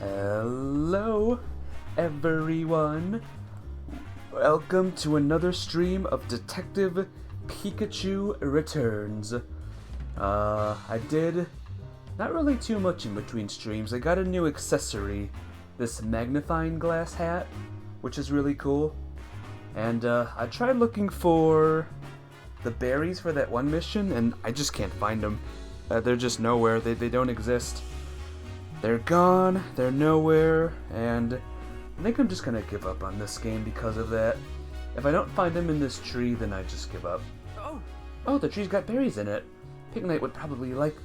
Hello, everyone. Welcome to another stream of Detective Pikachu Returns. I did not really too much in between streams. I got a new accessory, this magnifying glass hat, which is really cool. And I tried looking for the berries for that one mission, and I just can't find them. They're just nowhere. They don't exist. They're gone, they're nowhere, and I think I'm just gonna give up on this game because of that. If I don't find them in this tree, then I just give up. Oh, the tree's got berries in it. Pignite would probably like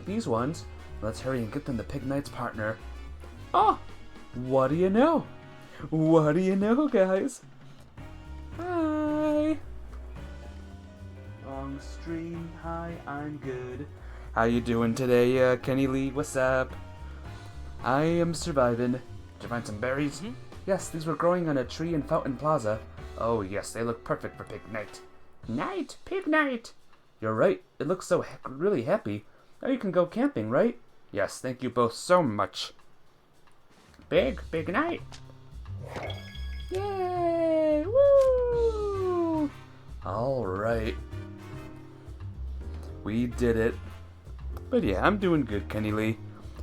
these ones. Let's hurry and get them to Pignite's partner. Oh, what do you know? What do you know, guys? Hi. Long stream, hi, I'm good. How you doing today, Kenny Lee? What's up? I am surviving. Did you find some berries? Mm-hmm. Yes, these were growing on a tree in Fountain Plaza. Oh yes, they look perfect for Pignite. Pignite! You're right, it looks so really happy. Now you can go camping, right? Yes, thank you both so much. Big night! Yay! Woo! Alright. We did it. But yeah, I'm doing good, Kenny Lee.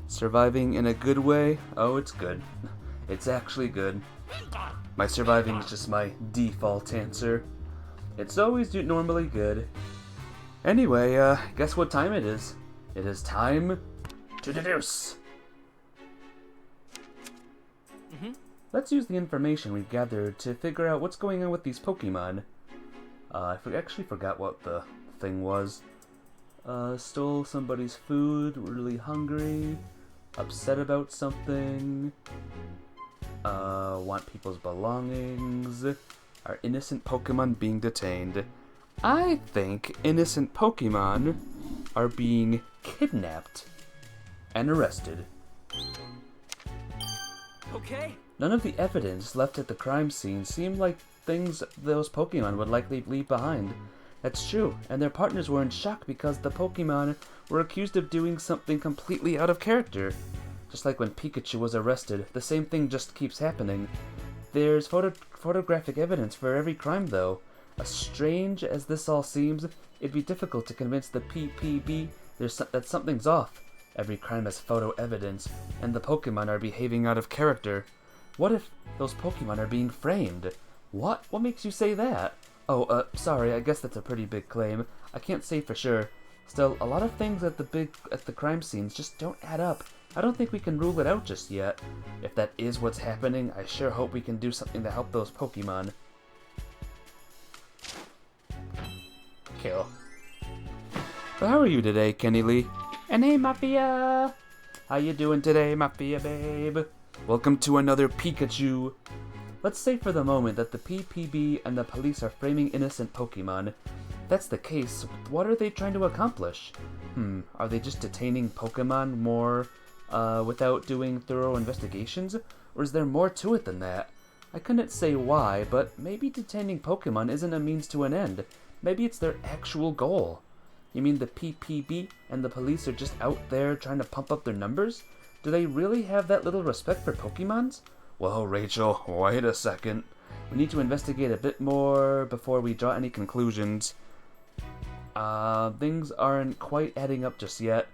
Surviving in a good way? Oh, it's good. It's actually good. My surviving is just my default answer. It's always normally good. Anyway, guess what time it is? It is time to deduce. Let's use the information we've gathered to figure out what's going on with these Pokemon. I actually forgot what the thing was. Stole somebody's food, really hungry, upset about something, want people's belongings, are innocent Pokemon being detained. I think innocent Pokemon are being kidnapped and arrested. Okay. None of the evidence left at the crime scene seemed like things those Pokemon would likely leave behind. That's true, and their partners were in shock because the Pokemon were accused of doing something completely out of character. Just like when Pikachu was arrested, the same thing just keeps happening. There's photographic evidence for every crime, though. As strange as this all seems, it'd be difficult to convince the PPB that something's off. Every crime has photo evidence, and the Pokemon are behaving out of character. What if those Pokemon are being framed? What? What makes you say that? Oh, sorry, I guess that's a pretty big claim. I can't say for sure. Still, a lot of things at the crime scenes just don't add up. I don't think we can rule it out just yet. If that is what's happening, I sure hope we can do something to help those Pokemon. Kill. So how are you today, Kenny Lee? And hey, Mafia! How you doing today, Mafia babe? Welcome to another Pikachu. Let's say for the moment that the PPB and the police are framing innocent Pokemon. If that's the case, what are they trying to accomplish? Are they just detaining Pokemon more without doing thorough investigations? Or is there more to it than that? I couldn't say why, but maybe detaining Pokemon isn't a means to an end. Maybe it's their actual goal. You mean the PPB and the police are just out there trying to pump up their numbers? Do they really have that little respect for Pokemons? Well, Rachel, wait a second. We need to investigate a bit more before we draw any conclusions. Things aren't quite adding up just yet.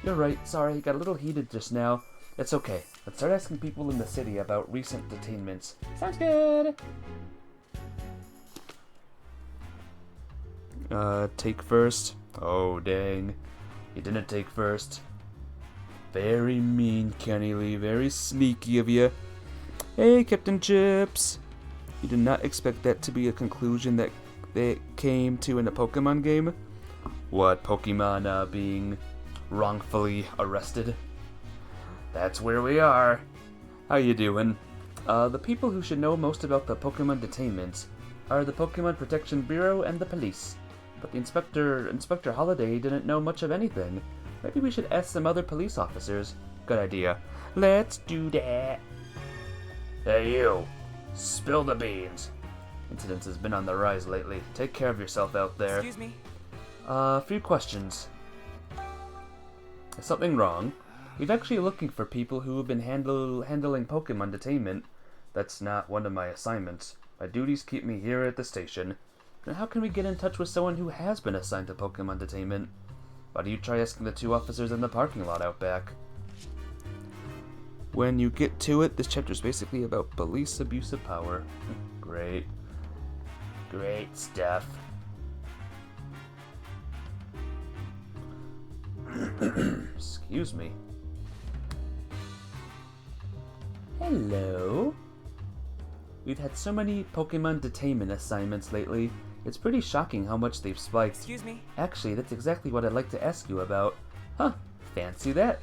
You're right, sorry, got a little heated just now. It's okay. Let's start asking people in the city about recent detainments. Sounds good! Take first? Oh, dang. You didn't take first. Very mean, Kenny Lee. Very sneaky of you. Hey, Captain Chips. You did not expect that to be a conclusion that they came to in a Pokemon game? What, Pokemon being wrongfully arrested? That's where we are. How you doing? The people who should know most about the Pokemon detainments are the Pokemon Protection Bureau and the police. But the Inspector Holiday didn't know much of anything. Maybe we should ask some other police officers. Good idea. Let's do that. Hey you, spill the beans. Incidents has been on the rise lately. Take care of yourself out there. Excuse me? A few questions. Is something wrong? We've actually looking for people who have been handling Pokemon detainment. That's not one of my assignments. My duties keep me here at the station. And how can we get in touch with someone who has been assigned to Pokemon detainment? Why don't you try asking the 2 officers in the parking lot out back? When you get to it, this chapter is basically about police abuse of power. Great. Great stuff. Excuse me. Hello. We've had so many Pokemon detainment assignments lately. It's pretty shocking how much they've spiked. Excuse me? Actually, that's exactly what I'd like to ask you about. Huh, fancy that.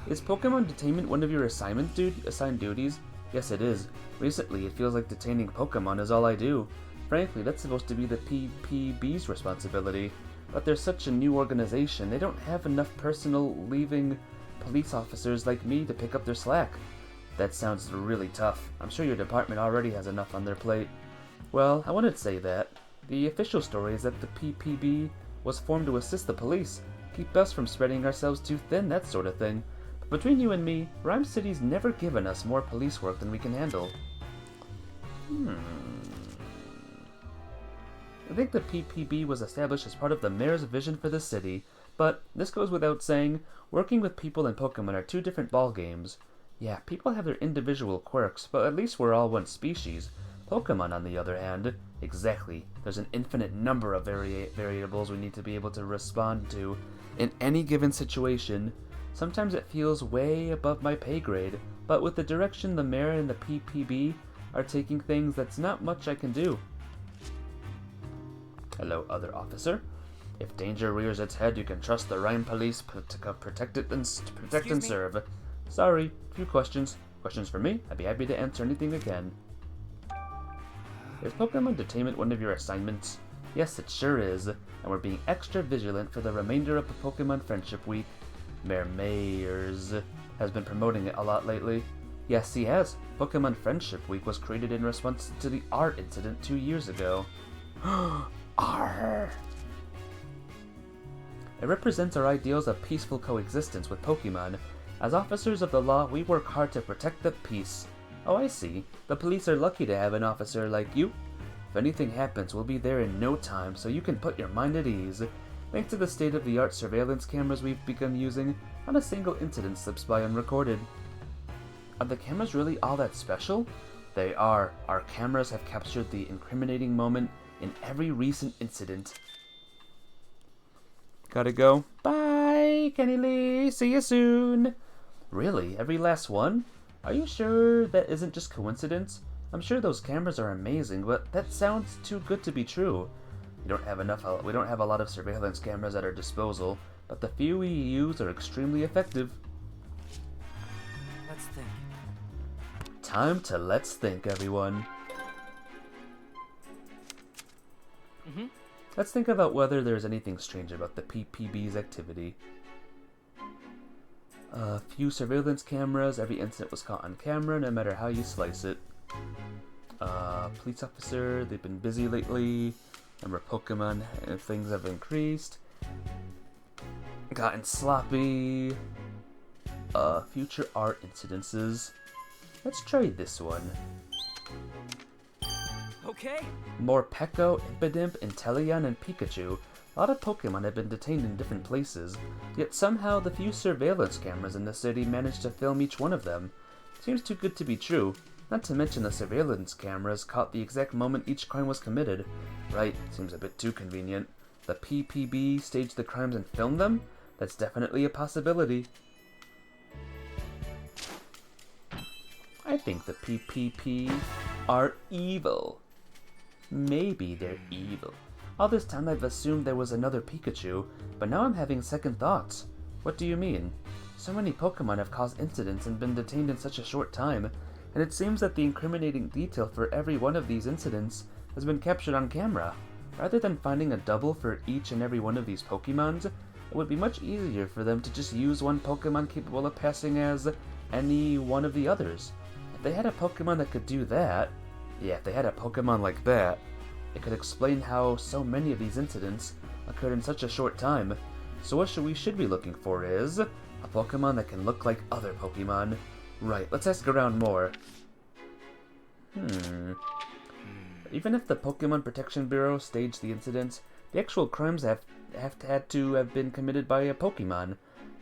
Is Pokemon detainment one of your assigned duties? Yes, it is. Recently, it feels like detaining Pokemon is all I do. Frankly, that's supposed to be the PPB's responsibility. But they're such a new organization, they don't have enough personnel leaving police officers like me to pick up their slack. That sounds really tough. I'm sure your department already has enough on their plate. Well, I wouldn't say that. The official story is that the PPB was formed to assist the police, keep us from spreading ourselves too thin, that sort of thing. But between you and me, Rhyme City's never given us more police work than we can handle. I think the PPB was established as part of the mayor's vision for the city, but this goes without saying, working with people and Pokemon are 2 different ballgames. Yeah, people have their individual quirks, but at least we're all one species. Pokemon, on the other hand, exactly. There's an infinite number of variables we need to be able to respond to in any given situation. Sometimes it feels way above my pay grade, but with the direction the mayor and the PPB are taking things, that's not much I can do. Hello, other officer. If danger rears its head, you can trust the Rhyme Police to protect and serve. Sorry, few questions. Questions for me? I'd be happy to answer anything again. Is Pokemon detainment one of your assignments? Yes, it sure is, and we're being extra vigilant for the remainder of the Pokemon Friendship Week. Mayor Mayers has been promoting it a lot lately. Yes, he has. Pokemon Friendship Week was created in response to the art incident 2 years ago. Arr! It represents our ideals of peaceful coexistence with Pokemon. As officers of the law, we work hard to protect the peace. Oh, I see. The police are lucky to have an officer like you. If anything happens, we'll be there in no time, so you can put your mind at ease. Thanks to the state-of-the-art surveillance cameras we've begun using, not a single incident slips by unrecorded. Are the cameras really all that special? They are. Our cameras have captured the incriminating moment in every recent incident. Gotta go. Bye, Kenny Lee. See you soon. Really? Every last one? Are you sure that isn't just coincidence? I'm sure those cameras are amazing, but that sounds too good to be true. We don't have a lot of surveillance cameras at our disposal, but the few we use are extremely effective. Let's think. Time to let's think, everyone. Let's think about whether there's anything strange about the PPB's activity. A few surveillance cameras, every incident was caught on camera, no matter how you slice it. Police officer, they've been busy lately. Number of Pokemon and things have increased. Gotten sloppy. Future art incidences. Let's try this one. Okay. More Peko, Impidimp, Inteleon, and Pikachu. A lot of Pokemon have been detained in different places, yet somehow the few surveillance cameras in the city managed to film each one of them. Seems too good to be true. Not to mention the surveillance cameras caught the exact moment each crime was committed. Right, seems a bit too convenient. The PPB staged the crimes and filmed them? That's definitely a possibility. I think the PPP are evil. Maybe they're evil. All this time I've assumed there was another Pikachu, but now I'm having second thoughts. What do you mean? So many Pokemon have caused incidents and been detained in such a short time, and it seems that the incriminating detail for every one of these incidents has been captured on camera. Rather than finding a double for each and every one of these Pokemons, it would be much easier for them to just use one Pokemon capable of passing as any one of the others. If they had a Pokemon that could do that, if they had a Pokemon like that, it could explain how so many of these incidents occurred in such a short time. So what we should be looking for is a Pokemon that can look like other Pokemon. Right, let's ask around more. Even if the Pokemon Protection Bureau staged the incidents, the actual crimes had to have been committed by a Pokemon.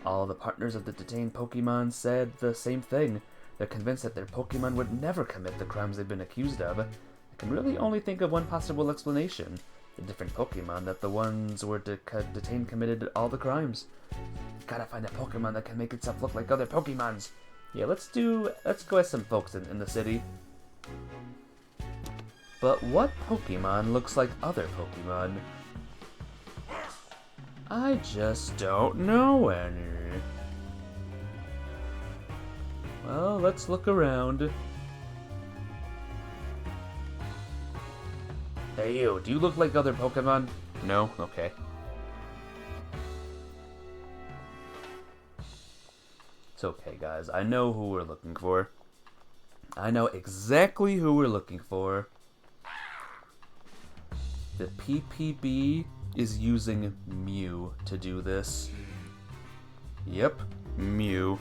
All the partners of the detained Pokemon said the same thing. They're convinced that their Pokemon would never commit the crimes they've been accused of. I can really only think of one possible explanation. The different Pokemon that the ones were detained committed all the crimes. Gotta find a Pokemon that can make itself look like other Pokemons. Yeah, let's go ask some folks in the city. But what Pokemon looks like other Pokemon? I just don't know any. Well, let's look around. Hey you, do you look like other Pokemon? No? Okay. It's okay, guys. I know who we're looking for. I know exactly who we're looking for. The PPB is using Mew to do this. Yep, Mew.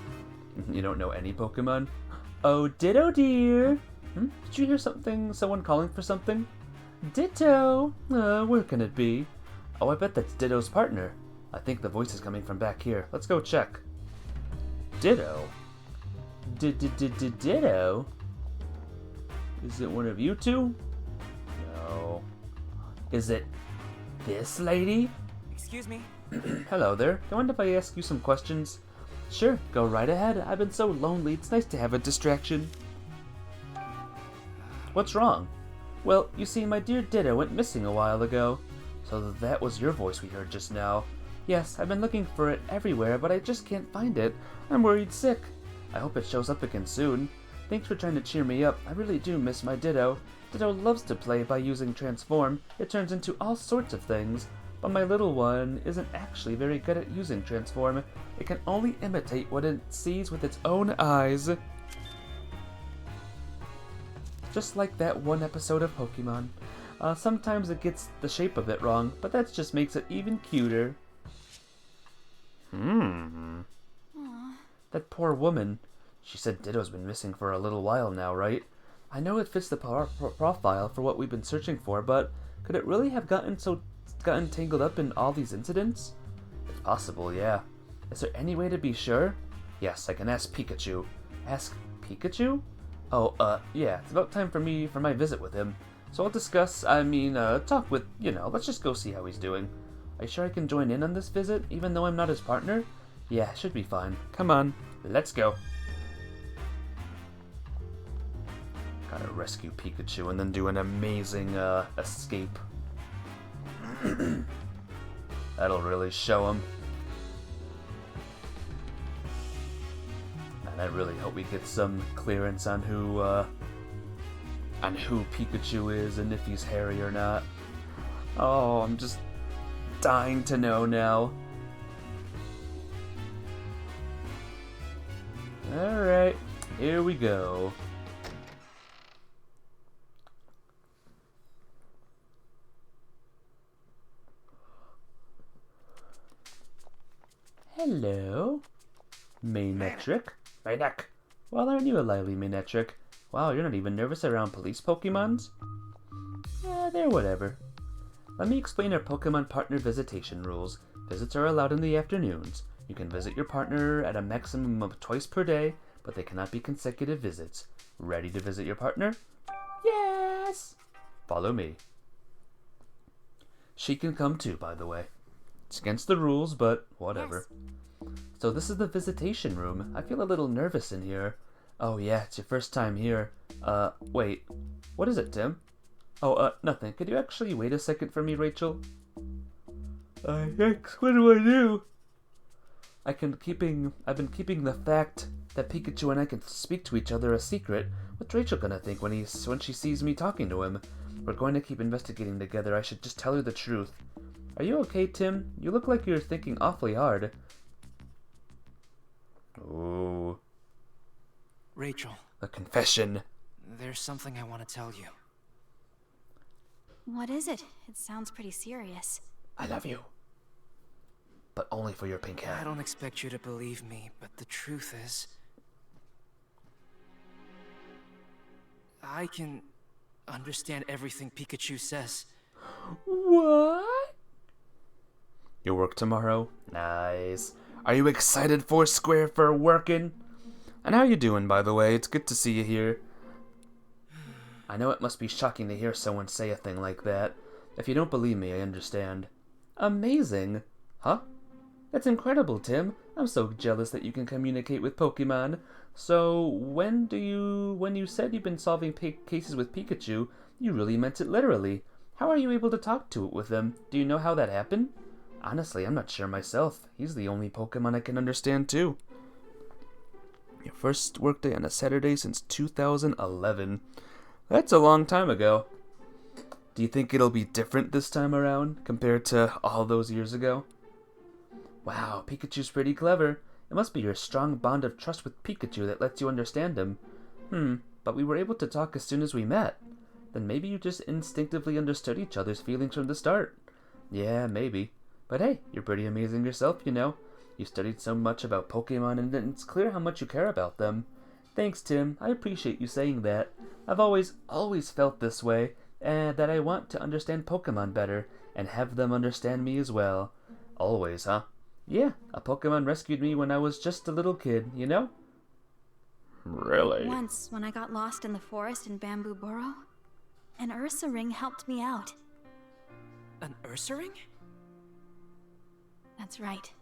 You don't know any Pokemon? Oh, Ditto dear! Did you hear something? Someone calling for something? Ditto! Where can it be? Oh, I bet that's Ditto's partner. I think the voice is coming from back here. Let's go check. Ditto? Ditto? Is it one of you two? No. Is it this lady? Excuse me. Hello there. Do you mind if I ask you some questions? Sure, go right ahead. I've been so lonely. It's nice to have a distraction. What's wrong? Well, you see, my dear Ditto went missing a while ago. So that was your voice we heard just now. Yes, I've been looking for it everywhere, but I just can't find it. I'm worried sick. I hope it shows up again soon. Thanks for trying to cheer me up. I really do miss my Ditto. Ditto loves to play by using Transform. It turns into all sorts of things. But my little one isn't actually very good at using Transform. It can only imitate what it sees with its own eyes. Just like that one episode of Pokemon. Sometimes it gets the shape of it wrong, but that just makes it even cuter. That poor woman. She said Ditto's been missing for a little while now, right? I know it fits the profile for what we've been searching for, but could it really have gotten tangled up in all these incidents? It's possible, yeah. Is there any way to be sure? Yes, I can ask Pikachu. Ask Pikachu? Oh, yeah, it's about time for my visit with him. So I'll talk with, let's just go see how he's doing. Are you sure I can join in on this visit, even though I'm not his partner? Yeah, should be fine. Come on, let's go. Gotta rescue Pikachu and then do an amazing, escape. That'll really show him. And I really hope we get some clearance on who Pikachu is and if he's hairy or not. Oh, I'm just dying to know now. Alright, here we go. Hello, Manectric. Manek. Well, aren't you a lively Manectric? Wow, you're not even nervous around police Pokemons? Yeah, they're whatever. Let me explain our Pokemon partner visitation rules. Visits are allowed in the afternoons. You can visit your partner at a maximum of twice per day, but they cannot be consecutive visits. Ready to visit your partner? Yes! Follow me. She can come too, by the way. It's against the rules, but whatever. Yes. So this is the visitation room. I feel a little nervous in here. Oh yeah, it's your first time here. Wait. What is it, Tim? Oh, nothing. Could you actually wait a second for me, Rachel? Yes, what do I do? I've been keeping the fact that Pikachu and I can speak to each other a secret. What's Rachel gonna think when she sees me talking to him? We're going to keep investigating together. I should just tell her the truth. Are you okay, Tim? You look like you're thinking awfully hard. Ooh. Rachel. A confession. There's something I want to tell you. What is it? It sounds pretty serious. I love you. But only for your pink hat. I don't expect you to believe me, but the truth is, I can understand everything Pikachu says. What? You work tomorrow? Nice. Are you excited, Foursquare, for working? And how you doing, by the way? It's good to see you here. I know it must be shocking to hear someone say a thing like that. If you don't believe me, I understand. Amazing. Huh? That's incredible, Tim. I'm so jealous that you can communicate with Pokemon. So, when you said you've been solving cases with Pikachu, you really meant it literally. How are you able to talk to it with them? Do you know how that happened? Honestly, I'm not sure myself. He's the only Pokemon I can understand, too. Your first workday on a Saturday since 2011. That's a long time ago. Do you think it'll be different this time around compared to all those years ago? Wow, Pikachu's pretty clever. It must be your strong bond of trust with Pikachu that lets you understand him. But we were able to talk as soon as we met. Then maybe you just instinctively understood each other's feelings from the start. Yeah, maybe. But hey, you're pretty amazing yourself, you know. You studied so much about Pokemon and it's clear how much you care about them. Thanks, Tim. I appreciate you saying that. I've always felt this way, and that I want to understand Pokemon better and have them understand me as well. Always, huh? Yeah, a Pokemon rescued me when I was just a little kid, you know? Really? Once, when I got lost in the forest in Bamboo Burrow, an Ursa ring helped me out. An Ursa ring? That's right.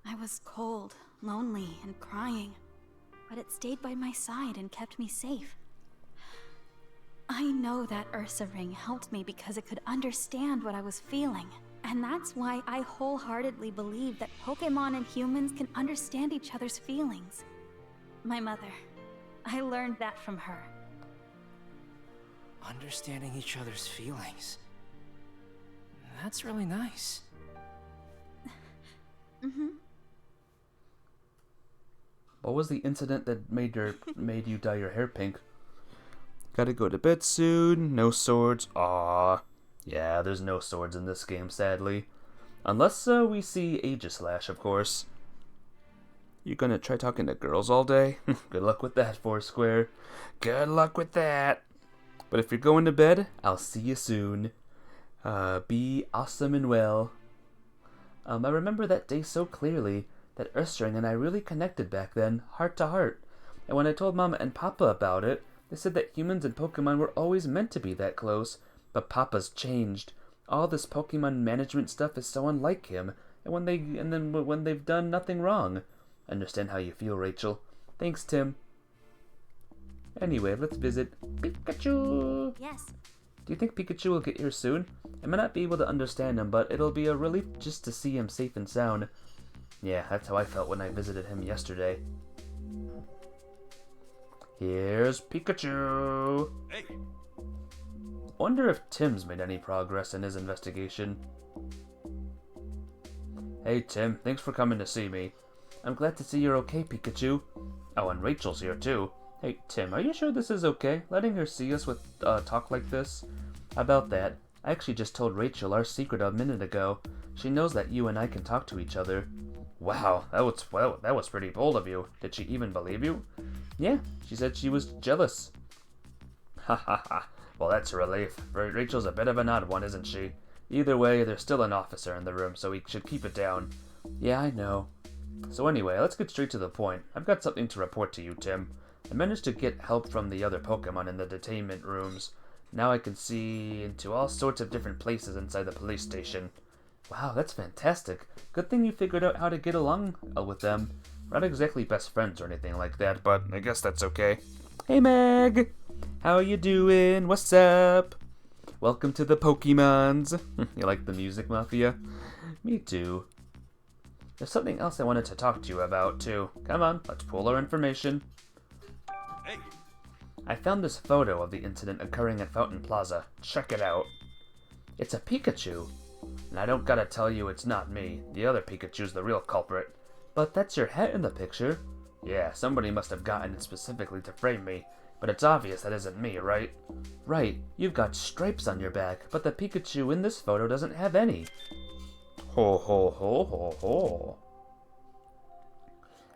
I was cold, lonely, and crying, but it stayed by my side and kept me safe. I know that Ursa ring helped me because it could understand what I was feeling. And that's why I wholeheartedly believe that Pokemon and humans can understand each other's feelings. My mother. I learned that from her. Understanding each other's feelings. That's really nice. What was the incident that made you dye your hair pink? Gotta go to bed soon. No swords. Aww. Yeah, there's no swords in this game, sadly. Unless we see Aegislash, of course. You gonna try talking to girls all day? Good luck with that, Foursquare. Good luck with that. But if you're going to bed, I'll see you soon. Be awesome and well. I remember that day so clearly, that Ursaring and I really connected back then, heart to heart. And when I told Mama and Papa about it, they said that humans and Pokemon were always meant to be that close. But Papa's changed. All this Pokemon management stuff is so unlike him, and when they've done nothing wrong. Understand how you feel, Rachel. Thanks, Tim. Anyway, let's visit Pikachu. Yes. Do you think Pikachu will get here soon? I may not be able to understand him, but it'll be a relief just to see him safe and sound. Yeah, that's how I felt when I visited him yesterday. Here's Pikachu. Hey. Wonder if Tim's made any progress in his investigation. Hey Tim, thanks for coming to see me. I'm glad to see you're okay, Pikachu. Oh, and Rachel's here too. Hey Tim, are you sure this is okay? Letting her see us with talk like this? About that, I actually just told Rachel our secret a minute ago. She knows that you and I can talk to each other. Wow, that was pretty bold of you. Did she even believe you? Yeah, she said she was jealous. Ha ha ha. Well, that's a relief. Rachel's a bit of an odd one, isn't she? Either way, there's still an officer in the room, so we should keep it down. Yeah, I know. So anyway, let's get straight to the point. I've got something to report to you, Tim. I managed to get help from the other Pokemon in the detainment rooms. Now I can see into all sorts of different places inside the police station. Wow, that's fantastic. Good thing you figured out how to get along with them. We're not exactly best friends or anything like that, but I guess that's okay. Hey Meg! How you doing? What's up? Welcome to the Pokemons. You like the music, Mafia? Me too. There's something else I wanted to talk to you about, too. Come on, let's pool our information. Hey. I found this photo of the incident occurring at Fountain Plaza. Check it out. It's a Pikachu. And I don't gotta tell you it's not me. The other Pikachu's the real culprit. But that's your hat in the picture. Yeah, somebody must have gotten it specifically to frame me. But it's obvious that isn't me, right? Right, you've got stripes on your back, but the Pikachu in this photo doesn't have any. Ho ho ho ho ho.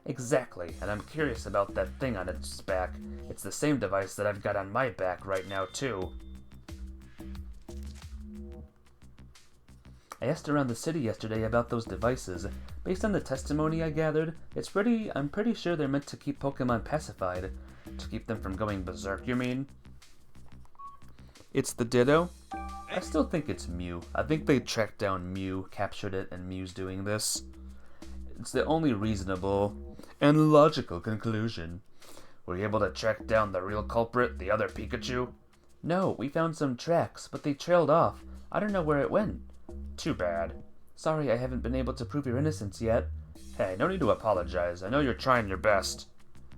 Exactly, and I'm curious about that thing on its back. It's the same device that I've got on my back right now, too. I asked around the city yesterday about those devices. Based on the testimony I gathered, I'm pretty sure they're meant to keep Pokemon pacified. To keep them from going berserk, you mean? It's the Ditto? I still think it's Mew. I think they tracked down Mew, captured it, and Mew's doing this. It's the only reasonable and logical conclusion. Were you able to track down the real culprit, the other Pikachu? No, we found some tracks, but they trailed off. I don't know where it went. Too bad. Sorry I haven't been able to prove your innocence yet. Hey, no need to apologize. I know you're trying your best.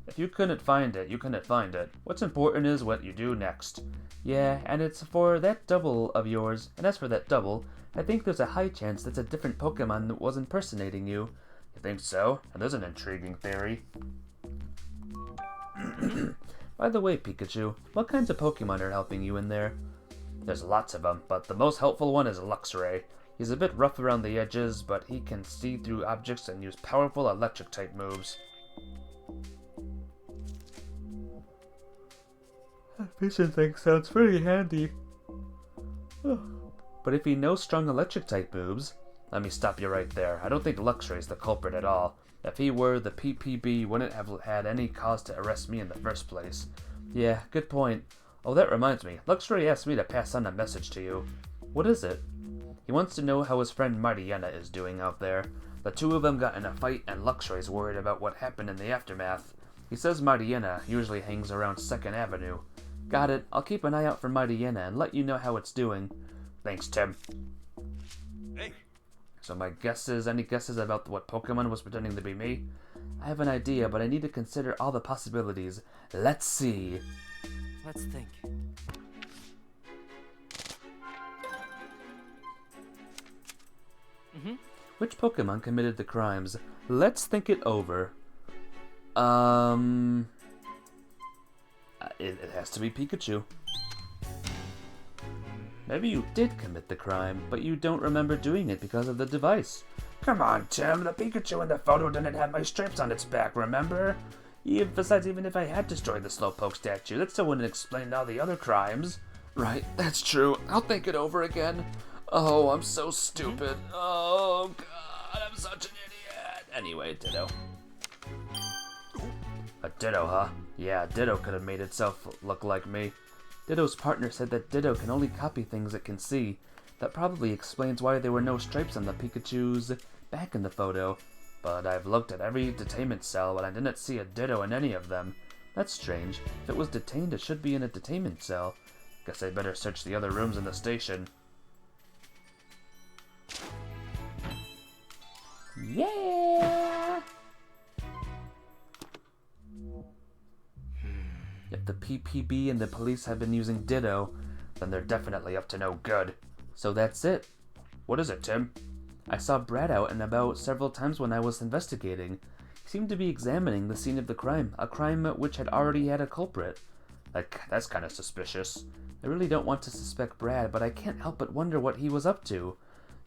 If you couldn't find it, you couldn't find it. What's important is what you do next. Yeah, and it's for that double of yours. And as for that double, I think there's a high chance that's a different Pokemon that was impersonating you. You think so? And there's an intriguing theory. By the way, Pikachu, what kinds of Pokemon are helping you in there? There's lots of them, but the most helpful one is Luxray. He's a bit rough around the edges, but he can see through objects and use powerful electric-type moves. That vision thing sounds pretty handy. But if he knows strong electric-type moves... Let me stop you right there. I don't think Luxray's the culprit at all. If he were, the PPB wouldn't have had any cause to arrest me in the first place. Yeah, good point. Oh, that reminds me. Luxray asked me to pass on a message to you. What is it? He wants to know how his friend Mariana is doing out there. The two of them got in a fight and Luxray's worried about what happened in the aftermath. He says Mariana usually hangs around 2nd Avenue. Got it. I'll keep an eye out for Mariana and let you know how it's doing. Thanks, Tim. Hey. So my guesses, any guesses about what Pokemon was pretending to be me? I have an idea, but I need to consider all the possibilities. Let's see. Let's think. Which Pokemon committed the crimes? Let's think it over. It has to be Pikachu. Maybe you did commit the crime, but you don't remember doing it because of the device. Come on, Tim. The Pikachu in the photo didn't have my stripes on its back, remember? Besides, even if I had destroyed the Slowpoke statue, that still wouldn't explain all the other crimes. Right, that's true. I'll think it over again. Oh, I'm so stupid. Oh, God, I'm such an idiot. Anyway, Ditto. A Ditto, huh? Yeah, Ditto could have made itself look like me. Ditto's partner said that Ditto can only copy things it can see. That probably explains why there were no stripes on the Pikachu's back in the photo. But I've looked at every detainment cell and I didn't see a Ditto in any of them. That's strange. If it was detained, it should be in a detainment cell. Guess I better search the other rooms in the station. Yeah! If the PPB and the police have been using Ditto, then they're definitely up to no good. So that's it. What is it, Tim? I saw Brad out and about several times when I was investigating. He seemed to be examining the scene of the crime, a crime which had already had a culprit. That's kind of suspicious. I really don't want to suspect Brad, but I can't help but wonder what he was up to.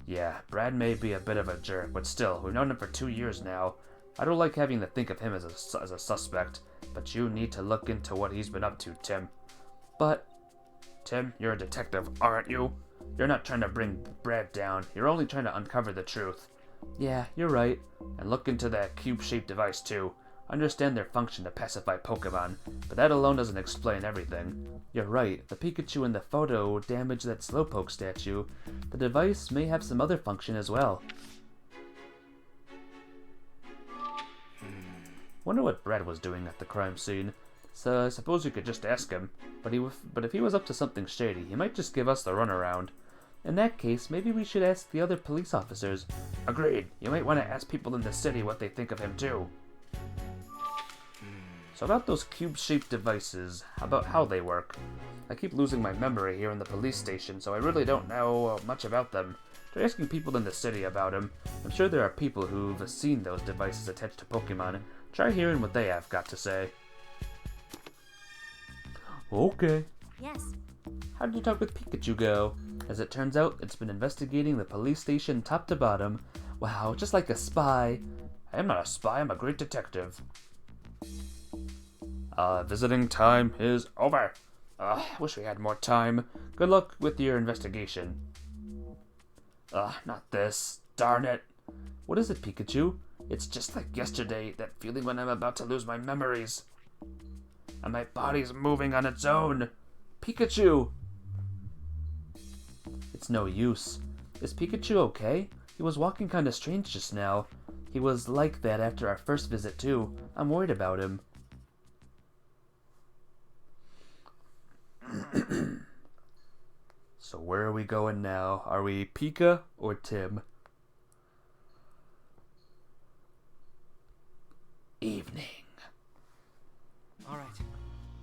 Yeah, Brad may be a bit of a jerk, but still, we've known him for 2 years now. I don't like having to think of him as a suspect, but you need to look into what he's been up to, Tim. But, Tim, you're a detective, aren't you? You're not trying to bring Brad down, you're only trying to uncover the truth. Yeah, you're right. And look into that cube-shaped device, too. Understand their function to pacify Pokemon, but that alone doesn't explain everything. You're right, the Pikachu in the photo damaged that Slowpoke statue. The device may have some other function as well. Wonder what Brad was doing at the crime scene. So I suppose you could just ask him, but if he was up to something shady, he might just give us the runaround. In that case, maybe we should ask the other police officers. Agreed. You might want to ask people in the city what they think of him too. So about those cube-shaped devices, about how they work. I keep losing my memory here in the police station, so I really don't know much about them. Try asking people in the city about them. I'm sure there are people who've seen those devices attached to Pokemon. Try hearing what they have got to say. Okay. Yes. How did you talk with Pikachu go? As it turns out, it's been investigating the police station top to bottom. Wow, just like a spy. I'm not a spy, I'm a great detective. Visiting time is over. Wish we had more time. Good luck with your investigation. Not this. Darn it. What is it, Pikachu? It's just like yesterday, that feeling when I'm about to lose my memories. And my body's moving on its own. Pikachu! It's no use. Is Pikachu okay? He was walking kinda strange just now. He was like that after our first visit too. I'm worried about him. So where are we going now? Are we Pika or Tim? Evening. Alright.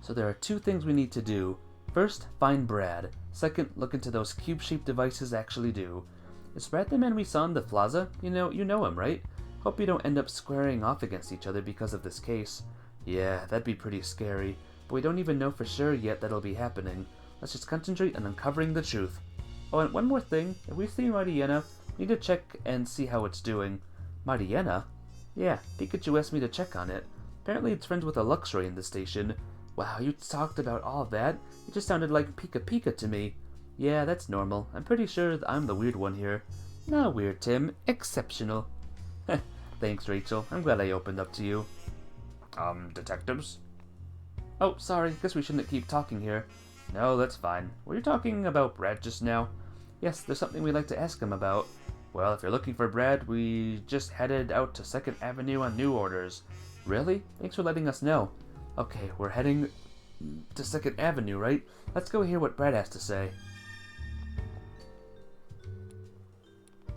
So there are two things we need to do. First, find Brad. Second, look into those cube-shaped devices actually do. Is Brad the man we saw in the plaza? You know him, right? Hope you don't end up squaring off against each other because of this case. Yeah, that'd be pretty scary. But we don't even know for sure yet that'll be happening. Let's just concentrate on uncovering the truth. Oh, and one more thing. If we see Mariana, we need to check and see how it's doing. Mariana? Yeah, Pikachu asked me to check on it. Apparently it's friends with a Luxray in the station. Wow, you talked about all that? It just sounded like Pika Pika to me. Yeah, that's normal. I'm pretty sure I'm the weird one here. Not weird, Tim. Exceptional. Thanks, Rachel. I'm glad I opened up to you. Detectives? Oh, sorry. Guess we shouldn't keep talking here. No, that's fine. Were you talking about Brad just now? Yes, there's something we'd like to ask him about. Well, if you're looking for Brad, we just headed out to 2nd Avenue on new orders. Really? Thanks for letting us know. Okay, we're heading to 2nd Avenue, right? Let's go hear what Brad has to say.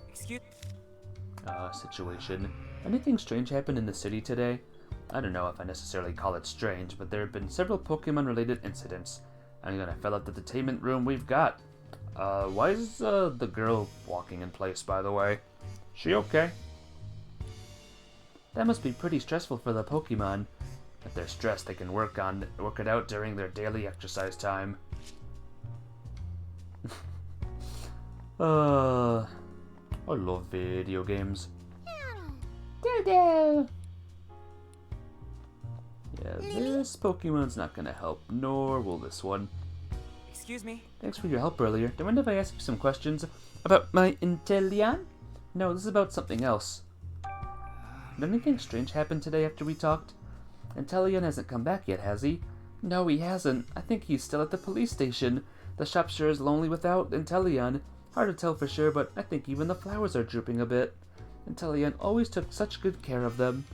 Excuse... Situation. Anything strange happened in the city today? I don't know if I necessarily call it strange, but there have been several Pokemon-related incidents. I'm gonna fill out the detainment room we've got. Why is, the girl walking in place, by the way? She okay? That must be pretty stressful for the Pokemon. If they're stressed, they can work it out during their daily exercise time. I love video games. Dodo! Yeah, this Pokemon's not gonna help, nor will this one. Excuse me? Thanks for your help earlier. Do you mind if I ask you some questions about my Inteleon? No, this is about something else. Did anything strange happen today after we talked? Inteleon hasn't come back yet, has he? No, he hasn't. I think he's still at the police station. The shop sure is lonely without Inteleon. Hard to tell for sure, but I think even the flowers are drooping a bit. Inteleon always took such good care of them.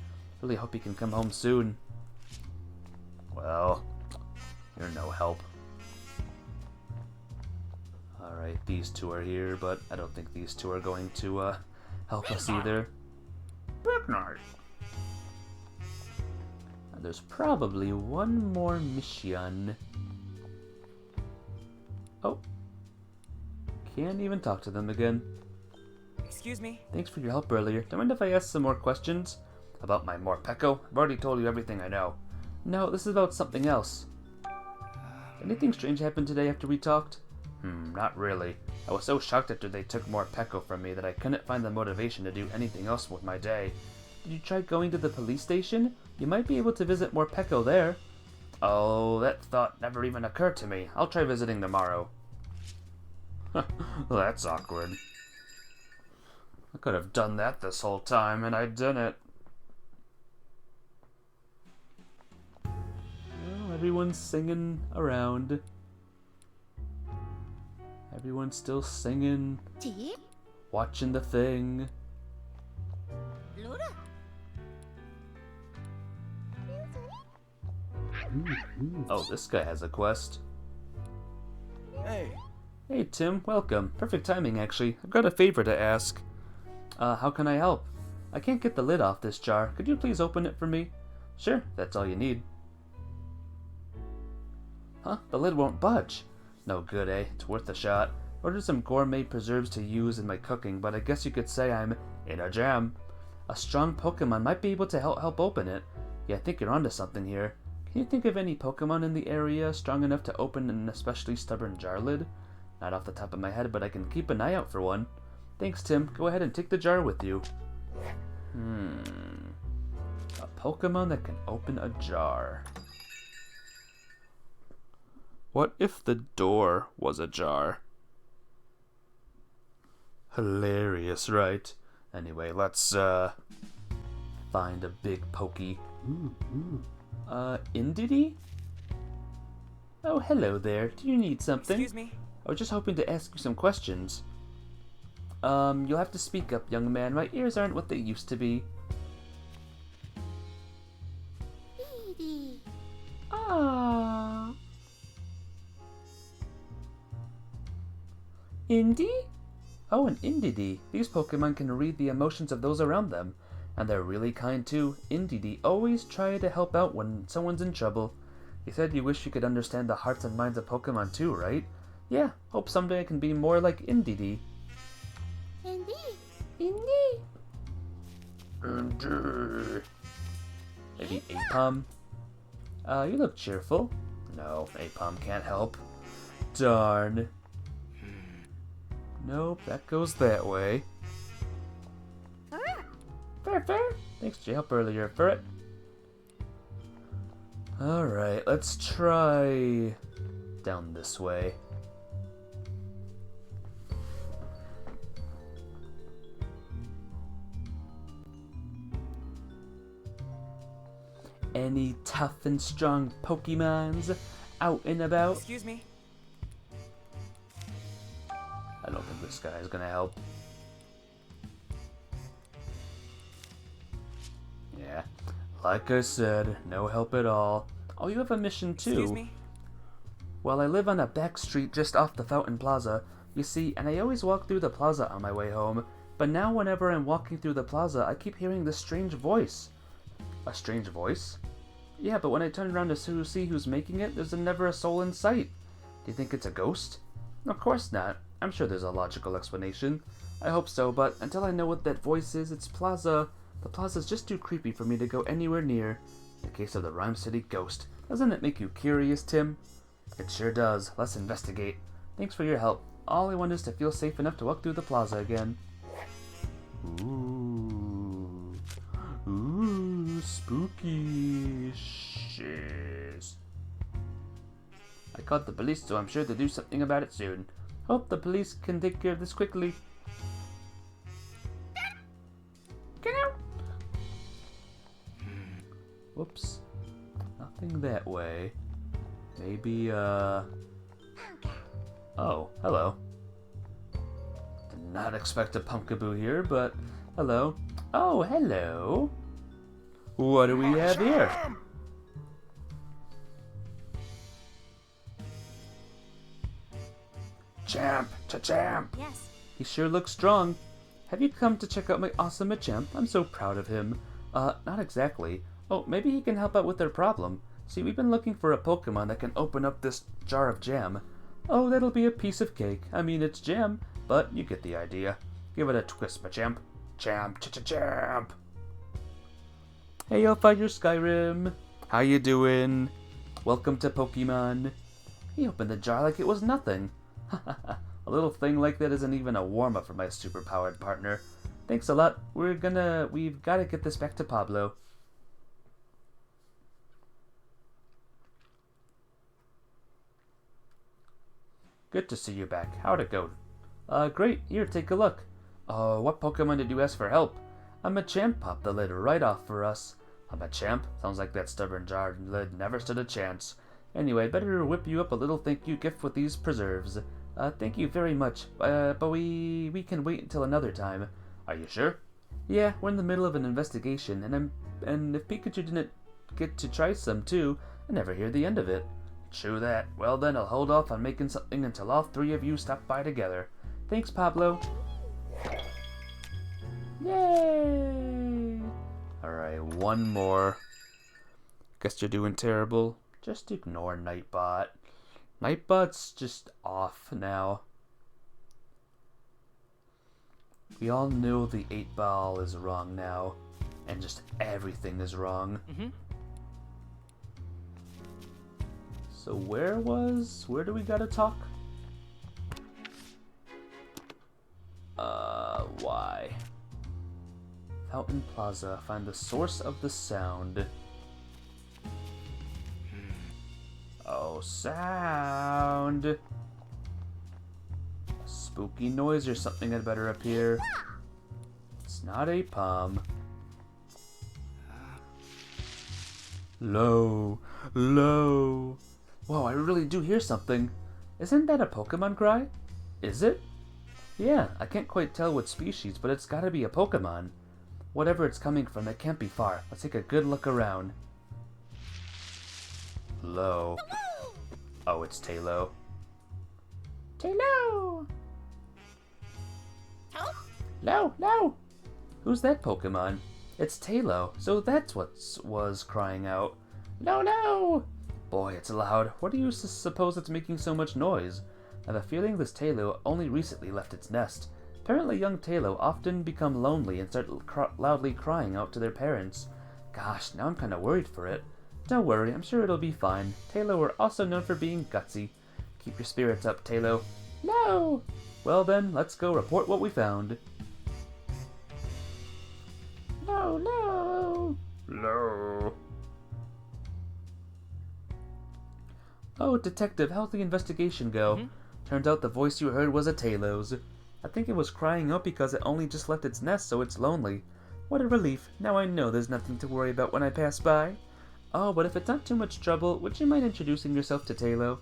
Really hope he can come home soon. Well, you're no help. Alright, these two are here, but I don't think these two are going to, help us either. Bernard. There's probably one more mission. Oh. Can't even talk to them again. Excuse me? Thanks for your help earlier. Do you mind if I ask some more questions? About my Morpeko? I've already told you everything I know. No, this is about something else. Anything strange happened today after we talked? Not really. I was so shocked after they took Morpeko from me that I couldn't find the motivation to do anything else with my day. Did you try going to the police station? You might be able to visit Morpeko there. Oh, that thought never even occurred to me. I'll try visiting tomorrow. That's awkward. I could have done that this whole time, and I didn't. Well, everyone's singing around. Everyone's still singing. Watching the thing. Oh, this guy has a quest. Hey. Hey, Tim, welcome. Perfect timing, actually. I've got a favor to ask. How can I help? I can't get the lid off this jar. Could you please open it for me? Sure, that's all you need. Huh? The lid won't budge. No good, eh? It's worth a shot. Ordered some gourmet preserves to use in my cooking, but I guess you could say I'm in a jam. A strong Pokemon might be able to help open it. Yeah, I think you're onto something here. Can you think of any Pokemon in the area strong enough to open an especially stubborn jar lid? Not off the top of my head, but I can keep an eye out for one. Thanks, Tim. Go ahead and take the jar with you. A Pokemon that can open a jar. What if the door was a jar? Hilarious, right? Anyway, let's, find a big Pokey. Indity? Oh, hello there. Do you need something? Excuse me. I was just hoping to ask you some questions. You'll have to speak up, young man. My ears aren't what they used to be. Ah. Indy? Oh, an Indity. These Pokemon can read the emotions of those around them. And they're really kind too. Indity always try to help out when someone's in trouble. You said you wish you could understand the hearts and minds of Pokemon too, right? Yeah, hope someday I can be more like Indity. Indy. Maybe Apom? You look cheerful. No, Apom can't help. Darn. Nope, that goes that way. Fair. Thanks for your help earlier, Furret. Alright, let's try down this way. Any tough and strong Pokemons out and about? Excuse me. I don't think this guy's gonna help. Yeah, like I said, no help at all. Oh, you have a mission too. Excuse me. Well, I live on a back street just off the Fountain Plaza, you see, and I always walk through the plaza on my way home. But now whenever I'm walking through the plaza, I keep hearing this strange voice. A strange voice? Yeah, but when I turn around to see who's making it, there's never a soul in sight. Do you think it's a ghost? Of course not. I'm sure there's a logical explanation. I hope so, but until I know what that voice is, the plaza's just too creepy for me to go anywhere near. The case of the Rhyme City ghost. Doesn't it make you curious, Tim? It sure does. Let's investigate. Thanks for your help. All I want is to feel safe enough to walk through the plaza again. Ooh, spooky shiz. I called the police, so I'm sure they'll do something about it soon. Hope the police can take care of this quickly. Get out! Whoops. Nothing that way. Maybe, Oh, hello. Did not expect a Pumpkaboo here, but hello. Oh, hello. What do we have here? Champ! Cha-champ! Yes. He sure looks strong. Have you come to check out my awesome Machamp? I'm so proud of him. Not exactly. Oh, maybe he can help out with their problem. See, we've been looking for a Pokemon that can open up this jar of jam. Oh, that'll be a piece of cake. I mean, it's jam, but you get the idea. Give it a twist, Machamp. Champ! Cha-cha-champ! Hey, Fighter Skyrim! How you doing? Welcome to Pokemon. He opened the jar like it was nothing. A little thing like that isn't even a warm-up for my superpowered partner. Thanks a lot. We've gotta get this back to Pablo. Good to see you back. How'd it go? Great. Here, take a look. What Pokemon did you ask for help? A Machamp popped the lid right off for us. A Machamp? Sounds like that stubborn jar lid never stood a chance. Anyway, better whip you up a little thank you gift with these preserves. Thank you very much, but we can wait until another time. Are you sure? Yeah, we're in the middle of an investigation, and if Pikachu didn't get to try some too, I never hear the end of it. True that. Well then, I'll hold off on making something until all three of you stop by together. Thanks, Pablo. Yay! Alright, one more. Guess you're doing terrible. Just ignore Nightbot. Nightbot's just off now. We all know the 8-ball is wrong now. And just everything is wrong. So where do we gotta talk? Fountain Plaza. Find the source of the sound. Oh, sound. A spooky noise or something had better appear. It's not a palm. Low, low. Whoa, I really do hear something. Isn't that a Pokemon cry? Is it? Yeah, I can't quite tell what species, but it's gotta be a Pokemon. Whatever it's coming from, it can't be far. Let's take a good look around. Low. Oh, it's Talo. Talo! No, no! Who's that Pokemon? It's Talo, so that's what was crying out. No, no! Boy, it's loud. What do you suppose it's making so much noise? I have a feeling this Talo only recently left its nest. Apparently young Talo often become lonely and start loudly crying out to their parents. Gosh, now I'm kinda worried for it. Don't worry, I'm sure it'll be fine. Talo are also known for being gutsy. Keep your spirits up, Talo. No! Well then, let's go report what we found. No, no! No! Oh, Detective, how'd the investigation go? Turns out the voice you heard was a Talo's. I think it was crying out because it only just left its nest, so it's lonely. What a relief. Now I know there's nothing to worry about when I pass by. Oh, but if it's not too much trouble, would you mind introducing yourself to Talo?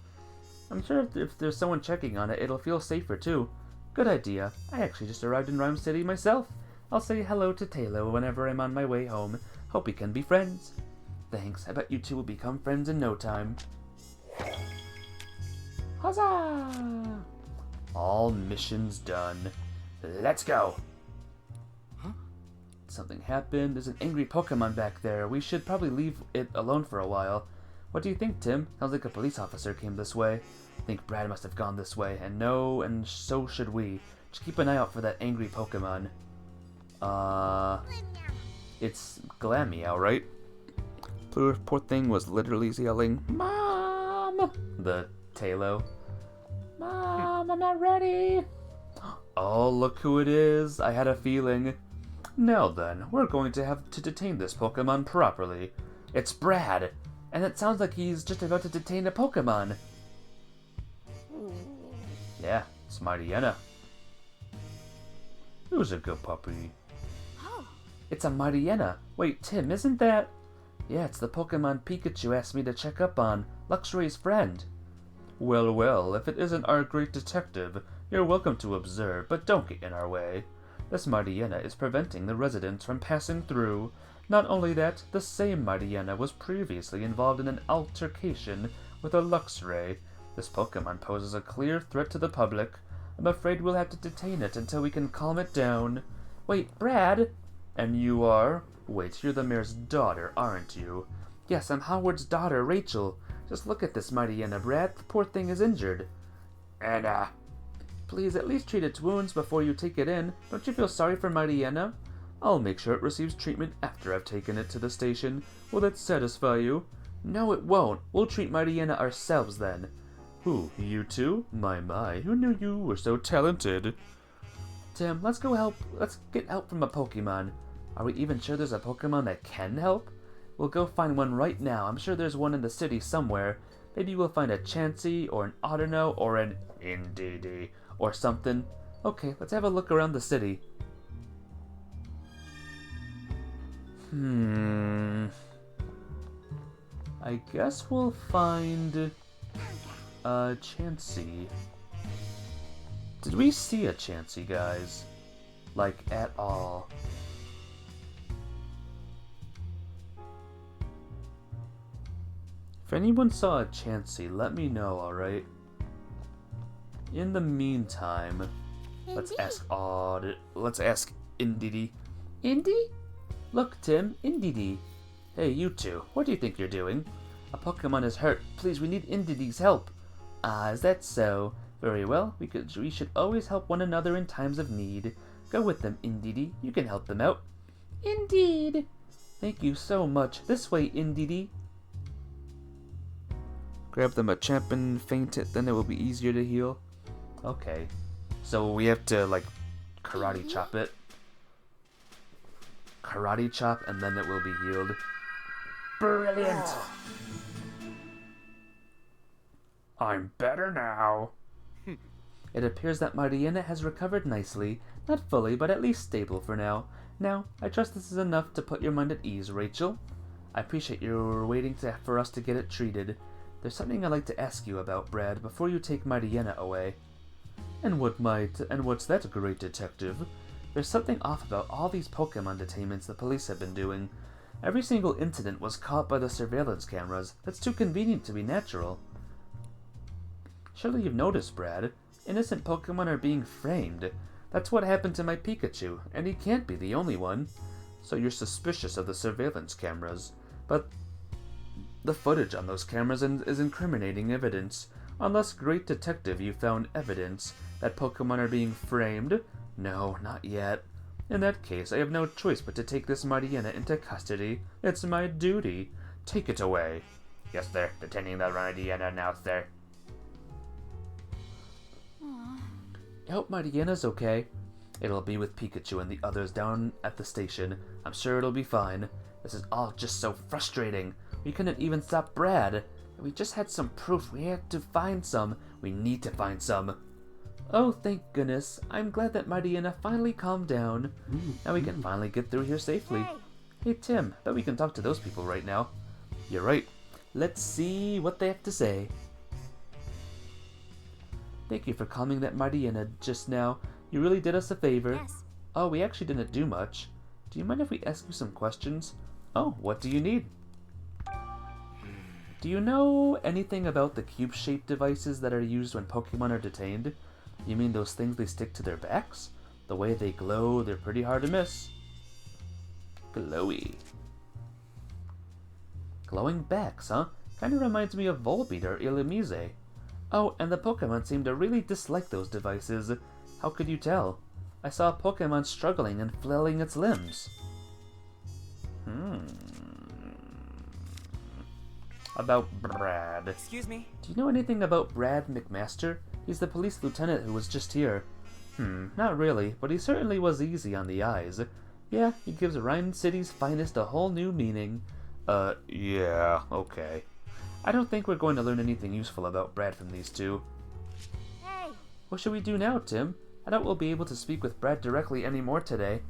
I'm sure if there's someone checking on it, it'll feel safer too. Good idea. I actually just arrived in Rhyme City myself. I'll say hello to Talo whenever I'm on my way home. Hope we can be friends. Thanks. I bet you two will become friends in no time. Huzzah! All missions done. Let's go! Huh? Something happened. There's an angry Pokemon back there. We should probably leave it alone for a while. What do you think, Tim? Sounds like a police officer came this way. I think Brad must have gone this way, and so should we. Just keep an eye out for that angry Pokemon. It's Glameow, right? Poor thing was literally yelling, Mom! The Talo. Mom, I'm not ready! Oh, look who it is. I had a feeling. Now then, we're going to have to detain this Pokemon properly. It's Brad, and it sounds like he's just about to detain a Pokemon. Yeah, it's Mariana. Who's a good puppy? Oh, It's a Mariana. Wait, Tim, isn't that... Yeah, it's the Pokemon Pikachu asked me to check up on. Luxray's friend. Well, well, if it isn't our great detective, you're welcome to observe, but don't get in our way. This Mariana is preventing the residents from passing through. Not only that, the same Mariana was previously involved in an altercation with a Luxray. This Pokemon poses a clear threat to the public. I'm afraid we'll have to detain it until we can calm it down. Wait, Brad? And you are? Wait, you're the mayor's daughter, aren't you? Yes, I'm Howard's daughter, Rachel. Just look at this Mariana, Brad. The poor thing is injured. And, please at least treat its wounds before you take it in. Don't you feel sorry for Mariana? I'll make sure it receives treatment after I've taken it to the station. Will that satisfy you? No, it won't. We'll treat Mariana ourselves then. Who, you two? My, who knew you were so talented? Tim, let's get help from a Pokemon. Are we even sure there's a Pokemon that can help? We'll go find one right now. I'm sure there's one in the city somewhere. Maybe we'll find a Chansey, or an Audino, or an Indeedee, or something. Okay, let's have a look around the city. I guess we'll find a Chansey. Did we see a Chansey, guys? Like, at all? If anyone saw a Chansey, let me know, alright? In the meantime, let's ask Indeedee. Indy? Look, Tim, Indeedee. Hey, you two, what do you think you're doing? A Pokemon is hurt. Please, we need Indeedee's help. Ah, is that so? Very well, we should always help one another in times of need. Go with them, Indeedee. You can help them out. Indeed. Thank you so much. This way, Indeedee. Grab them a champ and faint it, then it will be easier to heal. Okay. So we have to, like, karate chop it. karate chop, and then it will be healed. Brilliant! I'm better now. It appears that Mariana has recovered nicely. Not fully, but at least stable for now. Now, I trust this is enough to put your mind at ease, Rachel. I appreciate you waiting for us to get it treated. There's something I'd like to ask you about, Brad, before you take Mariana away. And what's that, great detective? There's something off about all these Pokemon detainments the police have been doing. Every single incident was caught by the surveillance cameras. That's too convenient to be natural. Surely you've noticed, Brad. Innocent Pokemon are being framed. That's what happened to my Pikachu, and he can't be the only one. So you're suspicious of the surveillance cameras. But the footage on those cameras is incriminating evidence. Unless, great detective, you found evidence that Pokemon are being framed? No, not yet. In that case, I have no choice but to take this Mariana into custody. It's my duty. Take it away. Yes, sir. Detaining the Mariana now, sir. I hope Mariana's okay. It'll be with Pikachu and the others down at the station. I'm sure it'll be fine. This is all just so frustrating. We couldn't even stop Brad. We just had some proof. We had to find some. We need to find some. Oh, thank goodness. I'm glad that Mariana finally calmed down. Now we can finally get through here safely. Hey, Tim, bet we can talk to those people right now. You're right. Let's see what they have to say. Thank you for calming that Mariana just now. You really did us a favor. Yes. Oh, we actually didn't do much. Do you mind if we ask you some questions? Oh, what do you need? Do you know anything about the cube-shaped devices that are used when Pokemon are detained? You mean those things they stick to their backs? The way they glow, they're pretty hard to miss. Glowy. Glowing backs, huh? Kinda reminds me of Volbeat or Illumise. Oh, and the Pokemon seem to really dislike those devices. How could you tell? I saw a Pokemon struggling and flailing its limbs. About Brad. Excuse me? Do you know anything about Brad McMaster? He's the police lieutenant who was just here. Not really, but he certainly was easy on the eyes. Yeah, he gives Rhyme City's finest a whole new meaning. Yeah, okay. I don't think we're going to learn anything useful about Brad from these two. Hey! What should we do now, Tim? I doubt we'll be able to speak with Brad directly anymore today.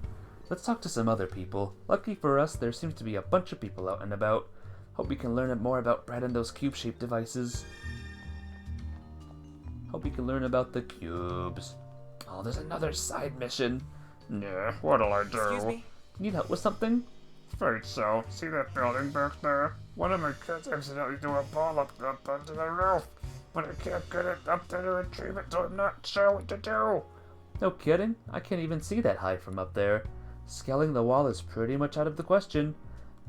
Let's talk to some other people. Lucky for us, there seems to be a bunch of people out and about. Hope we can learn more about Brad and those cube-shaped devices. Hope we can learn about the cubes. Oh, there's another side mission. Yeah, what'll I do? Excuse me? Need help with something? Afraid so. See that building back there? One of my kids accidentally threw a ball up onto the roof, but I can't get it up there to retrieve it, so I'm not sure what to do. No kidding? I can't even see that high from up there. Scaling the wall is pretty much out of the question.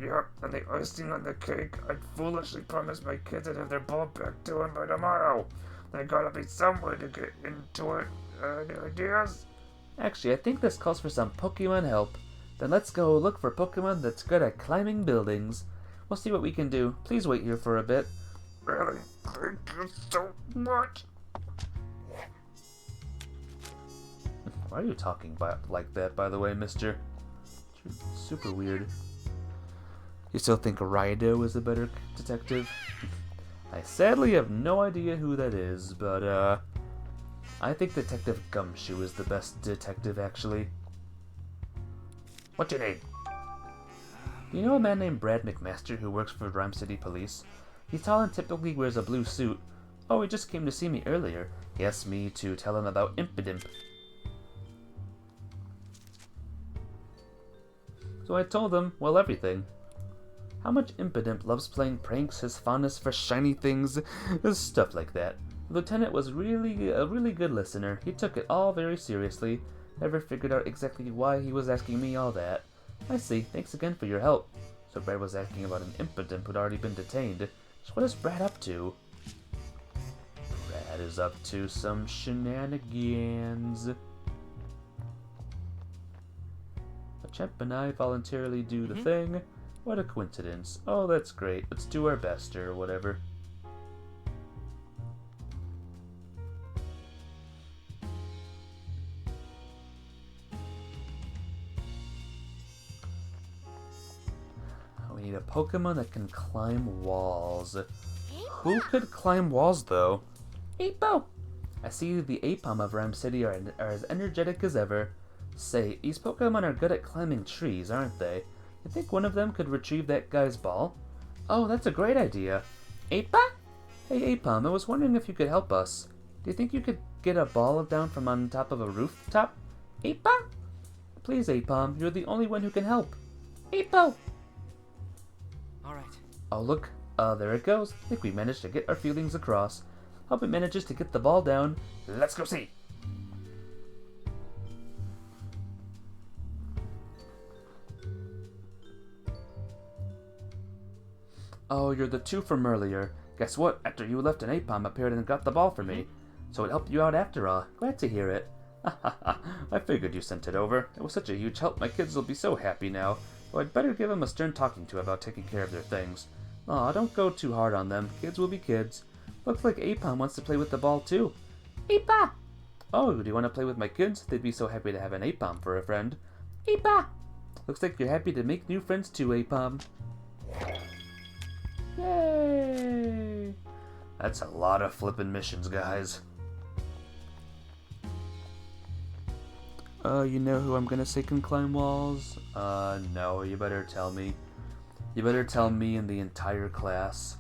Yep, and the icing on the cake, I'd foolishly promised my kids I'd have their ball back to him by tomorrow. There gotta be some way to get into it. Any ideas? Actually, I think this calls for some Pokemon help. Then let's go look for Pokemon that's good at climbing buildings. We'll see what we can do. Please wait here for a bit. Really? Thank you so much. Why are you talking like that, by the way, mister? Super weird. You still think Raido is a better detective? I sadly have no idea who that is, but, I think Detective Gumshoe is the best detective, actually. What do you need? Do you know a man named Brad McMaster who works for Rhyme City Police? He's tall and typically wears a blue suit. Oh, he just came to see me earlier. He asked me to tell him about Impidimp. So I told him, well, everything. How much Impidimp loves playing pranks, his fondness for shiny things, stuff like that. The lieutenant was a really good listener. He took it all very seriously. Never figured out exactly why he was asking me all that. I see. Thanks again for your help. So Brad was asking about an Impidimp who'd already been detained. So what is Brad up to? Brad is up to some shenanigans. A chimp and I voluntarily do the thing. What a coincidence. Oh, that's great. Let's do our best or whatever. need a Pokemon that can climb walls. Who could climb walls, though? Epo! I see the Apom of Rhyme City are as energetic as ever. Say, these Pokemon are good at climbing trees, aren't they? You think one of them could retrieve that guy's ball? Oh, that's a great idea. Apa? Hey, Apom, I was wondering if you could help us. Do you think you could get a ball down from on top of a rooftop? Apa? Please, Apom, you're the only one who can help. Apo! Alright. Oh, look. There it goes. I think we managed to get our feelings across. Hope it manages to get the ball down. Let's go see. Oh, you're the two from earlier. Guess what? After you left, an Apom appeared and got the ball for me. So it helped you out after all. Glad to hear it. I figured you sent it over. It was such a huge help. My kids will be so happy now. Though I'd better give them a stern talking to about taking care of their things. Aw, don't go too hard on them. Kids will be kids. Looks like Apom wants to play with the ball too. Apa! Oh, do you want to play with my kids? They'd be so happy to have an Apom for a friend. Apa! Looks like you're happy to make new friends too, Apom. Yay! That's a lot of flippin' missions, guys. You know who I'm gonna say can climb walls? No, you better tell me. You better tell me and the entire class.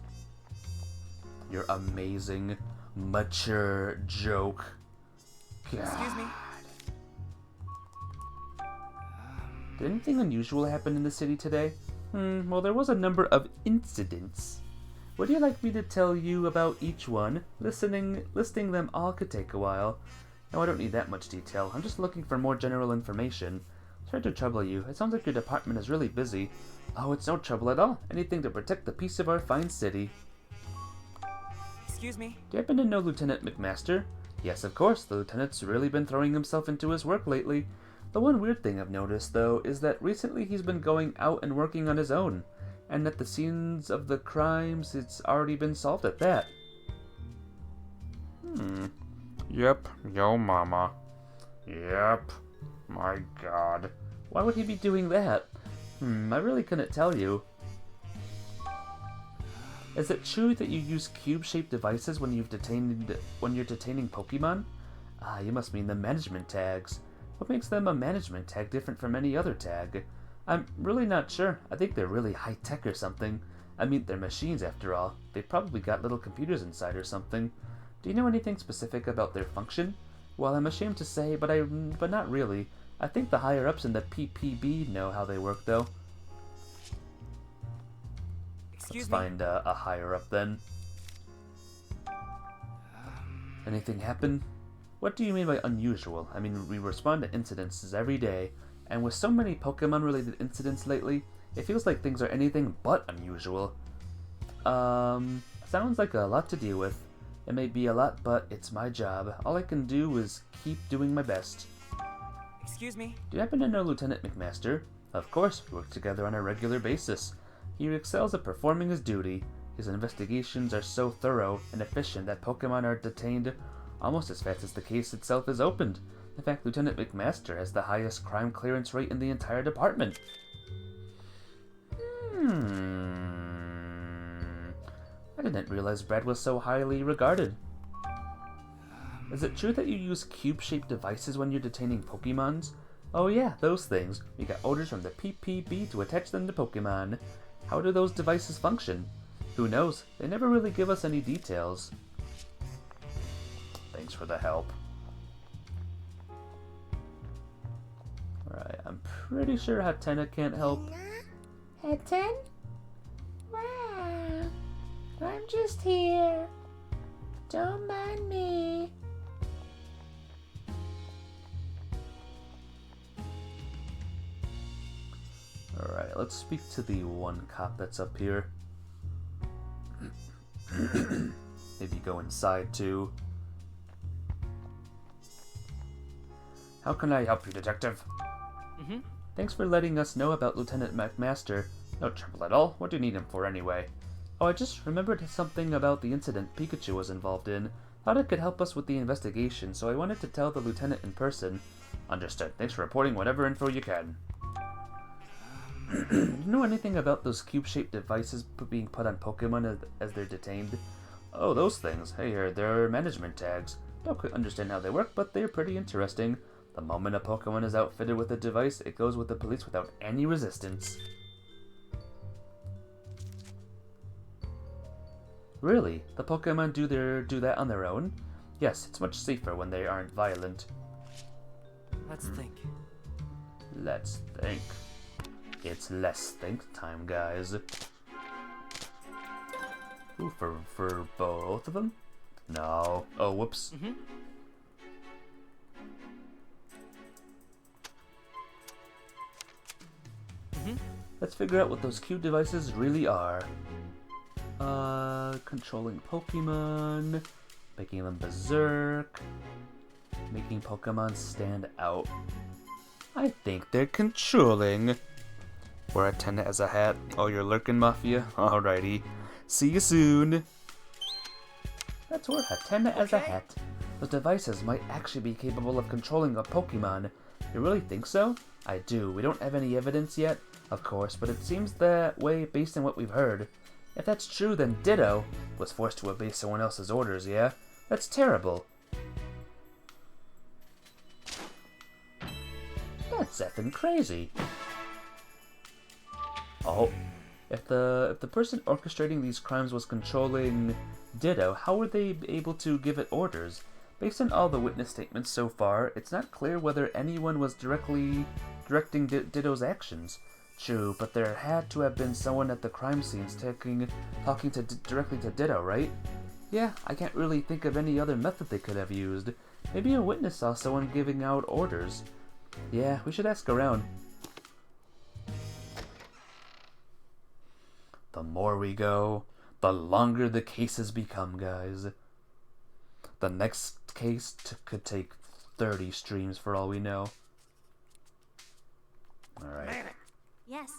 Your amazing, mature joke. God. Excuse me. Did anything unusual happen in the city today? Well, there was a number of incidents. Would you like me to tell you about each one? Listing them all could take a while. No, I don't need that much detail. I'm just looking for more general information. Sorry to trouble you. It sounds like your department is really busy. Oh, it's no trouble at all. Anything to protect the peace of our fine city. Excuse me. Do you happen to know Lieutenant McMaster? Yes, of course. The lieutenant's really been throwing himself into his work lately. The one weird thing I've noticed, though, is that recently he's been going out and working on his own. And at the scenes of the crimes, it's already been solved at that. Yep, yo mama. Yep. My god. Why would he be doing that? I really couldn't tell you. Is it true that you use cube-shaped devices when you're detaining Pokemon? Ah, you must mean the management tags. What makes them a management tag different from any other tag? I'm really not sure. I think they're really high-tech or something. I mean, they're machines after all. They probably got little computers inside or something. Do you know anything specific about their function? Well, I'm ashamed to say, but not really. I think the higher-ups in the PPB know how they work, though. Excuse Let's me. find a higher-up, then. Anything happen? What do you mean by unusual? I mean, we respond to incidences every day, and with so many Pokemon-related incidents lately, it feels like things are anything but unusual. Sounds like a lot to deal with. It may be a lot, but it's my job. All I can do is keep doing my best. Excuse me. Do you happen to know Lieutenant McMaster? Of course, we work together on a regular basis. He excels at performing his duty. His investigations are so thorough and efficient that Pokemon are detained almost as fast as the case itself is opened. In fact, Lieutenant McMaster has the highest crime clearance rate in the entire department. I didn't realize Brad was so highly regarded. Is it true that you use cube-shaped devices when you're detaining Pokemons? Oh yeah, those things. We got orders from the PPB to attach them to Pokemon. How do those devices function? Who knows? They never really give us any details. Thanks for the help. Alright, I'm pretty sure Hatena can't help. Hatten? Wow. I'm just here. Don't mind me. Alright, let's speak to the one cop that's up here. Maybe go inside too. How can I help you, Detective? Thanks for letting us know about Lieutenant McMaster. No trouble at all. What do you need him for anyway? Oh, I just remembered something about the incident Pikachu was involved in. Thought it could help us with the investigation, so I wanted to tell the lieutenant in person. Understood. Thanks for reporting whatever info you can. You know anything about those cube-shaped devices being put on Pokemon as they're detained? Oh, those things. Hey, they're management tags. Don't quite understand how they work, but they're pretty interesting. The moment a Pokemon is outfitted with a device, it goes with the police without any resistance. Really? The Pokemon do that on their own? Yes, it's much safer when they aren't violent. Let's think. Let's think. It's less think time, guys. Ooh, for both of them? No. Oh, whoops. Let's figure out what those cube devices really are. Controlling Pokemon, making them berserk, making Pokemon stand out. I think they're controlling. Wear a tenant as a hat. Oh, you're lurking, Mafia? Alrighty. See you soon. Let's wear a tenant as a hat. Those devices might actually be capable of controlling a Pokemon. You really think so? I do. We don't have any evidence yet, of course, but it seems that way based on what we've heard. If that's true, then Ditto was forced to obey someone else's orders, yeah? That's terrible. That's effing crazy. Oh, if the person orchestrating these crimes was controlling Ditto, how were they able to give it orders? Based on all the witness statements so far, it's not clear whether anyone was directly directing Ditto's actions. True, but there had to have been someone at the crime scenes talking directly to Ditto, right? Yeah, I can't really think of any other method they could have used. Maybe a witness saw someone giving out orders. Yeah, we should ask around. The more we go, the longer the cases become, guys. The next case could take 30 streams for all we know. Alright. Yes.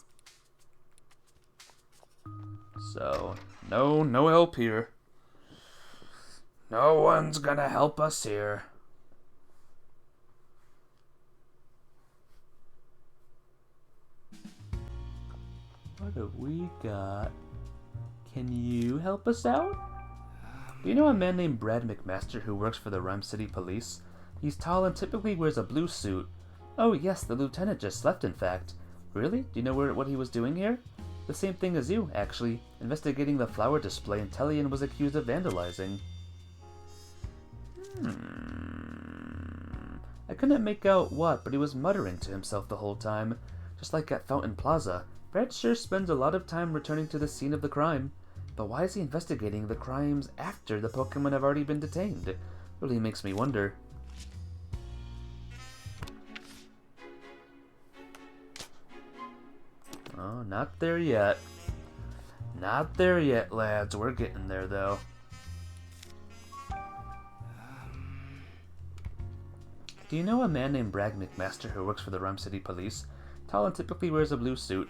So, no help here. No one's gonna help us here. What have we got? Can you help us out? Do you know a man named Brad McMaster who works for the Rhyme City Police? He's tall and typically wears a blue suit. Oh yes, the lieutenant just left, in fact. Really? Do you know what he was doing here? The same thing as you, actually. Investigating the flower display Intellion was accused of vandalizing. I couldn't make out what, but he was muttering to himself the whole time. Just like at Fountain Plaza. Brad sure spends a lot of time returning to the scene of the crime. But why is he investigating the crimes after the Pokemon have already been detained? Really makes me wonder. Oh, not there yet. Not there yet, lads. We're getting there, though. Do you know a man named Brad McMaster who works for the Rhyme City Police? Tall and typically wears a blue suit.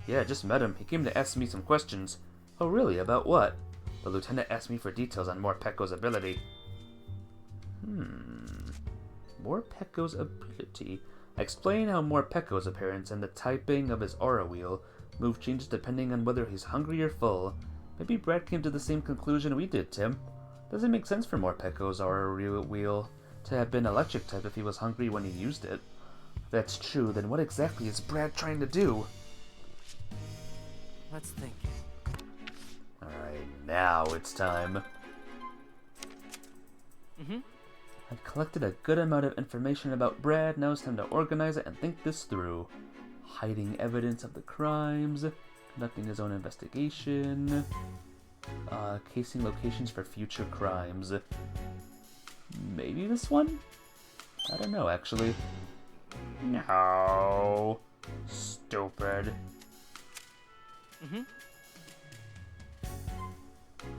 Yeah, just met him. He came to ask me some questions. Oh, really? About what? The lieutenant asked me for details on Morpeko's ability. Morpeko's ability. Explain how Morpeko's appearance and the typing of his aura wheel move changes depending on whether he's hungry or full. Maybe Brad came to the same conclusion we did, Tim. Doesn't make sense for Morpeko's aura wheel to have been electric type if he was hungry when he used it. If that's true, then what exactly is Brad trying to do? Let's think. Alright, now it's time. I've collected a good amount of information about Brad. Now it's time to organize it and think this through. Hiding evidence of the crimes, conducting his own investigation, casing locations for future crimes. Maybe this one? I don't know, actually. No. Stupid.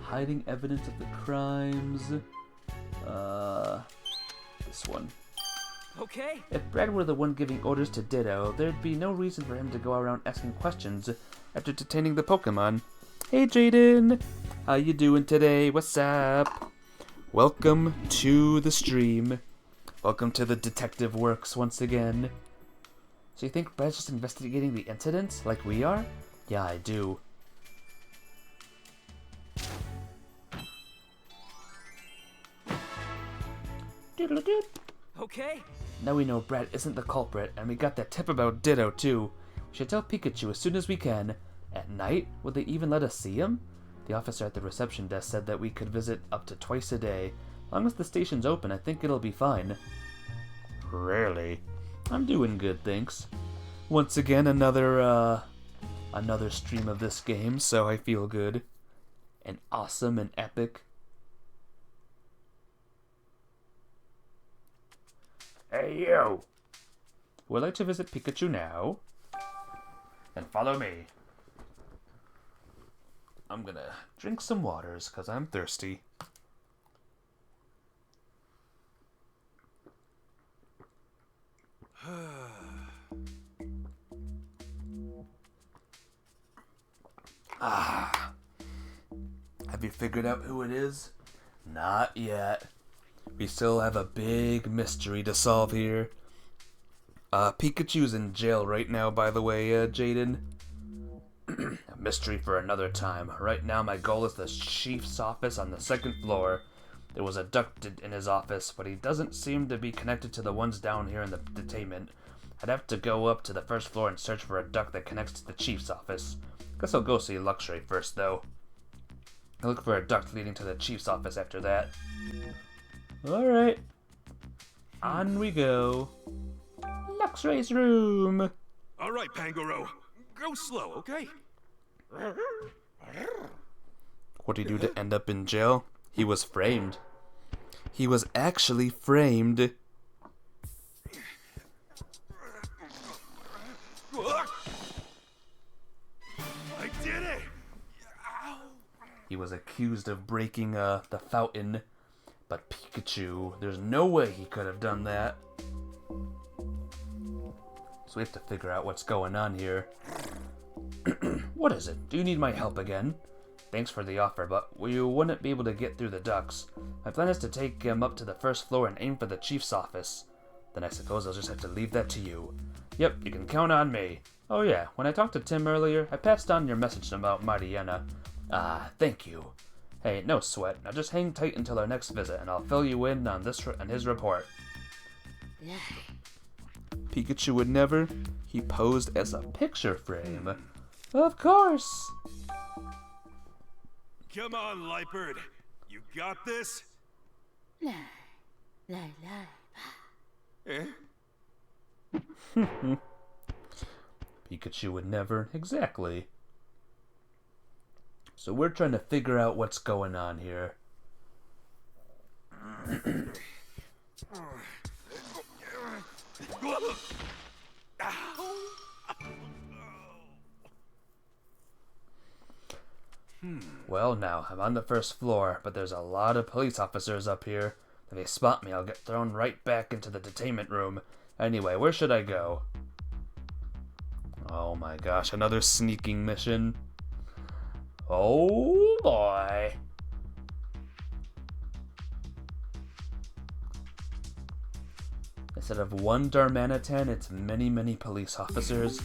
Hiding evidence of the crimes. This one. Okay. If Brad were the one giving orders to Ditto, there'd be no reason for him to go around asking questions after detaining the Pokemon. Hey Jaden! How you doing today? What's up? Welcome to the stream. Welcome to the detective works once again. So you think Brad's just investigating the incident, like we are? Yeah, I do. Doodle-doop. Okay. Now we know Brad isn't the culprit, and we got that tip about Ditto, too. We should tell Pikachu as soon as we can. At night? Would they even let us see him? The officer at the reception desk said that we could visit up to twice a day. As long as the station's open, I think it'll be fine. Really? I'm doing good, thanks. Once again, another stream of this game, so I feel good. And awesome and epic. Hey, you! Would like to visit Pikachu now? Then follow me. I'm gonna drink some waters, because I'm thirsty. Ah. Have you figured out who it is? Not yet. We still have a big mystery to solve here. Pikachu's in jail right now, by the way, Jaden. A mystery for another time. Right now, my goal is the chief's office on the 2nd floor. There was a duck in his office, but he doesn't seem to be connected to the ones down here in the detainment. I'd have to go up to the 1st floor and search for a duck that connects to the chief's office. Guess I'll go see Luxray first, though. I'll look for a duct leading to the chief's office after that. Alright. On we go. Luxray's room. All right, Pangoro. Go slow, okay? What did he do to end up in jail? He was framed. He was actually framed. I did it! He was accused of breaking the fountain. But Pikachu, there's no way he could have done that. So we have to figure out what's going on here. What is it? Do you need my help again? Thanks for the offer, but you wouldn't be able to get through the ducts. My plan is to take him up to the 1st floor and aim for the chief's office. Then I suppose I'll just have to leave that to you. Yep, you can count on me. Oh yeah, when I talked to Tim earlier, I passed on your message about Mariana. Thank you. Hey, no sweat. Now just hang tight until our next visit, and I'll fill you in on his report. Pikachu would never. He posed as a picture frame. Of course. Come on, Lightbird. You got this? Eh? Pikachu would never. Exactly. So we're trying to figure out what's going on here. Well, now, I'm on the 1st floor, but there's a lot of police officers up here. If they spot me, I'll get thrown right back into the detainment room. Anyway, where should I go? Oh my gosh, another sneaking mission. Oh boy. Instead of one Darmanitan, it's many, many police officers.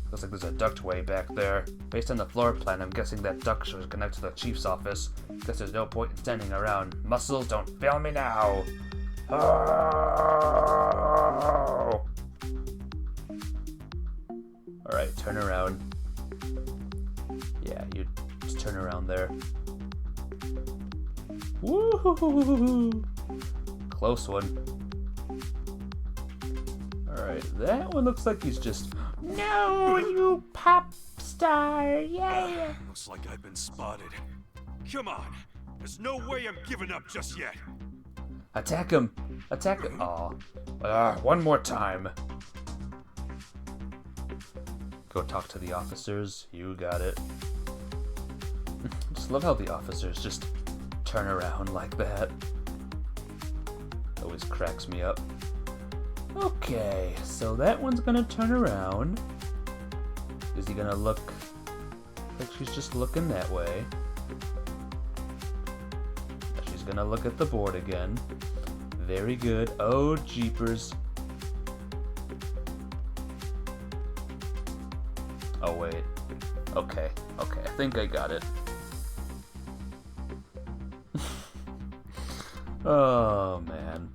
Looks like there's a ductway back there. Based on the floor plan, I'm guessing that duct should connect to the chief's office. Guess there's no point in standing around. Muscles, don't fail me now! Oh! Alright, turn around. Yeah, you just turn around there. Woo-hoo-hoo-hoo-hoo! Close one. Alright, that one looks like he's just... No, you pop star, yeah. Looks like I've been spotted. Come on. There's no way I'm giving up just yet. Attack him! Attack him! Aw. One more time. Go talk to the officers. You got it. Just love how the officers just turn around like that. Always cracks me up. Okay, so that one's gonna turn around. Is he gonna look like she's just looking that way? She's gonna look at the board again. Very good. Oh, jeepers. wait. Okay, I think I got it. Oh, man.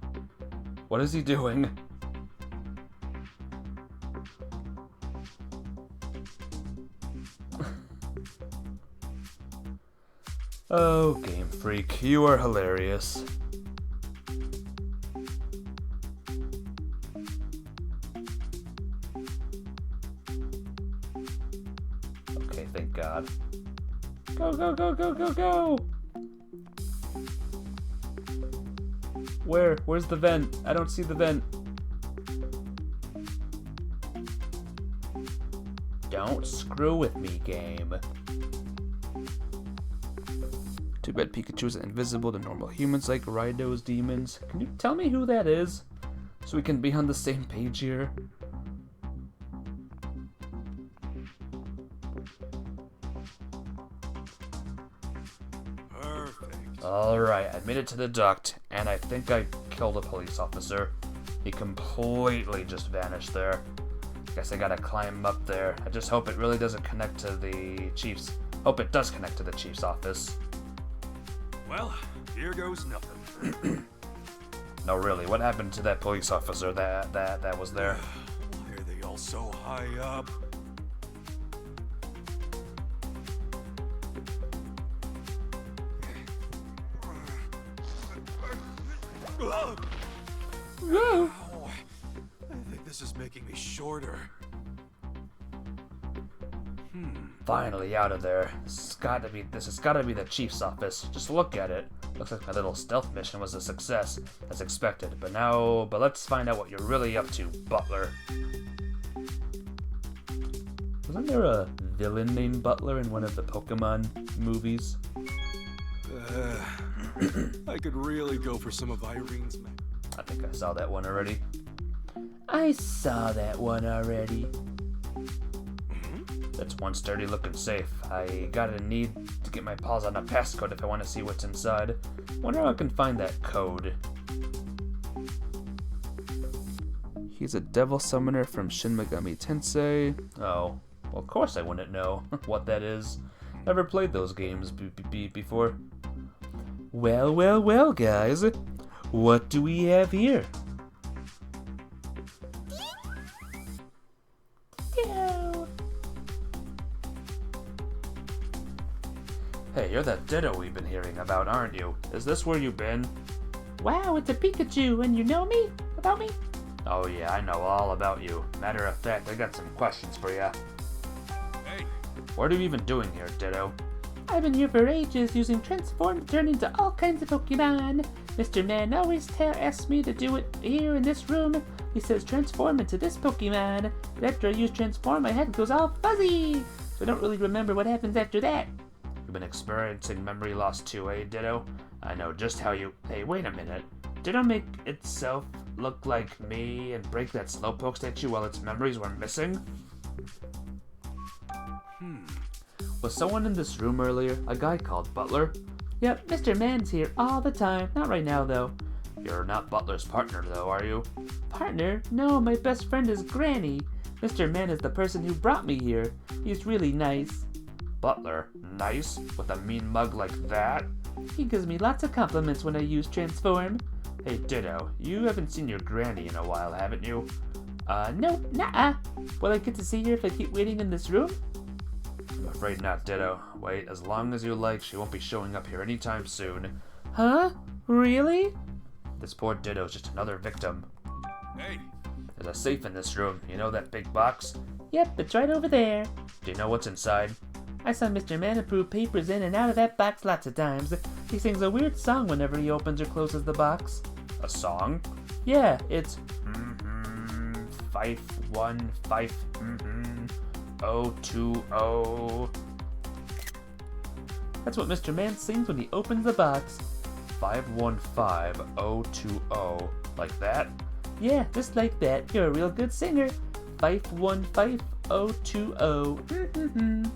What is he doing? Oh, Game Freak, you are hilarious. Okay, thank God. Go, go, go, go, go, go! Where's the vent? I don't see the vent. Don't screw with me, game. Too bad Pikachu is invisible to normal humans like Raido's demons. Can you tell me who that is? So we can be on the same page here. Perfect. Alright, I made it to the duct, and I think I killed a police officer. He completely just vanished there. Guess I gotta climb up there. I just hope it really doesn't connect to the chief's. Hope it does connect to the chief's office. Well, here goes nothing. No, really, what happened to that police officer that was there? Why are they all so high up? Ow. I think this is making me shorter. Finally out of there. This has gotta be the chief's office. Just look at it. Looks like my little stealth mission was a success, as expected. But let's find out what you're really up to, Butler. Wasn't there a villain named Butler in one of the Pokemon movies? I could really go for some of Irene's. I think I saw that one already. I saw that one already. That's one sturdy looking safe. I gotta need to get my paws on a passcode if I want to see what's inside. Wonder how I can find that code. He's a devil summoner from Shin Megami Tensei. Oh, well, of course I wouldn't know what that is. Never played those games before. Well, guys. What do we have here? Go. Hey, you're that Ditto we've been hearing about, aren't you? Is this where you've been? Wow, it's a Pikachu, and you know me? About me? Oh yeah, I know all about you. Matter of fact, I got some questions for you. Hey, What are you even doing here, Ditto? I've been here for ages using Transform to turn into all kinds of Pokemon. Mr. Man always asks me to do it here in this room. He says transform into this Pokemon. But after I use Transform, my head goes all fuzzy. So I don't really remember what happens after that. You've been experiencing memory loss too, eh, Ditto? I know just how you... Hey, wait a minute. Ditto make itself look like me and break that Slowpoke statue while its memories were missing? Was someone in this room earlier? A guy called Butler? Yep, Mr. Man's here all the time. Not right now, though. You're not Butler's partner, though, are you? Partner? No, my best friend is Granny. Mr. Man is the person who brought me here. He's really nice. Butler? Nice? With a mean mug like that? He gives me lots of compliments when I use Transform. Hey, Ditto, you haven't seen your granny in a while, haven't you? No, nuh-uh. Will I get to see her if I keep waiting in this room? I'm afraid not, Ditto. Wait as long as you like, she won't be showing up here anytime soon. Huh? Really? This poor Ditto's just another victim. hey, There's a safe in this room. You know that big box? Yep, it's right over there. Do you know what's inside? I saw Mr. Man approve papers in and out of that box lots of times. He sings a weird song whenever he opens or closes the box. A song? Yeah, it's 515 020. That's what Mr. Man sings when he opens the box. 515 020. Like that? Yeah, just like that. You're a real good singer. 515 020.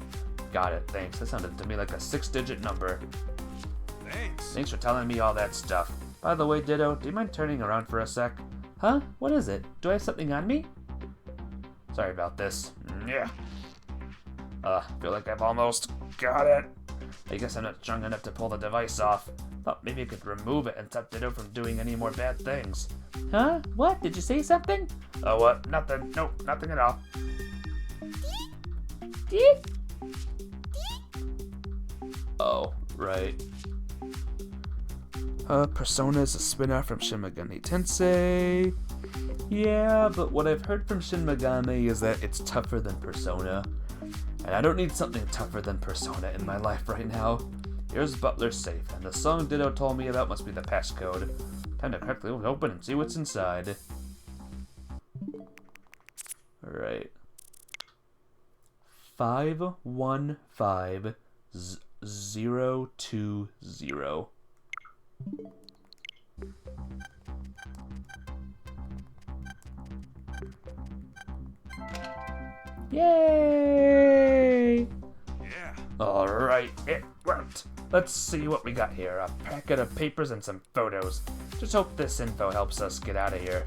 Got it, thanks. That sounded to me like a 6-digit number. thanks. Thanks for telling me all that stuff. By the way, Ditto, do you mind turning around for a sec? Huh? What is it? Do I have something on me? Sorry about this. Yeah. Feel like I've almost got it. I guess I'm not strong enough to pull the device off. Thought maybe I could remove it and stop Ditto from doing any more bad things. Huh? What? Did you say something? Oh, what? Nothing. Nope, nothing at all. Deep? Oh, right. Persona is a spin-off from Shin Megami Tensei. Yeah, but what I've heard from Shin Megami is that it's tougher than Persona. And I don't need something tougher than Persona in my life right now. Here's Butler's safe, and the song Ditto told me about must be the passcode. Time to crack it open and see what's inside. Alright. 515020. Yay! Yeah. Alright, it worked. Let's see what we got here. A packet of papers and some photos. Just hope this info helps us get out of here.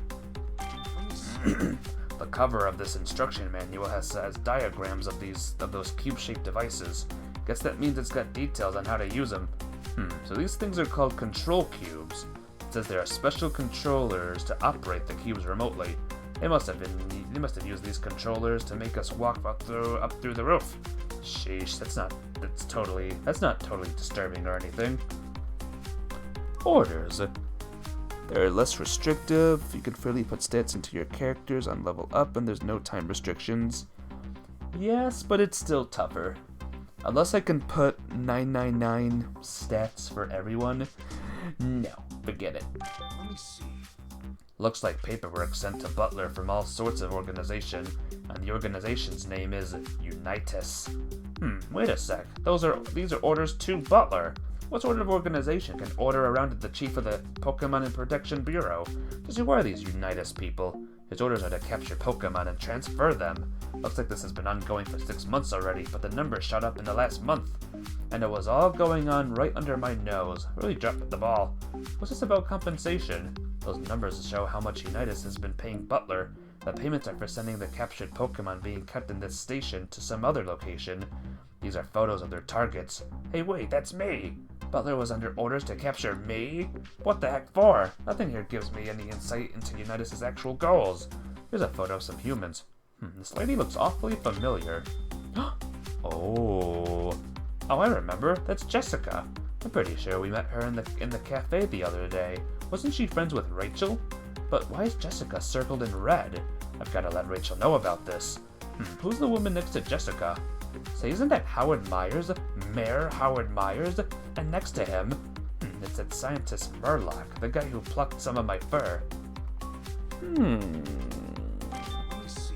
The cover of this instruction manual has diagrams of those cube-shaped devices. Guess that means it's got details on how to use them. So these things are called control cubes. It says there are special controllers to operate the cubes remotely. They must have used these controllers to make us walk up through the roof. Sheesh, that's not totally disturbing or anything. Orders. They're less restrictive. You can freely put stats into your characters on level up, and there's no time restrictions. Yes, but it's still tougher. Unless I can put 999 stats for everyone. No, forget it. Let me see. Looks like paperwork sent to Butler from all sorts of organization, and the organization's name is Unitas. Wait a sec. These are orders to Butler. What sort of organization can order around the chief of the Pokemon and Protection Bureau? Just who are these Unitas people? His orders are to capture Pokemon and transfer them. Looks like this has been ongoing for 6 months already, but the numbers shot up in the last month. And it was all going on right under my nose. Really dropped the ball. What's this about compensation? Those numbers show how much Unitas has been paying Butler. The payments are for sending the captured Pokemon being kept in this station to some other location. These are photos of their targets. Hey wait, that's me! Butler was under orders to capture me? What the heck for? Nothing here gives me any insight into Unitas' actual goals. Here's a photo of some humans. This lady looks awfully familiar. Oh, I remember. That's Jessica. I'm pretty sure we met her in the cafe the other day. Wasn't she friends with Rachel? But why is Jessica circled in red? I've got to let Rachel know about this. Who's the woman next to Jessica? Say, isn't that Howard Myers? Mayor Howard Myers? And next to him, it's that scientist Murloc, the guy who plucked some of my fur. Let me see.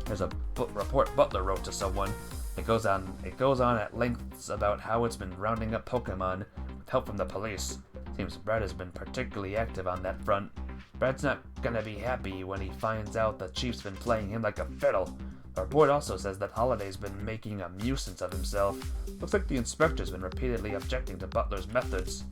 There's a report Butler wrote to someone. It goes on at lengths about how it's been rounding up Pokemon with help from the police. Seems Brad has been particularly active on that front. Brad's not gonna be happy when he finds out the chief's been playing him like a fiddle. The report also says that Holiday's been making a nuisance of himself. Looks like the inspector's been repeatedly objecting to Butler's methods.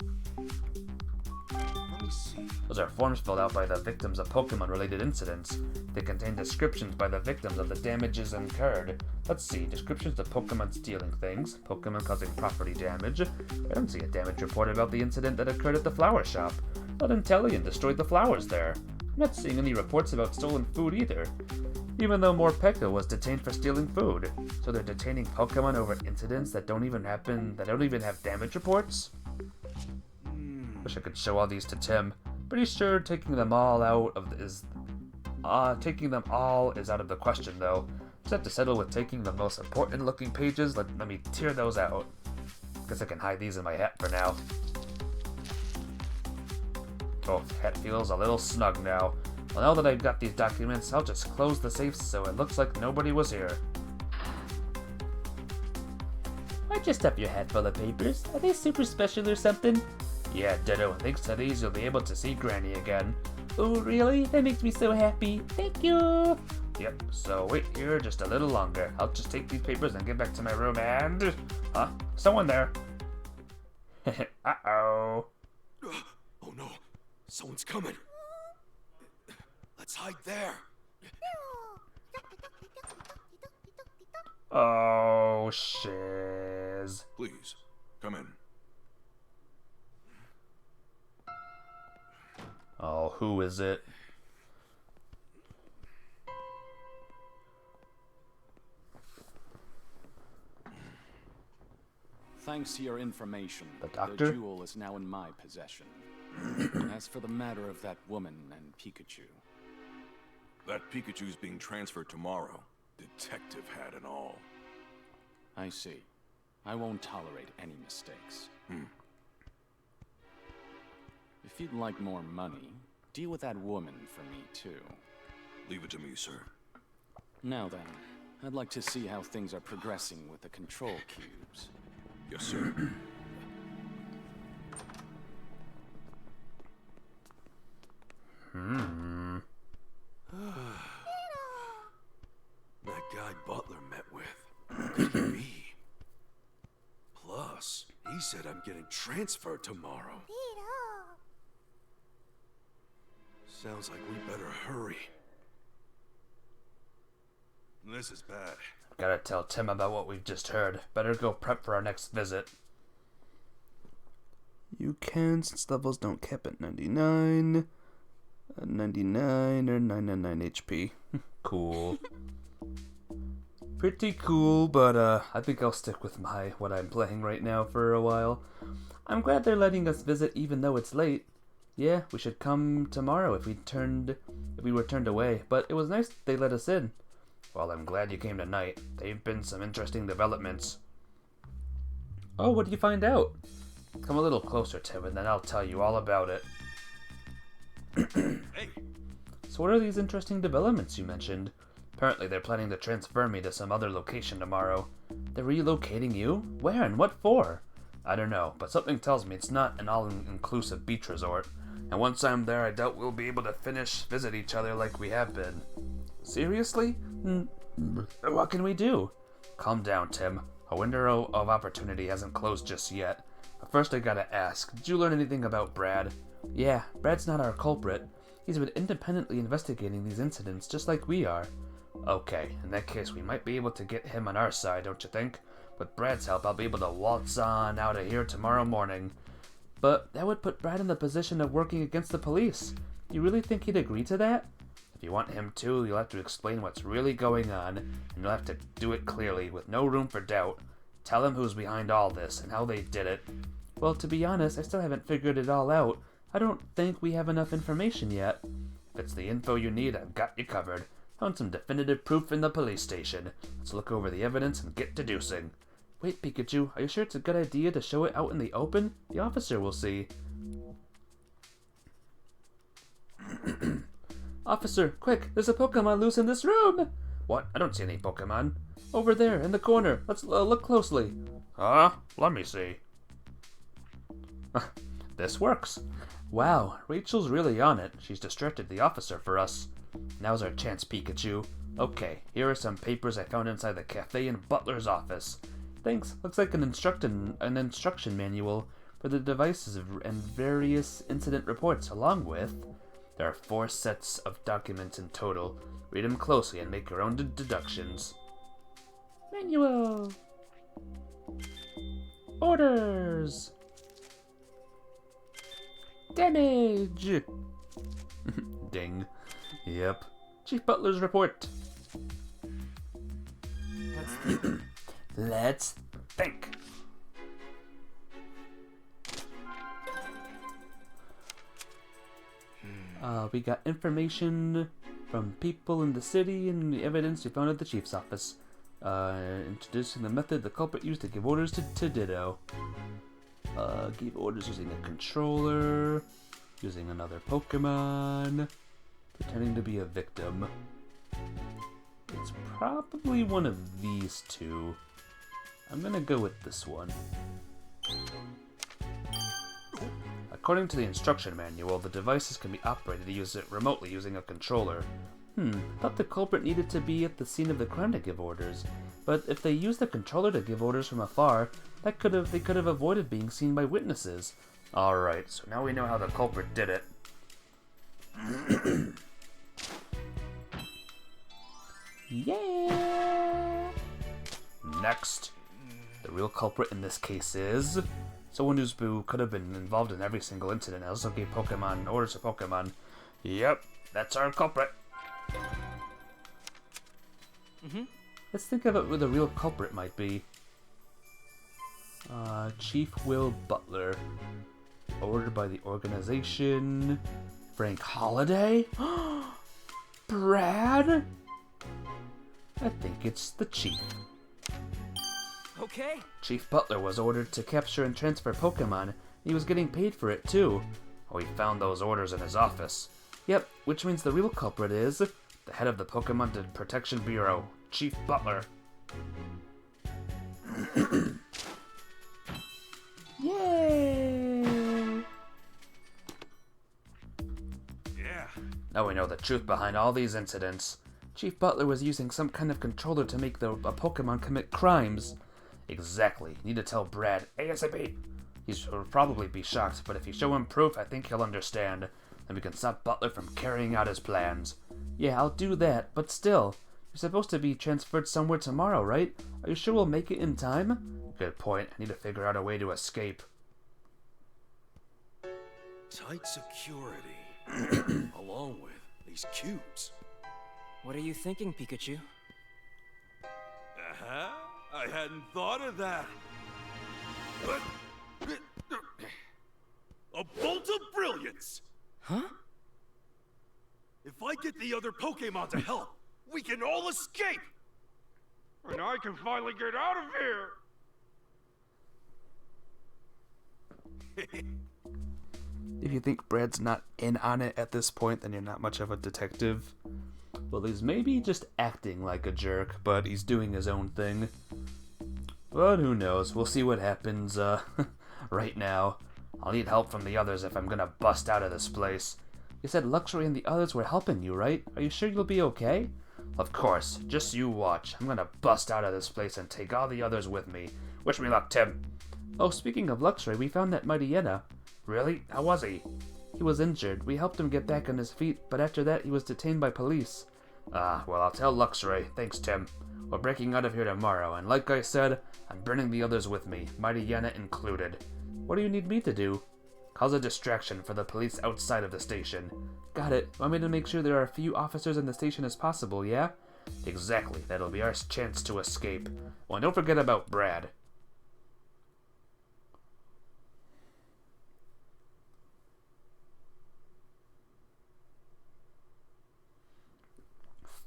Let me see. Those are forms filled out by the victims of Pokemon-related incidents. They contain descriptions by the victims of the damages incurred. Let's see, descriptions of Pokemon stealing things, Pokemon causing property damage. I don't see a damage report about the incident that occurred at the flower shop. That Intellion destroyed the flowers there. I'm not seeing any reports about stolen food either. Even though Morpeko was detained for stealing food. So they're detaining Pokemon over incidents that don't even have damage reports? Wish I could show all these to Tim. Pretty sure taking them all is out of the question though. Just have to settle with taking the most important looking pages. Let me tear those out. Guess I can hide these in my hat for now. Oh, hat feels a little snug now. Well, now that I've got these documents, I'll just close the safe so it looks like nobody was here. Why'd you stuff your hat full of papers? Are they super special or something? Yeah, Ditto, and thanks to these, you'll be able to see Granny again. Oh, really? That makes me so happy. Thank you! Yep, so wait here just a little longer. I'll just take these papers and get back to my room and... Huh? Someone there. Uh-oh. Oh no, someone's coming. Let's hide there. Oh, shiz. Please, come in. Oh, who is it? Thanks to your information, The doctor? the jewel is now in my possession. As for the matter of that woman and Pikachu, That Pikachu's being transferred tomorrow. Detective hat and all. I see. I won't tolerate any mistakes. If you'd like more money, deal with that woman for me too. Leave it to me, sir. Now then, I'd like to see how things are progressing with the control cubes. Yes, sir. That guy Butler met with. Who could he be? Plus, he said I'm getting transferred tomorrow. Sounds like we better hurry. This is bad. Gotta tell Tim about what we've just heard. Better go prep for our next visit. You can, since levels don't cap at 99. 99 or 999 HP. Cool. Pretty cool, but I think I'll stick with what I'm playing right now for a while. I'm glad they're letting us visit even though it's late. Yeah, we should come tomorrow if we were turned away, but it was nice they let us in. Well, I'm glad you came tonight. They've been some interesting developments. Oh, what did you find out? Come a little closer, Tim, and then I'll tell you all about it. Hey! So what are these interesting developments you mentioned? Apparently they're planning to transfer me to some other location tomorrow. They're relocating you? Where and what for? I don't know, but something tells me it's not an all-inclusive beach resort. And once I'm there, I doubt we'll be able to visit each other like we have been. Seriously? What can we do? Calm down, Tim. A window of opportunity hasn't closed just yet. But first I gotta ask, did you learn anything about Brad? Yeah, Brad's not our culprit. He's been independently investigating these incidents just like we are. Okay, in that case we might be able to get him on our side, don't you think? With Brad's help, I'll be able to waltz on out of here tomorrow morning. But that would put Brad in the position of working against the police. You really think he'd agree to that? If you want him to, you'll have to explain what's really going on, and you'll have to do it clearly, with no room for doubt. Tell him who's behind all this, and how they did it. Well, to be honest, I still haven't figured it all out. I don't think we have enough information yet. If it's the info you need, I've got you covered. Found some definitive proof in the police station. Let's look over the evidence and get deducing. Wait, Pikachu, are you sure it's a good idea to show it out in the open? The officer will see. Officer, quick, there's a Pokemon loose in this room! What? I don't see any Pokemon. Over there, in the corner. Let's look closely. Huh? Let me see. This works. Wow, Rachel's really on it. She's distracted the officer for us. Now's our chance, Pikachu. Okay, here are some papers I found inside the cafe in Butler's office. Thanks. Looks like an instruction manual for the devices and various incident reports, along with... There are 4 sets of documents in total. Read them closely and make your own deductions. Manual. Orders. Damage. Ding. Yep. Chief Butler's report. Let's think. We got information from people in the city and the evidence we found at the chief's office. Introducing the method the culprit used to give orders to Ditto. Gave orders using a controller, using another Pokemon, pretending to be a victim. It's probably one of these two. I'm gonna go with this one. According to the instruction manual, the devices can be operated to use it remotely using a controller. Thought the culprit needed to be at the scene of the crime to give orders. But if they used the controller to give orders from afar, they could have avoided being seen by witnesses. Alright, so now we know how the culprit did it. Yeah! next. The real culprit in this case is someone who could have been involved in every single incident and also gave Pokemon orders to Pokemon. Yep, that's our culprit. Let's think about who the real culprit might be. Chief Will Butler. Ordered by the organization. Frank Holiday? Brad? I think it's the Chief. Okay. Chief Butler was ordered to capture and transfer Pokemon. He was getting paid for it too. Oh, he found those orders in his office. Yep, which means the real culprit is the head of the Pokemon Protection Bureau, Chief Butler. Yay! Yeah. Now we know the truth behind all these incidents. Chief Butler was using some kind of controller to make a Pokemon commit crimes. Exactly. Need to tell Brad ASAP. He'll probably be shocked, but if you show him proof, I think he'll understand. And we can stop Butler from carrying out his plans. Yeah, I'll do that, but still. You're supposed to be transferred somewhere tomorrow, right? Are you sure we'll make it in time? Good point. I need to figure out a way to escape. Tight security. Along with these cubes. What are you thinking, Pikachu? Uh-huh. I hadn't thought of that. A bolt of brilliance! Huh? If I get the other Pokemon to help, we can all escape! And I can finally get out of here! If you think Brad's not in on it at this point, then you're not much of a detective. Well, he's maybe just acting like a jerk, but he's doing his own thing. But who knows? We'll see what happens, right now. I'll need help from the others if I'm gonna bust out of this place. You said Luxury and the others were helping you, right? Are you sure you'll be okay? Of course. Just you watch. I'm gonna bust out of this place and take all the others with me. Wish me luck, Tim. Oh, speaking of Luxury, we found that mighty Yenna. Really? How was he? He was injured. We helped him get back on his feet, but after that he was detained by police. Ah, well, I'll tell Luxury. Thanks, Tim. We're breaking out of here tomorrow, and like I said, I'm bringing the others with me, mighty Yenna included. What do you need me to do? Cause a distraction for the police outside of the station. Got it. Want me to make sure there are as few officers in the station as possible, yeah? Exactly. That'll be our chance to escape. Well, and don't forget about Brad.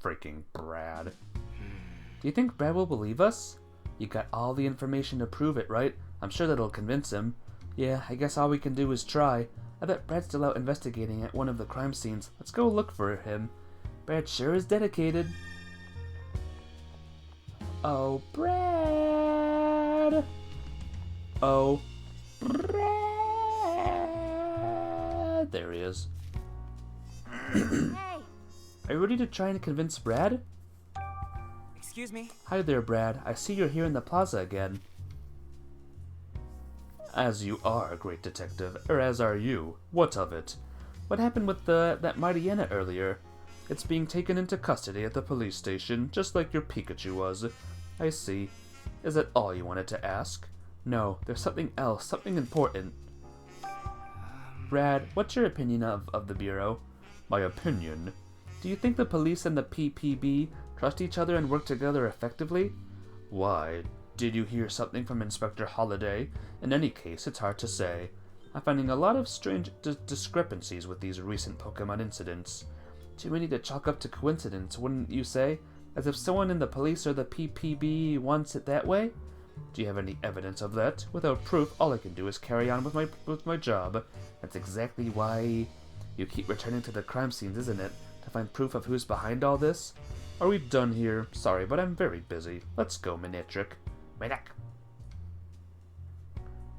Freaking Brad. Do you think Brad will believe us? You got all the information to prove it, right? I'm sure that'll convince him. Yeah, I guess all we can do is try. I bet Brad's still out investigating at one of the crime scenes. Let's go look for him. Brad sure is dedicated. Oh, Brad! Oh, Brad! There he is. Hey! Are you ready to try and convince Brad? Excuse me? Hi there, Brad. I see you're here in the plaza again. As you are, great detective, or as are you. What of it? What happened with that mighty Yenna earlier? It's being taken into custody at the police station, just like your Pikachu was. I see. Is that all you wanted to ask? No, there's something else, something important. Brad, what's your opinion of the Bureau? My opinion? Do you think the police and the PPB trust each other and work together effectively? Why? Did you hear something from Inspector Holiday? In any case, it's hard to say. I'm finding a lot of strange discrepancies with these recent Pokemon incidents. Too many to chalk up to coincidence, wouldn't you say? As if someone in the police or the PPB wants it that way? Do you have any evidence of that? Without proof, all I can do is carry on with my job. That's exactly why you keep returning to the crime scenes, isn't it? To find proof of who's behind all this? Are we done here? Sorry, but I'm very busy. Let's go, Minitrick. Minak.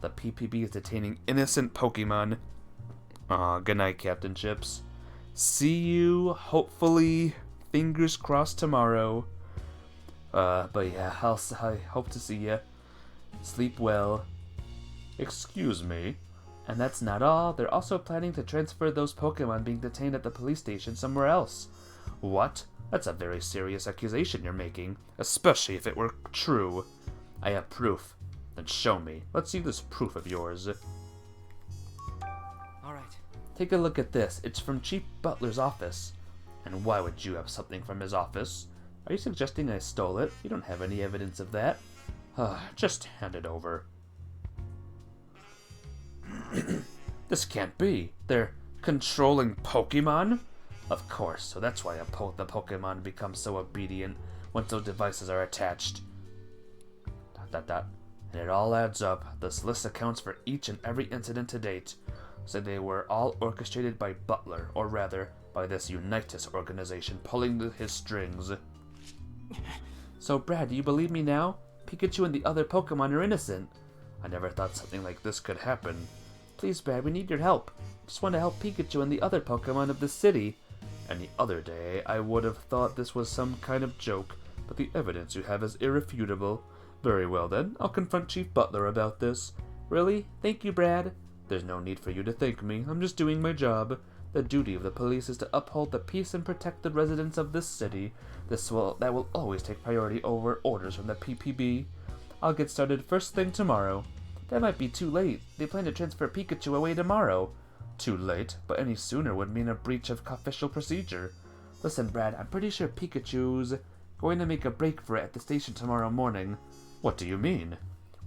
The PPB is detaining innocent Pokemon. Aw, good night, Captain Chips. See you, hopefully, fingers crossed tomorrow. But yeah, I hope to see you. Sleep well. Excuse me. And that's not all. They're also planning to transfer those Pokemon being detained at the police station somewhere else. What? That's a very serious accusation you're making, especially if it were true. I have proof. Then show me. Let's see this proof of yours. All right. Take a look at this. It's from Chief Butler's office. And why would you have something from his office? Are you suggesting I stole it? You don't have any evidence of that. Just hand it over. This can't be. They're controlling Pokemon? Of course, so that's why the Pokemon become so obedient once those devices are attached. ... And it all adds up. This list accounts for each and every incident to date. So they were all orchestrated by Butler, or rather, by this Unitas organization pulling his strings. So Brad, do you believe me now? Pikachu and the other Pokemon are innocent. I never thought something like this could happen. Please, Brad, we need your help. Just want to help Pikachu and the other Pokemon of the city. Any other day, I would have thought this was some kind of joke, but the evidence you have is irrefutable. Very well then, I'll confront Chief Butler about this. Really? Thank you, Brad. There's no need for you to thank me. I'm just doing my job. The duty of the police is to uphold the peace and protect the residents of this city. That will always take priority over orders from the PPB. I'll get started first thing tomorrow. That might be too late. They plan to transfer Pikachu away tomorrow. Too late, but any sooner would mean a breach of official procedure. Listen, Brad, I'm pretty sure Pikachu's going to make a break for it at the station tomorrow morning. What do you mean?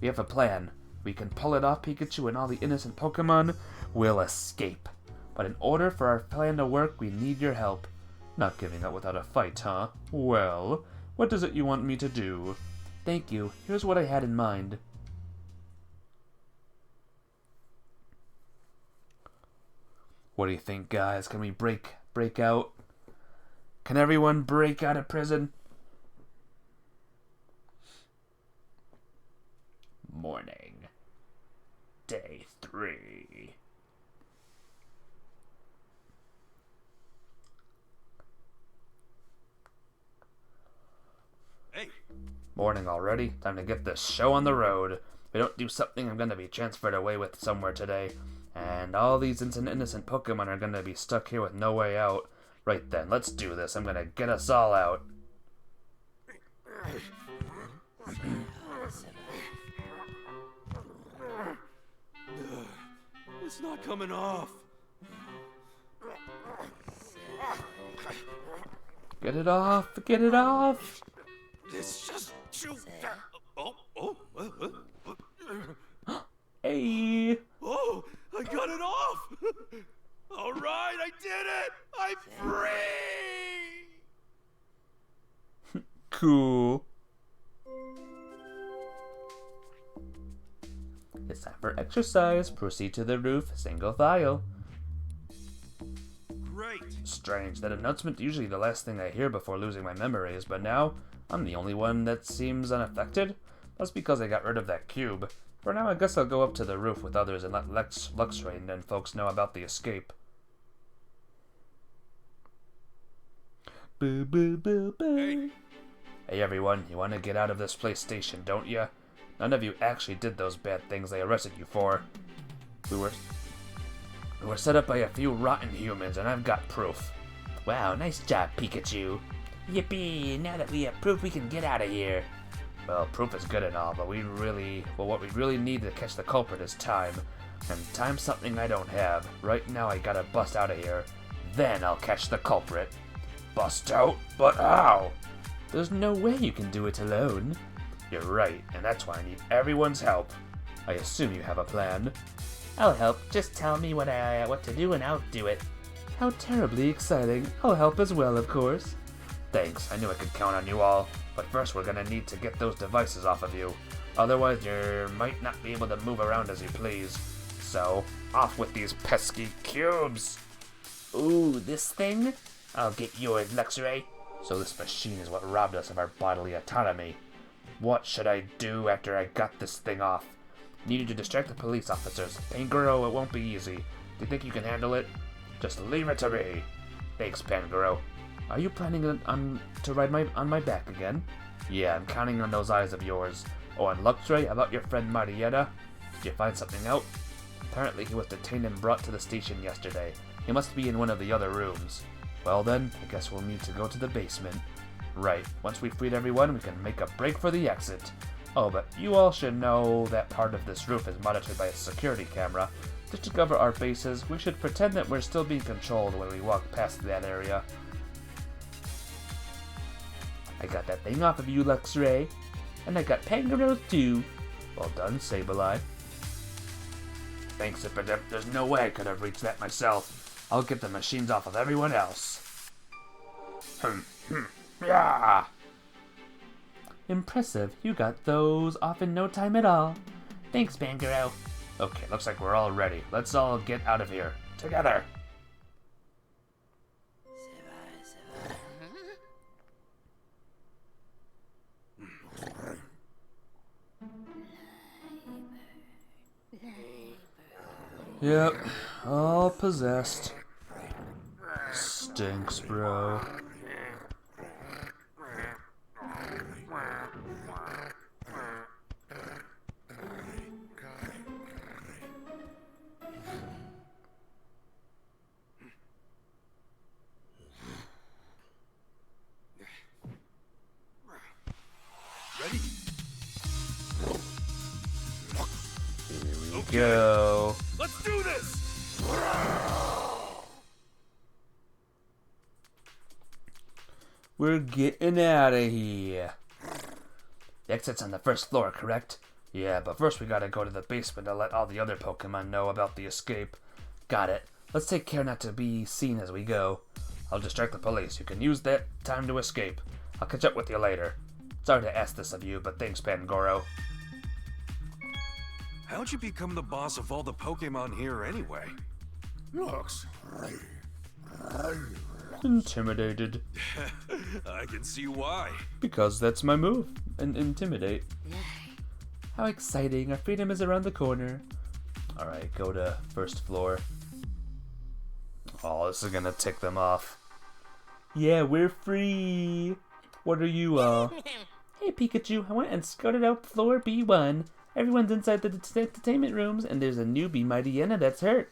We have a plan. We can pull it off. Pikachu and all the innocent Pokemon will escape. But in order for our plan to work, we need your help. Not giving up without a fight, huh? Well, what is it you want me to do? Thank you. Here's what I had in mind. What do you think, guys? Can we break out? Can everyone break out of prison? Morning. Day 3. Hey, Morning already. Time to get this show on the road. If I don't do something, I'm gonna be transferred away with somewhere today. And all these innocent Pokemon are gonna be stuck here with no way out. Right then, let's do this. I'm gonna get us all out. it's not coming off. Get it off! Get it off! It's just too... Oh. Hey! Oh, I got it off! All right, I did it! I'm free! Cool. It's time for exercise. Proceed to the roof, single file. Great. Strange, that announcement usually the last thing I hear before losing my memories, but now I'm the only one that seems unaffected. That's because I got rid of that cube. For now, I guess I'll go up to the roof with others and let Luxray and folks know about the escape. Boo boo boo boo. Hey everyone, you want to get out of this place station, don't you? None of you actually did those bad things they arrested you for. We were set up by a few rotten humans, and I've got proof. Wow, nice job, Pikachu. Yippee, now that we have proof, we can get out of here. Well, proof is good and all, but what we really need to catch the culprit is time. And time's something I don't have. Right now I gotta bust out of here. Then I'll catch the culprit. Bust out? But how? There's no way you can do it alone. You're right, and that's why I need everyone's help. I assume you have a plan. I'll help. Just tell me what to do and I'll do it. How terribly exciting. I'll help as well, of course. Thanks, I knew I could count on you all. But first we're gonna need to get those devices off of you. Otherwise you might not be able to move around as you please. So, off with these pesky cubes! Ooh, this thing? I'll get yours, Luxray. So this machine is what robbed us of our bodily autonomy. What should I do after I got this thing off? Needed to distract the police officers. Pangoro, it won't be easy. Do you think you can handle it? Just leave it to me. Thanks, Pangoro. Are you planning to ride on my back again? Yeah, I'm counting on those eyes of yours. Oh, and Luxray, about your friend Marietta? Did you find something out? Apparently he was detained and brought to the station yesterday. He must be in one of the other rooms. Well then, I guess we'll need to go to the basement. Right, once we've freed everyone, we can make a break for the exit. Oh, but you all should know that part of this roof is monitored by a security camera. Just to cover our bases, we should pretend that we're still being controlled when we walk past that area. I got that thing off of you, Luxray. And I got Pangaros too. Well done, Sableye. Thanks, Ipidip. There's no way I could have reached that myself. I'll get the machines off of everyone else. Yeah. Impressive. You got those off in no time at all. Thanks, Pangaro. Okay, looks like we're all ready. Let's all get out of here. Together. Yep, all possessed. Stinks, bro. Ready? Here we go. Let's do this! We're getting out of here. The exit's on the first floor, correct? Yeah, but first we gotta go to the basement to let all the other Pokemon know about the escape. Got it. Let's take care not to be seen as we go. I'll distract the police. You can use that time to escape. I'll catch up with you later. Sorry to ask this of you, but thanks, Pangoro. How'd you become the boss of all the Pokemon here anyway? Looks. Intimidated. I can see why. Because that's my move. Intimidate. How exciting. Our freedom is around the corner. Alright, go to first floor. Oh, this is gonna tick them off. Yeah, we're free. What are you, Hey, Pikachu. I went and scouted out floor B1. Everyone's inside the entertainment rooms, and there's a newbie, Mightyena, that's hurt.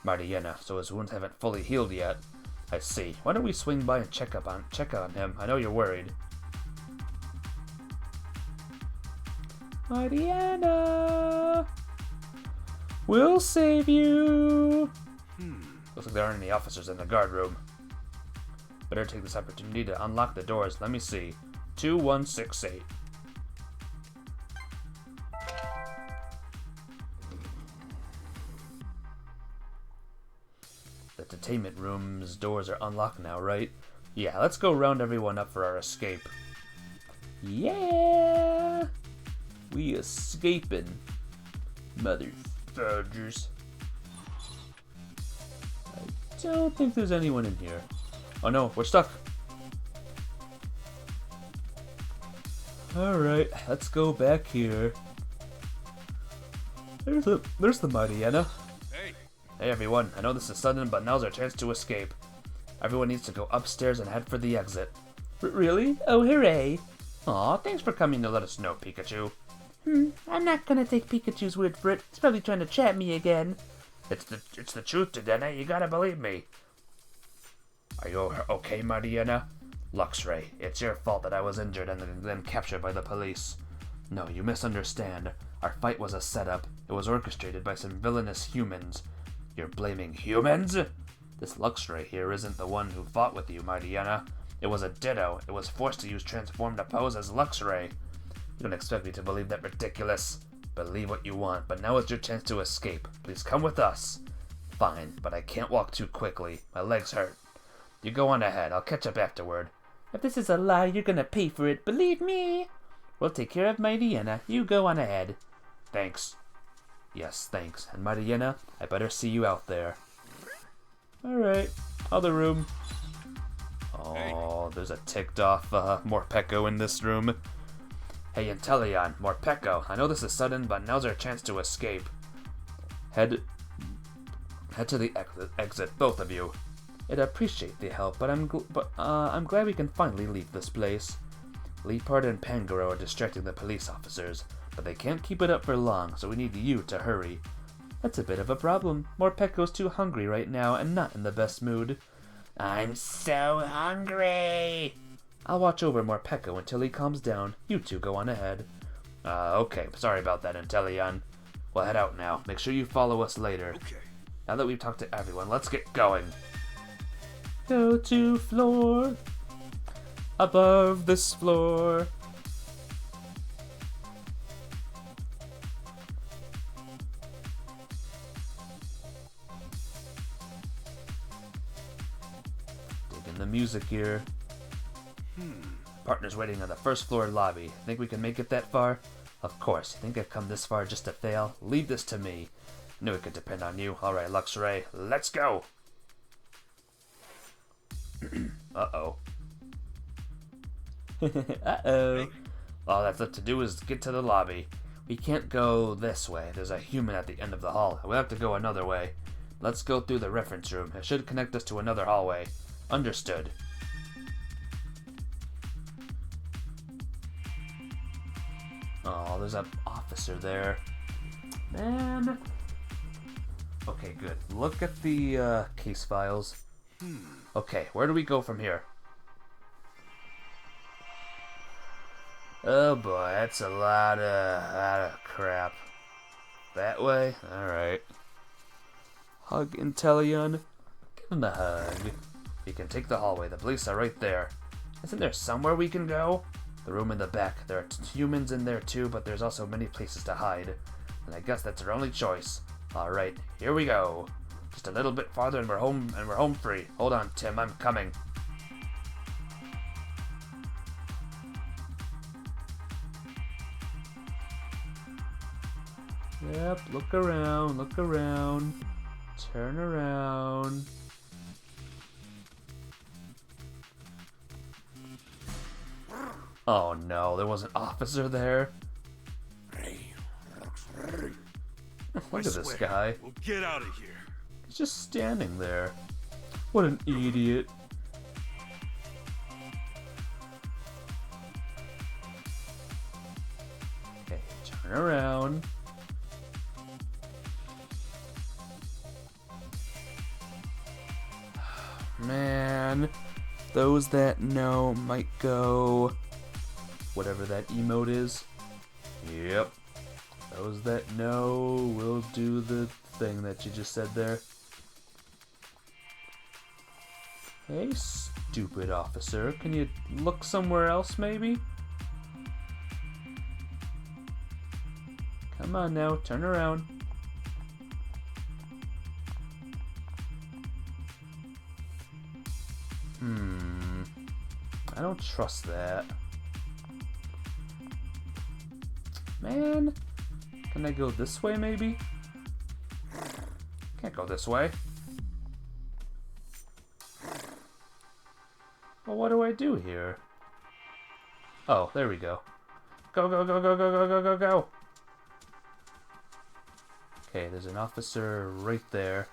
Mightyena, so his wounds haven't fully healed yet. I see. Why don't we swing by and check on him? I know you're worried. Mightyena! We'll save you! Looks like there aren't any officers in the guard room. Better take this opportunity to unlock the doors. Let me see. 2168. The entertainment room's doors are unlocked now, right? Yeah, let's go round everyone up for our escape. Yeah! We escaping. Motherfuckers. I don't think there's anyone in here. Oh no, we're stuck. Alright, let's go back here. There's the Mightyena. Hey, Hey everyone, I know this is sudden, but now's our chance to escape. Everyone needs to go upstairs and head for the exit. Really? Oh, hooray! Aw, thanks for coming to let us know, Pikachu. I'm not gonna take Pikachu's word for it. He's probably trying to trap me again. It's the truth, Dedenne. You gotta believe me. Are you okay, Mightyena? Luxray, it's your fault that I was injured and then captured by the police. No, you misunderstand. Our fight was a setup. It was orchestrated by some villainous humans. You're blaming humans? This Luxray here isn't the one who fought with you, Mightyena. It was a Ditto. It was forced to use Transform to pose as Luxray. You don't expect me to believe that ridiculous. Believe what you want, but now is your chance to escape. Please come with us. Fine, but I can't walk too quickly. My legs hurt. You go on ahead. I'll catch up afterward. If this is a lie, you're gonna pay for it. Believe me. We'll take care of Mightyena. You go on ahead. Thanks. Yes, thanks. And Mightyena, I better see you out there. Alright, other room. Oh, there's a ticked off Morpeko in this room. Hey, Inteleon, Morpeko, I know this is sudden, but now's our chance to escape. Head to the exit, both of you. I'd appreciate the help, but I'm glad we can finally leave this place. Leapard and Pangoro are distracting the police officers, but they can't keep it up for long, so we need you to hurry. That's a bit of a problem. Morpeko's too hungry right now and not in the best mood. I'm so hungry! I'll watch over Morpeko until he calms down. You two go on ahead. Okay. Sorry about that, Intellion. We'll head out now. Make sure you follow us later. Okay. Now that we've talked to everyone, let's get going. Go to floor. Above this floor. Digging the music here. Partner's waiting on the first floor lobby. Think we can make it that far? Of course. You think I've come this far just to fail? Leave this to me. Knew it could depend on you. Alright, Luxray, let's go! Uh-oh. Uh-oh. All that's left to do is get to the lobby. We can't go this way. There's a human at the end of the hall. We'll have to go another way. Let's go through the reference room. It should connect us to another hallway. Understood. Oh, there's an officer there. Man. Okay, good. Look at the case files. Okay, where do we go from here? Oh boy, that's a lot of crap. That way? Alright. Hug Intellion. Give him a hug. You can take the hallway. The police are right there. Isn't there somewhere we can go? The room in the back. There are humans in there too, but there's also many places to hide. And I guess that's our only choice. Alright, here we go. Just a little bit farther and we're home free. Hold on, Tim, I'm coming. Yep, look around. Turn around. Oh no, there was an officer there. Look at this guy. We'll get out of here. He's just standing there. What an idiot. Okay, turn around. Man, those that know might go. Whatever that emote is. Yep. Those that know will do the thing that you just said there. Hey, stupid officer, can you look somewhere else maybe? Come on now, turn around. I don't trust that. Man, can I go this way maybe? Can't go this way. Well, what do I do here? Oh, there we go. Go, go, go, go, go, go, go, go, go. Okay, there's an officer right there.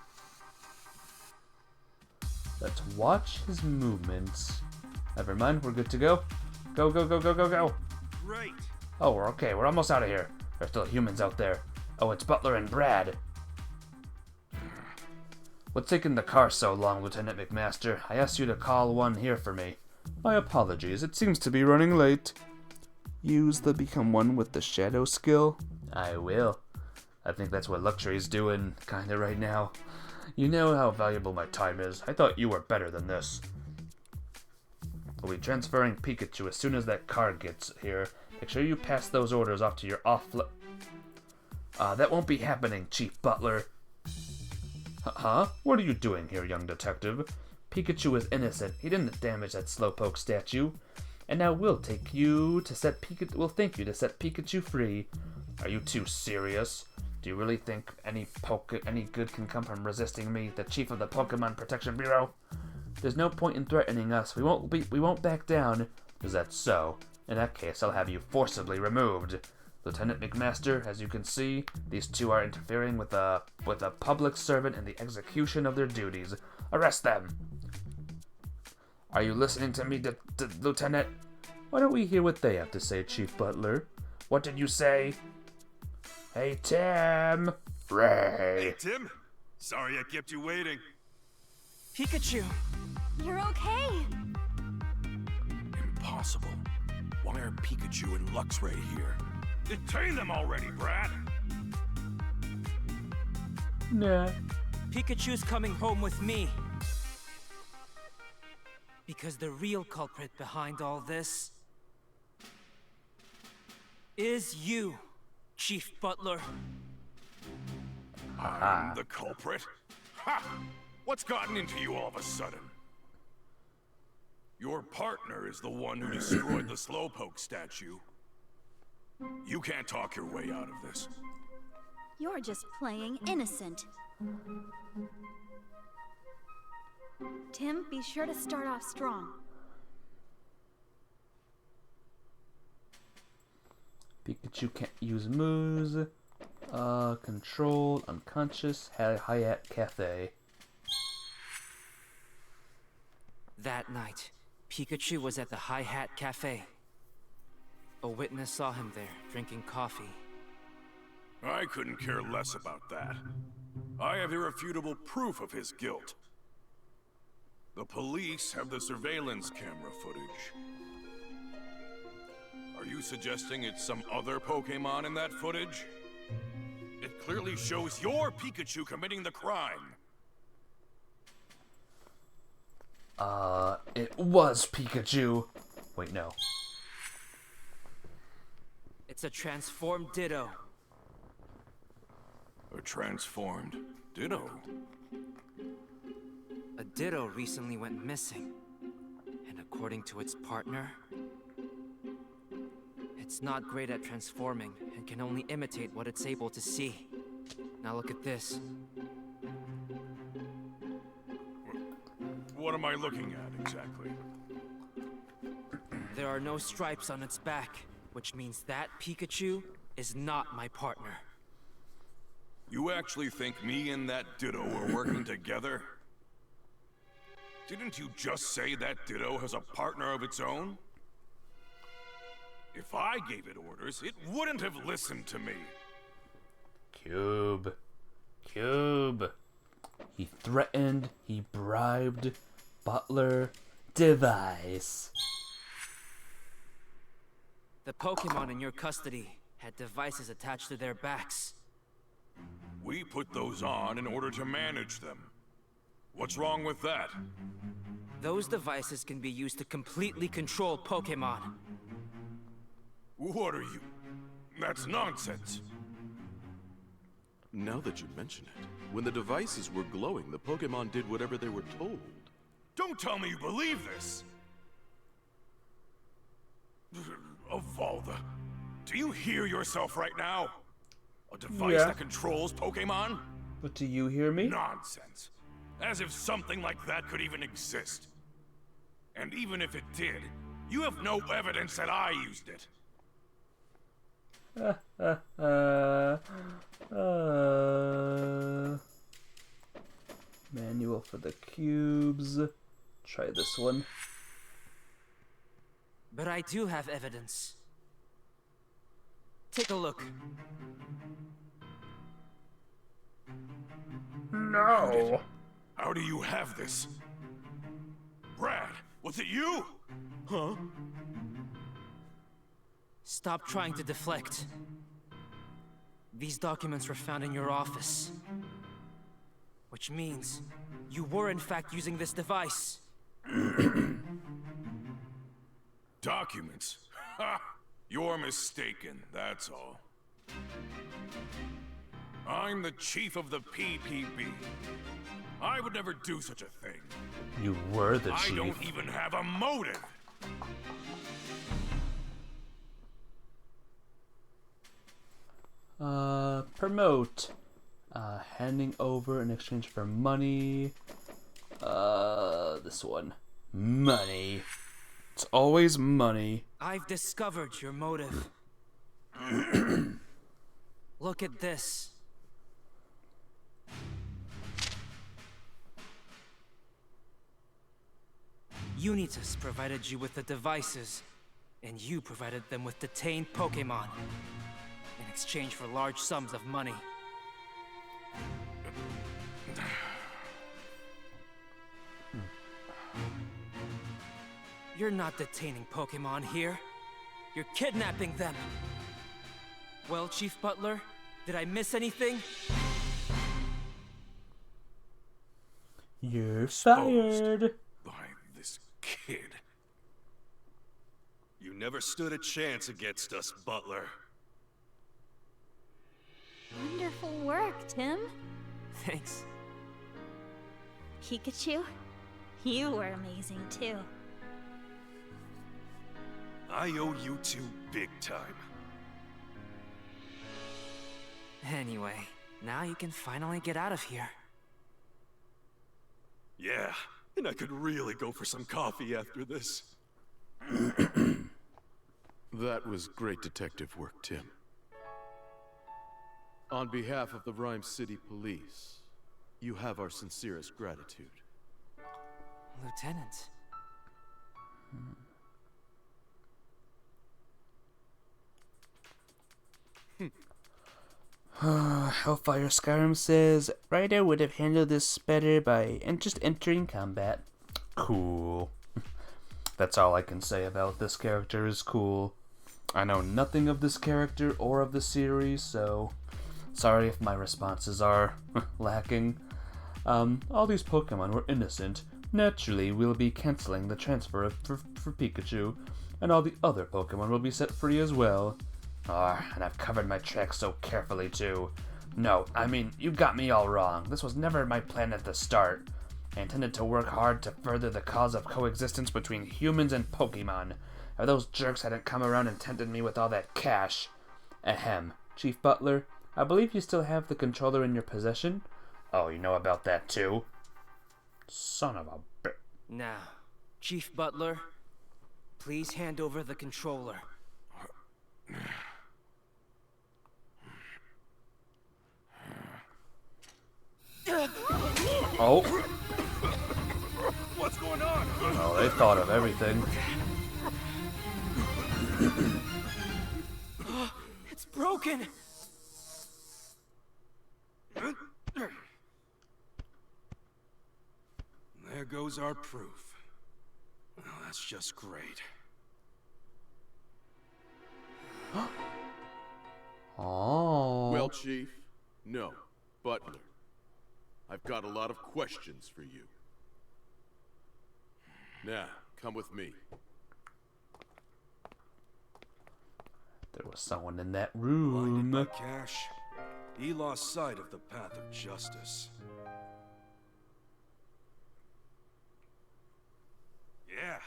Let's watch his movements. Never mind, we're good to go. Go, go, go, go, go, go. Right. Oh, we're okay. We're almost out of here. There's still humans out there. Oh, it's Butler and Brad. What's taking the car so long, Lieutenant McMaster? I asked you to call one here for me. My apologies. It seems to be running late. Use the become one with the shadow skill? I will. I think that's what Luxury's doing kinda right now. You know how valuable my time is. I thought you were better than this. We'll be transferring Pikachu as soon as that car gets here. Make sure you pass those orders off to your that won't be happening, Chief Butler. Huh? What are you doing here, young detective? Pikachu is innocent. He didn't damage that slowpoke statue. And now we'll thank you to set Pikachu free. Are you too serious? Do you really think any good can come from resisting me, the chief of the Pokemon Protection Bureau? There's no point in threatening us. We won't back down. Is that so? In that case, I'll have you forcibly removed. Lieutenant McMaster, as you can see, these two are interfering with a public servant in the execution of their duties. Arrest them! Are you listening to me, Lieutenant? Why don't we hear what they have to say, Chief Butler? What did you say? Hey, Tim! Ray! Hey, Tim. Sorry I kept you waiting. Pikachu! You're okay. Impossible. Why are Pikachu and Luxray here? Detain them already, Brad! Nah. Pikachu's coming home with me. Because the real culprit behind all this is you, Chief Butler. I'm the culprit? Ha! What's gotten into you all of a sudden? Your partner is the one who destroyed the Slowpoke statue. You can't talk your way out of this. You're just playing innocent. Tim, be sure to start off strong. Pikachu can't use moves. Controlled, unconscious, Hayat Cafe. That night, Pikachu was at the Hi-Hat Cafe. A witness saw him there, drinking coffee. I couldn't care less about that. I have irrefutable proof of his guilt. The police have the surveillance camera footage. Are you suggesting it's some other Pokémon in that footage? It clearly shows your Pikachu committing the crime. It was Pikachu. Wait, no. It's a transformed Ditto. A transformed Ditto. A Ditto recently went missing. And according to its partner, it's not great at transforming and can only imitate what it's able to see. Now look at this. What am I looking at exactly? There are no stripes on its back, which means that Pikachu is not my partner. You actually think me and that Ditto are working together? Didn't you just say that Ditto has a partner of its own? If I gave it orders, it wouldn't have listened to me. Cube. He threatened, he bribed, Butler, device. The Pokemon in your custody had devices attached to their backs. We put those on in order to manage them. What's wrong with that? Those devices can be used to completely control Pokemon. What are you? That's nonsense. Now that you mention it, when the devices were glowing, the Pokemon did whatever they were told. Don't tell me you believe this! Evolva, do you hear yourself right now? A device Yeah. that controls Pokemon? But do you hear me? Nonsense. As if something like that could even exist. And even if it did, you have no evidence that I used it. Manual for the cubes. Try this one. But I do have evidence. Take a look. No! How do you have this? Brad, was it you? Huh? Stop trying to deflect. These documents were found in your office. Which means you were in fact using this device. Documents? Ha! You're mistaken, that's all. I'm the chief of the PPB. I would never do such a thing. You were the I chief. don't even have a motive. Promote. Handing over in exchange for money. This one. Money. It's always money. I've discovered your motive. Look at this. Unitas provided you with the devices, and you provided them with detained Pokemon in exchange for large sums of money. You're not detaining Pokemon here. You're kidnapping them. Well, Chief Butler, did I miss anything? You're Exposed fired. by this kid. You never stood a chance against us, Butler. Wonderful work, Tim. Thanks. Pikachu, you were amazing too. I owe you two big time. Anyway, now you can finally get out of here. Yeah, and I could really go for some coffee after this. That was great detective work, Tim. On behalf of the Rhyme City Police, you have our sincerest gratitude. Lieutenant. Hellfire Skyrim says, Ryder would have handled this better by just entering combat. Cool. That's all I can say about this character is cool. I know nothing of this character or of the series, so sorry if my responses are lacking. All these Pokemon were innocent. Naturally, we'll be canceling the transfer for Pikachu, and all the other Pokemon will be set free as well. And I've covered my tracks so carefully too. No, I mean, you got me all wrong. This was never my plan at the start. I intended to work hard to further the cause of coexistence between humans and Pokemon. If those jerks hadn't come around and tempted me with all that cash. Ahem. Chief Butler, I believe you still have the controller in your possession? Oh, you know about that too? Son of a bitch. Now, Chief Butler, please hand over the controller. Oh. What's going on? Oh, they thought of everything. It's broken! There goes our proof. Well, that's just great. Oh. Well, Chief, no. Butler, I've got a lot of questions for you. Now, come with me. There was someone in that Blinded room. by cash, he lost sight of the path of justice. Yeah.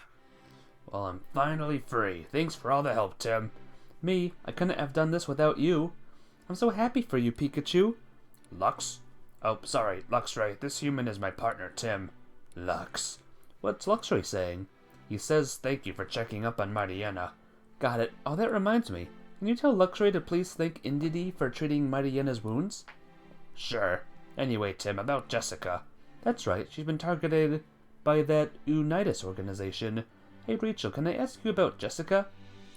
Well, I'm finally free. Thanks for all the help, Tim. Me, I couldn't have done this without you. I'm so happy for you, Pikachu. Lux? Oh, sorry, Luxray. This human is my partner, Tim. Lux. What's Luxray saying? He says thank you for checking up on Mariana. Got it. Oh, that reminds me. Can you tell Luxray to please thank Indidi for treating Mariana's wounds? Sure. Anyway, Tim, about Jessica. That's right, she's been targeted by that Unitas organization. Hey, Rachel, can I ask you about Jessica?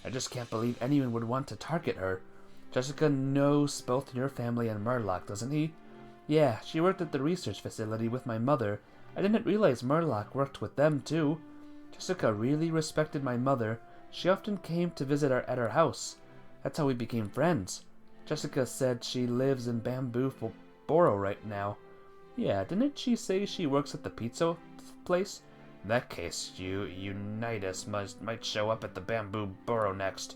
I just can't believe anyone would want to target her. Jessica knows both your family and Murloc, doesn't he? Yeah, she worked at the research facility with my mother. I didn't realize Murloc worked with them, too. Jessica really respected my mother. She often came to visit her at her house. That's how we became friends. Jessica said she lives in Bamboo Borough right now. Yeah, didn't she say she works at the pizza place? In that case, Unitas might show up at the Bamboo Borough next.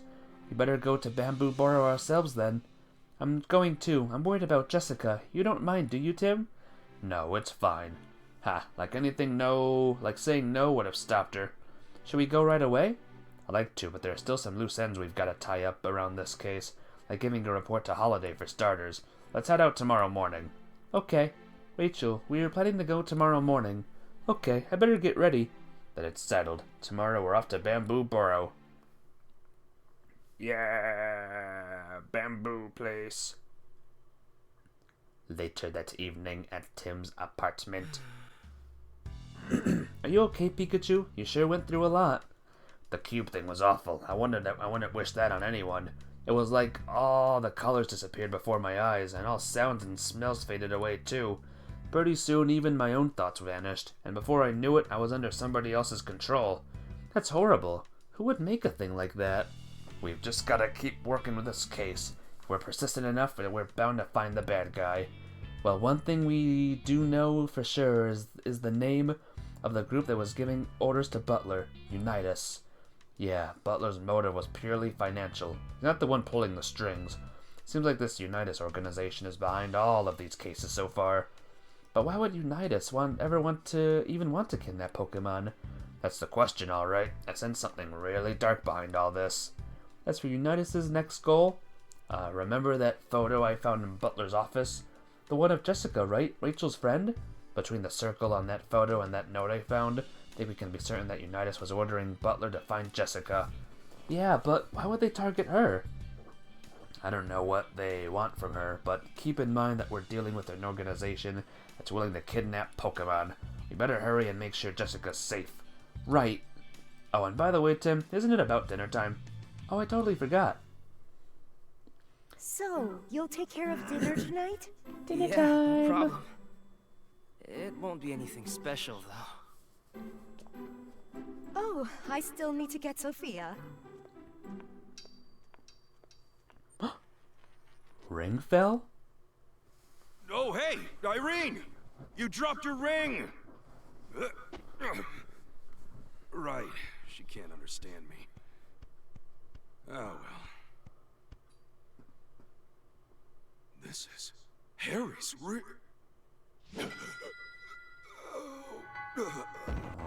We better go to Bamboo Borough ourselves then. I'm going too. I'm worried about Jessica. You don't mind, do you, Tim? No, it's fine. Ha, like saying no would have stopped her. Should we go right away? I'd like to, but there are still some loose ends we've got to tie up around this case, like giving a report to Holiday for starters. Let's head out tomorrow morning. Okay. Rachel, we were planning to go tomorrow morning. Okay, I better get ready. Then it's settled. Tomorrow we're off to Bamboo Borough. Yeah, Bamboo Place. Later that evening at Tim's apartment. Are you okay, Pikachu? You sure went through a lot. The cube thing was awful. I wouldn't wish that on anyone. It was like all the colors disappeared before my eyes, and all sounds and smells faded away too. Pretty soon even my own thoughts vanished, and before I knew it, I was under somebody else's control. That's horrible. Who would make a thing like that? We've just gotta keep working with this case. we're persistent enough, and we're bound to find the bad guy. Well, one thing we do know for sure is the name of the group that was giving orders to Butler, Unitas. Yeah, Butler's motive was purely financial. He's not the one pulling the strings. Seems like this Unitas organization is behind all of these cases so far. But why would Unitas ever want to kidnap Pokemon? That's the question, alright. I sense something really dark behind all this. As for Unitas' next goal, remember that photo I found in Butler's office? The one of Jessica, right? Rachel's friend? Between the circle on that photo and that note I found, I think we can be certain that Unitas was ordering Butler to find Jessica. Yeah, but why would they target her? I don't know what they want from her, but keep in mind that we're dealing with an organization that's willing to kidnap Pokemon. We better hurry and make sure Jessica's safe. Right. Oh, and by the way, Tim, isn't it about dinner time? Oh, I totally forgot. So, you'll take care of dinner tonight? Dinner Yeah, time. no problem. It won't be anything special, though. Oh, I still need to get Sophia. Ring fell? Oh, hey, Irene! You dropped your ring! Right, she can't understand me. Oh, well. This is Harry's ring.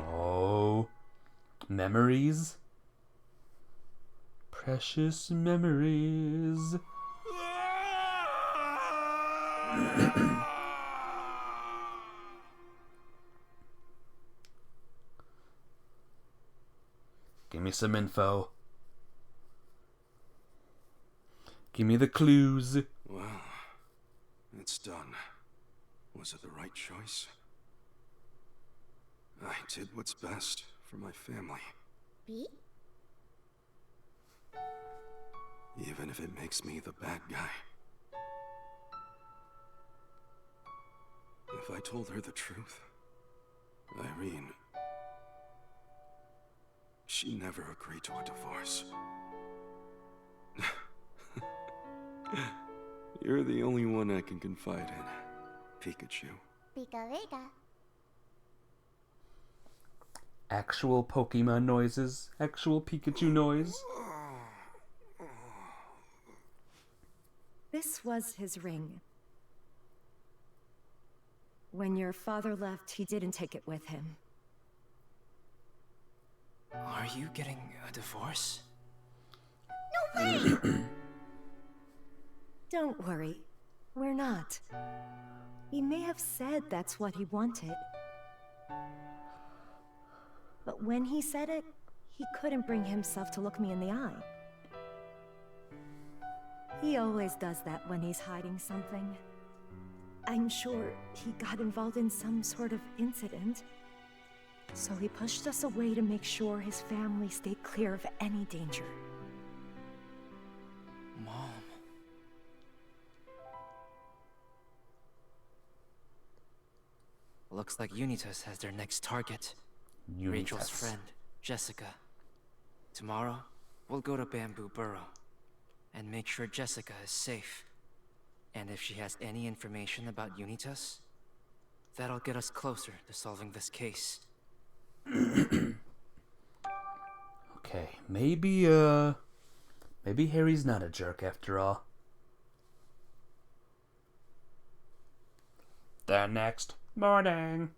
Oh. Memories? Precious memories. Give me some info. Give me the clues. Well, it's done. Was it the right choice? I did what's best for my family. Even if it makes me the bad guy. If I told her the truth, Irene, she never agreed to a divorce. You're the only one I can confide in, Pikachu. Pika Vega. Actual Pokemon noises. Actual Pikachu noise. This was his ring. When your father left, he didn't take it with him. Are you getting a divorce? No way! Don't worry. We're not. He may have said that's what he wanted. But when he said it, he couldn't bring himself to look me in the eye. He always does that when he's hiding something. I'm sure he got involved in some sort of incident. So he pushed us away to make sure his family stayed clear of any danger. Mom. Looks like Unitas has their next target. Rachel's friend, Jessica. Tomorrow, we'll go to Bamboo Burrow and make sure Jessica is safe. And if she has any information about Unitas, that'll get us closer to solving this case. Okay, maybe Harry's not a jerk after all. The next morning.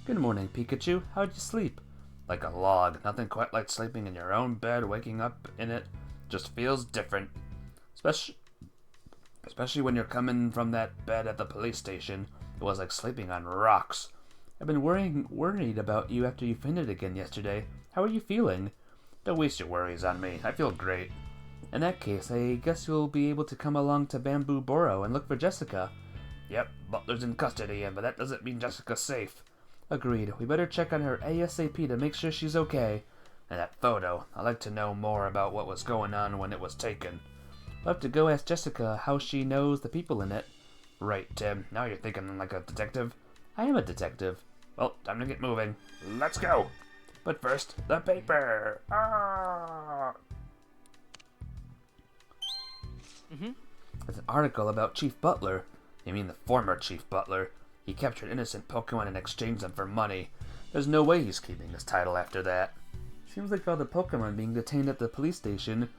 Good morning, Pikachu. How'd you sleep? Like a log. Nothing quite like sleeping in your own bed, waking up in it. Just feels different. Especially when you're coming from that bed at the police station. It was like sleeping on rocks. I've been worried about you after you fainted again yesterday. How are you feeling? Don't waste your worries on me. I feel great. In that case, I guess you'll be able to come along to Bamboo Burrow and look for Jessica. Yep, Butler's in custody, but that doesn't mean Jessica's safe. Agreed. We better check on her ASAP to make sure she's okay. And that photo, I'd like to know more about what was going on when it was taken. We'll have to go ask Jessica how she knows the people in it. Right, Tim. Now you're thinking like a detective. I am a detective. Well, time to get moving. Let's go! But first, the paper! Ah! There's an article about Chief Butler. You mean the former Chief Butler. He captured innocent Pokemon and exchanged them for money. There's no way he's keeping his title after that. Seems like all the Pokemon being detained at the police station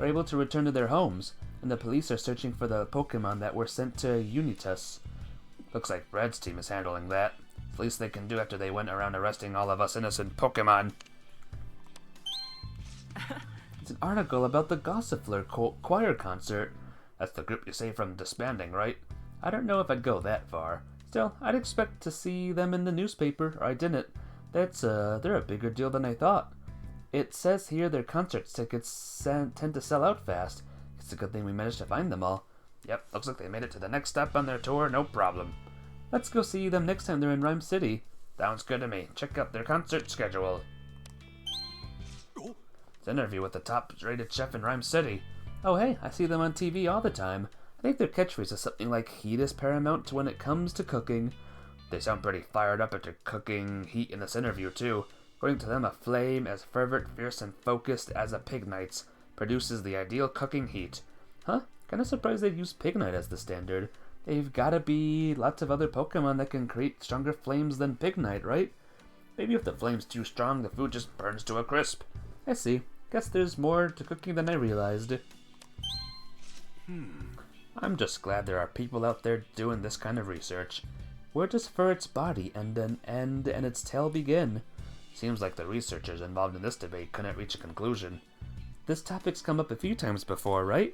are able to return to their homes, and the police are searching for the Pokemon that were sent to Unitas. Looks like Brad's team is handling that. It's the least they can do after they went around arresting all of us innocent Pokemon. It's an article about the Gossifleur choir concert. That's the group you say from disbanding, right? I don't know if I'd go that far. Still, I'd expect to see them in the newspaper, or I didn't. They're a bigger deal than I thought. It says here their concert tickets tend to sell out fast. It's a good thing we managed to find them all. Yep, looks like they made it to the next step on their tour, no problem. Let's go see them next time they're in Rhyme City. Sounds good to me. Check out their concert schedule. It's an interview with the top-rated chef in Rhyme City. Oh hey, I see them on TV all the time. I think their catchphrase is something like heat is paramount when it comes to cooking. They sound pretty fired up after cooking heat in this interview too. According to them, a flame as fervent, fierce, and focused as a pignite's produces the ideal cooking heat. Huh? Kinda surprised they'd use pignite as the standard. They've gotta be lots of other Pokemon that can create stronger flames than pignite, right? Maybe if the flame's too strong, the food just burns to a crisp. I see. Guess there's more to cooking than I realized. I'm just glad there are people out there doing this kind of research. Where does Furret's body end and its tail begin? Seems like the researchers involved in this debate couldn't reach a conclusion. This topic's come up a few times before, right?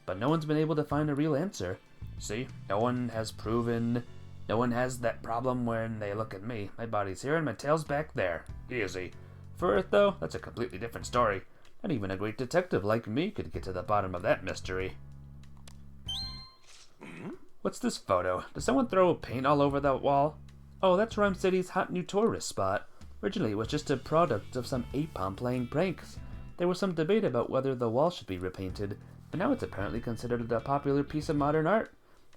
But no one's been able to find a real answer. See, no one has that problem when they look at me. My body's here and my tail's back there. Easy. Furret, though, that's a completely different story. And even a great detective like me could get to the bottom of that mystery. What's this photo? Did someone throw paint all over that wall? Oh, that's Rhyme City's hot new tourist spot. Originally, it was just a product of some ape-palm playing pranks. There was some debate about whether the wall should be repainted, but now it's apparently considered a popular piece of modern art.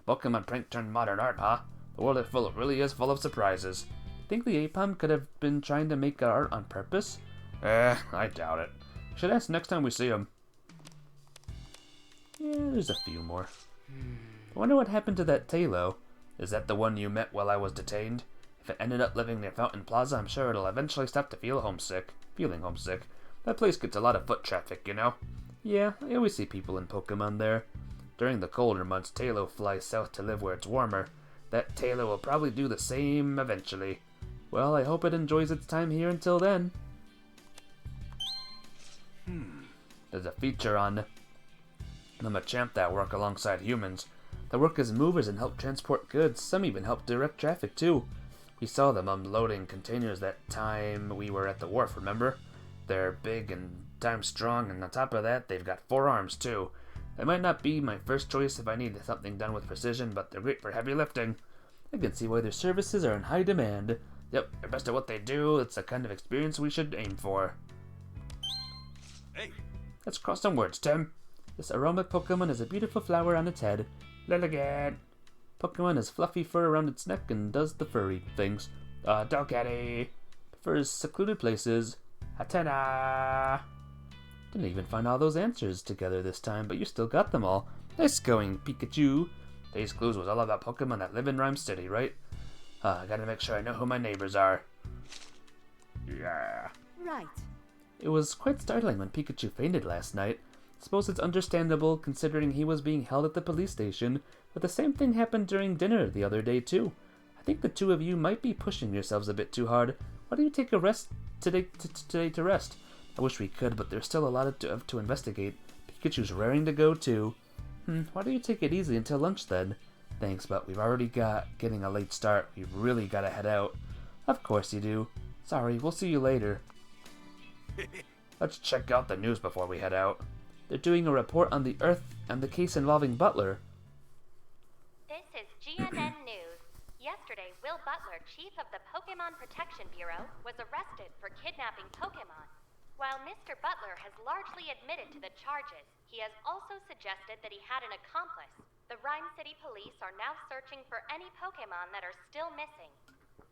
Pokemon prank turned modern art, huh? The world really is full of surprises. Think the ape-palm could have been trying to make art on purpose? I doubt it. Should ask next time we see him. Yeah, there's a few more. I wonder what happened to that Talo. Is that the one you met while I was detained? If it ended up living near Fountain Plaza, I'm sure it'll eventually stop to feeling homesick. That place gets a lot of foot traffic, you know? Yeah, I always see people in Pokemon there. During the colder months, Talo flies south to live where it's warmer. That Talo will probably do the same eventually. Well, I hope it enjoys its time here until then. There's a feature on the Machamp that work alongside humans. They work as movers and help transport goods. Some even help direct traffic too. We saw them unloading containers that time we were at the wharf, remember? They're big and damn strong, and on top of that, they've got 4 arms too. They might not be my first choice if I need something done with precision, but they're great for heavy lifting. I can see why their services are in high demand. Yep, they're best at what they do. It's the kind of experience we should aim for. Hey! Let's cross some words, Tim. This aromatic Pokemon has a beautiful flower on its head. Lilligant. Pokemon has fluffy fur around its neck and does the furry things. Delcatty. Prefers secluded places. Hatena. Didn't even find all those answers together this time, but you still got them all. Nice going, Pikachu. Today's clues was all about Pokemon that live in Rhyme City, right? I gotta make sure I know who my neighbors are. Yeah. Right. It was quite startling when Pikachu fainted last night. Suppose it's understandable considering he was being held at the police station, but the same thing happened during dinner the other day too. I think the two of you might be pushing yourselves a bit too hard. Why don't you take a rest today to rest? I wish we could, but there's still a lot to investigate. Pikachu's raring to go too. Why don't you take it easy until lunch then? Thanks, but we've already getting a late start. We've really gotta head out. Of course you do. Sorry, we'll see you later. Let's check out the news before we head out. They're doing a report on the Earth and the case involving Butler. This is GNN News. Yesterday, Will Butler, chief of the Pokemon Protection Bureau, was arrested for kidnapping Pokemon. While Mr. Butler has largely admitted to the charges, he has also suggested that he had an accomplice. The Rhyme City Police are now searching for any Pokemon that are still missing.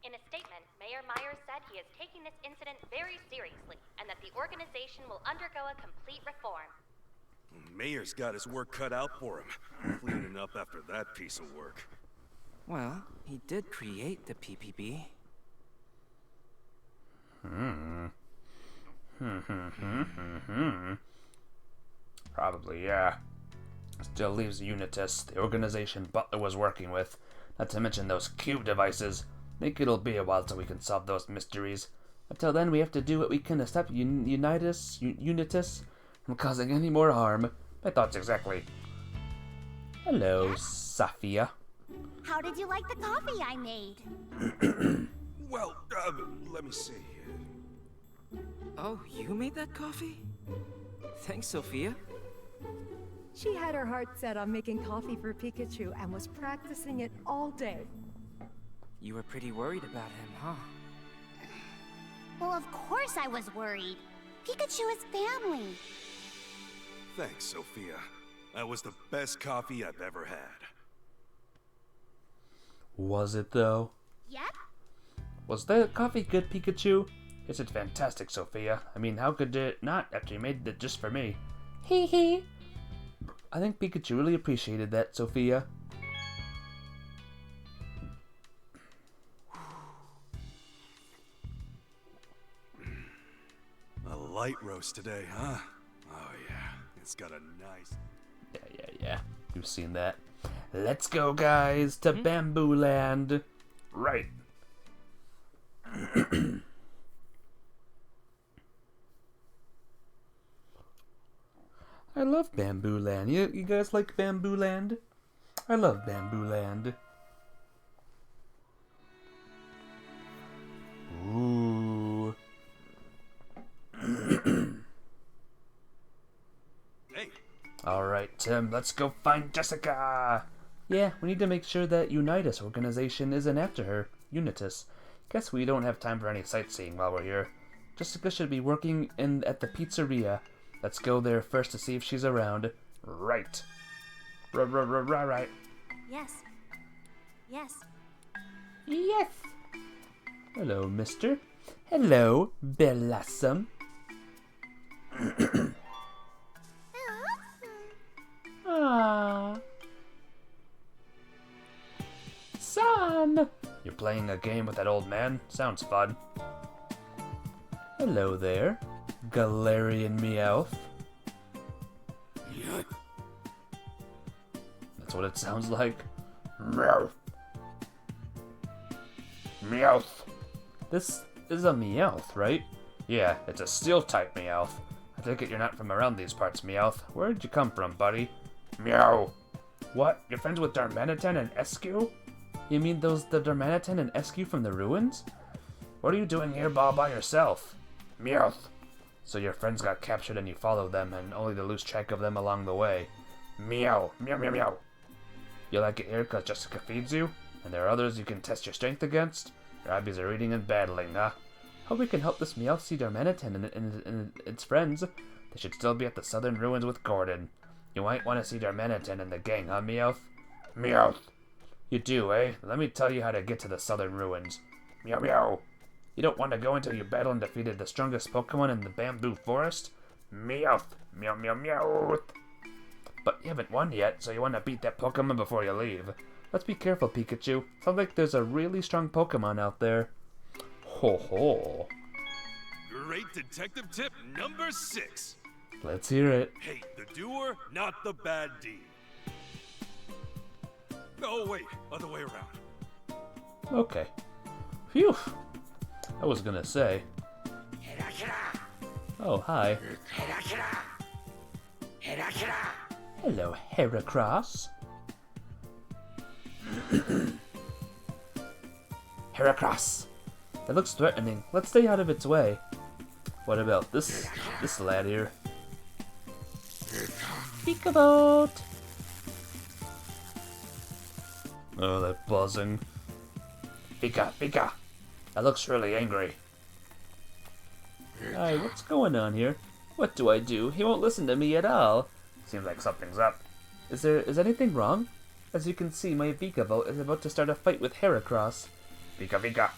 In a statement, Mayor Myers said he is taking this incident very seriously and that the organization will undergo a complete reform. Mayor's got his work cut out for him, cleaning up after that piece of work. Well, he did create the PPB. Probably, yeah. Still leaves Unitas, the organization Butler was working with. Not to mention those cube devices. Think it'll be a while till we can solve those mysteries. Until then, we have to do what we can to stop Unitas from causing any more harm. My thoughts exactly. Hello, Sophia. How did you like the coffee I made? Well, let me see. Oh, you made that coffee? Thanks, Sophia. She had her heart set on making coffee for Pikachu and was practicing it all day. You were pretty worried about him, huh? Well, of course I was worried. Pikachu is family. Thanks, Sophia. That was the best coffee I've ever had. Was it, though? Yep. Was the coffee good, Pikachu? Yes, it's fantastic, Sophia. I mean, how could it not after you made it just for me? Hee hee. I think Pikachu really appreciated that, Sophia. A light roast today, huh? Oh yeah, it's got a nice... Yeah. You've seen that. Let's go, guys, to Bamboo Land. Right. I love Bamboo Land. You guys like Bamboo Land? I love Bamboo Land. Ooh. Hey! Alright, Tim, let's go find Jessica! Yeah, we need to make sure that Unitas organization isn't after her. Unitas. Guess we don't have time for any sightseeing while we're here. Jessica should be working at the pizzeria. Let's go there first to see if she's around. Right. Right. Yes. Yes. Yes! Hello, mister. Hello, Blossom. Ah. Son! You're playing a game with that old man? Sounds fun. Hello there, Galarian Meowth. That's what it sounds like. Meowth. Meowth. This is a Meowth, right? Yeah, it's a Steel-type Meowth. I take it you're not from around these parts, Meowth. Where'd you come from, buddy? Meow. What? You're friends with Darmanitan and Eskew? You mean the Darmanitan and Eskew from the ruins? What are you doing here all by yourself? Meowth. So your friends got captured and you followed them, and only to lose track of them along the way. Meow. Meow meow meow. You like it here because Jessica feeds you? And there are others you can test your strength against? Your hobbies are eating and battling, huh? Hope we can help this Meowth see Darmanitan and its friends. They should still be at the southern ruins with Gordon. You might want to see Darmanitan and the gang, huh, Meowth? Meowth. You do, eh? Let me tell you how to get to the southern ruins. Meow meow. You don't want to go until you battle and defeated the strongest Pokemon in the Bamboo Forest? Meowth. Meow meow meow. But you haven't won yet, so you want to beat that Pokemon before you leave. Let's be careful, Pikachu. Sounds like there's a really strong Pokemon out there. Ho ho. Great detective tip number 6. Let's hear it. Hate the doer, not the bad deed. Oh, wait, other way around. Okay. Phew. I was gonna say. Oh, hi. Hello, Heracross. Heracross. It looks threatening. Let's stay out of its way. What about this lad here? Peekaboo! Oh, that buzzing. Pika. That looks really angry. Hi, what's going on here? What do I do? He won't listen to me at all. Seems like something's up. Is anything wrong? As you can see, my Vikavolt is about to start a fight with Heracross. Pika.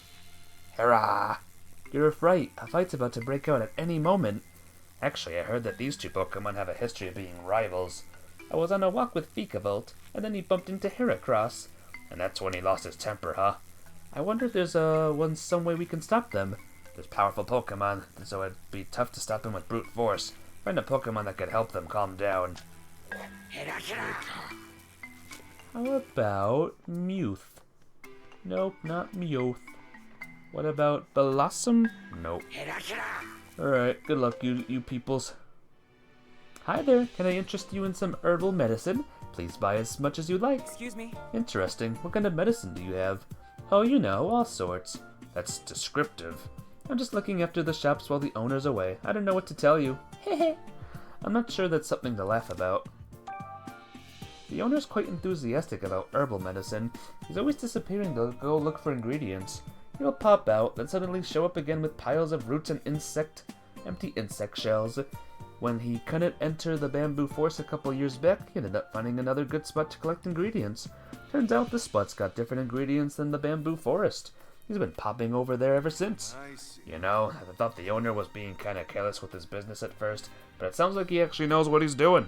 Hera! You're right. A fight's about to break out at any moment. Actually, I heard that these two Pokemon have a history of being rivals. I was on a walk with Vikavolt, and then he bumped into Heracross, and that's when he lost his temper, huh? I wonder if there's some way we can stop them. There's powerful Pokemon, so it'd be tough to stop them with brute force. Find a Pokemon that could help them calm down. How about Mewth? Nope, not Meowth. What about Blossom? Nope. Alright, good luck, you peoples. Hi there, can I interest you in some herbal medicine? Please buy as much as you like. Excuse me? Interesting. What kind of medicine do you have? Oh, you know, all sorts. That's descriptive. I'm just looking after the shops while the owner's away. I don't know what to tell you. Hehe. I'm not sure that's something to laugh about. The owner's quite enthusiastic about herbal medicine. He's always disappearing to go look for ingredients. He'll pop out, then suddenly show up again with piles of roots and empty insect shells. When he couldn't enter the bamboo forest a couple years back, he ended up finding another good spot to collect ingredients. Turns out this spot's got different ingredients than the bamboo forest. He's been popping over there ever since. You know, I thought the owner was being kinda careless with his business at first, but it sounds like he actually knows what he's doing.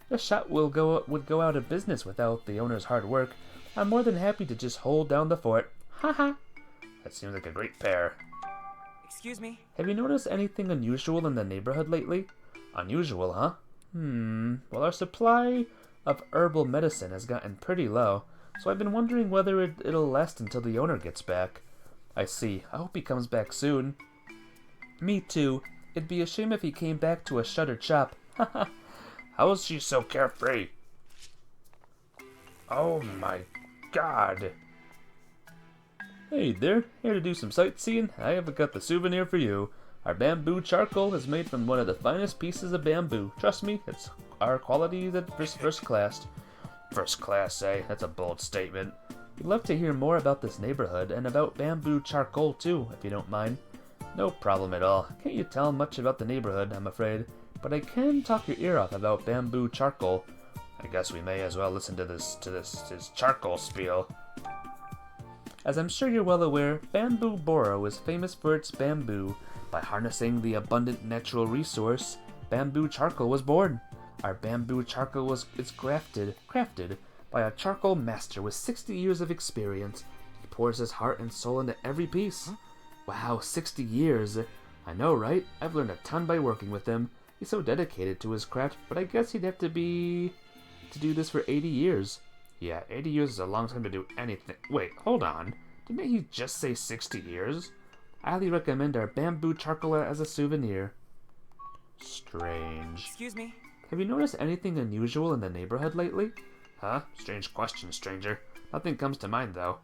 The shop would go out of business without the owner's hard work. I'm more than happy to just hold down the fort. Haha. That seems like a great pair. Excuse me? Have you noticed anything unusual in the neighborhood lately? Unusual, huh? Well, our supply of herbal medicine has gotten pretty low, so I've been wondering whether it'll last until the owner gets back. I see. I hope he comes back soon. Me too. It'd be a shame if he came back to a shuttered shop. Haha. How is she so carefree? Oh my god. Hey there, here to do some sightseeing. I have got the souvenir for you. Our bamboo charcoal is made from one of the finest pieces of bamboo. Trust me, it's our quality that's first class. First class, eh? That's a bold statement. We'd love to hear more about this neighborhood and about bamboo charcoal too, if you don't mind. No problem at all. Can't you tell much about the neighborhood, I'm afraid, but I can talk your ear off about bamboo charcoal. I guess we may as well listen to this charcoal spiel. As I'm sure you're well aware, Bamboo Borough is famous for its bamboo. By harnessing the abundant natural resource, bamboo charcoal was born. Our bamboo charcoal is crafted by a charcoal master with 60 years of experience. He pours his heart and soul into every piece. Huh? Wow, 60 years. I know, right? I've learned a ton by working with him. He's so dedicated to his craft, but I guess he'd have to do this for 80 years. Yeah, 80 years is a long time to do anything. Wait, hold on. Didn't he just say 60 years? I highly recommend our bamboo charcoal as a souvenir. Strange. Excuse me? Have you noticed anything unusual in the neighborhood lately? Huh? Strange question, stranger. Nothing comes to mind, though.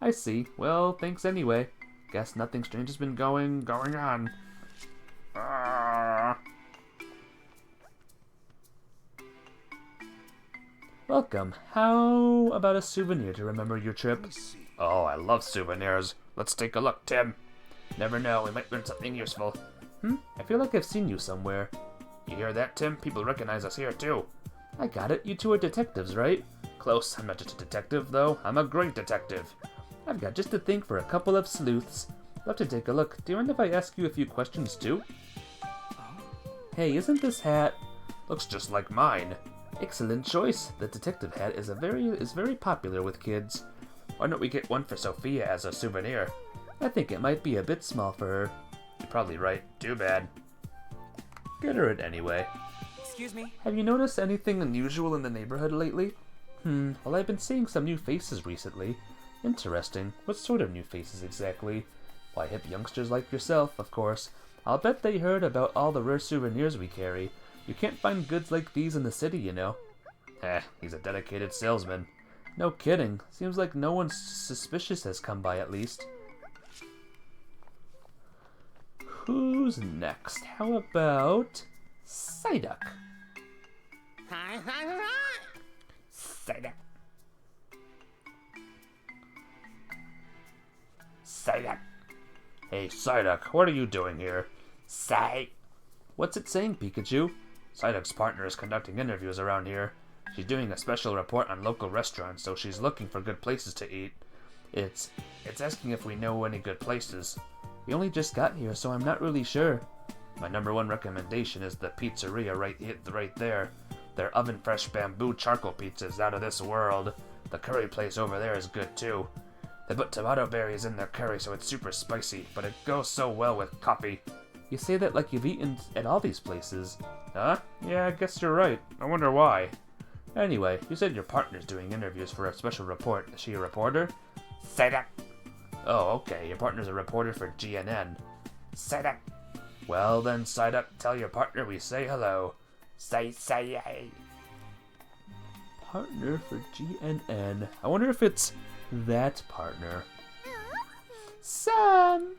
I see. Well, thanks anyway. Guess nothing strange has been going on. Welcome. How about a souvenir to remember your trip? Oh, I love souvenirs. Let's take a look, Tim. Never know, we might learn something useful. I feel like I've seen you somewhere. You hear that, Tim? People recognize us here, too. I got it. You two are detectives, right? Close. I'm not just a detective, though. I'm a great detective. I've got just the thing for a couple of sleuths. Love to take a look. Do you mind if I ask you a few questions, too? Hey, isn't this hat... Looks just like mine. Excellent choice. The detective hat is very popular with kids. Why don't we get one for Sophia as a souvenir? I think it might be a bit small for her. You're probably right. Too bad. Get her it anyway. Excuse me? Have you noticed anything unusual in the neighborhood lately? Well, I've been seeing some new faces recently. Interesting. What sort of new faces exactly? Why, hip youngsters like yourself, of course. I'll bet they heard about all the rare souvenirs we carry. You can't find goods like these in the city, you know. He's a dedicated salesman. No kidding. Seems like no one suspicious has come by, at least. Who's next? How about... Psyduck? Psyduck. Psyduck. Hey, Psyduck, what are you doing here? What's it saying, Pikachu? Psyduck's partner is conducting interviews around here. She's doing a special report on local restaurants, so she's looking for good places to eat. It's asking if we know any good places. We only just got here, so I'm not really sure. My #1 recommendation is the pizzeria right there. Their oven-fresh bamboo charcoal pizza is out of this world. The curry place over there is good too. They put tomato berries in their curry so it's super spicy, but it goes so well with coffee. You say that like you've eaten at all these places. Huh? Yeah, I guess you're right. I wonder why. Anyway, you said your partner's doing interviews for a special report. Is she a reporter? Say that. Oh, okay. Your partner's a reporter for GNN. Say that. Well then, side up. Tell your partner we say hello. Say. Partner for GNN. I wonder if it's that partner. Sam!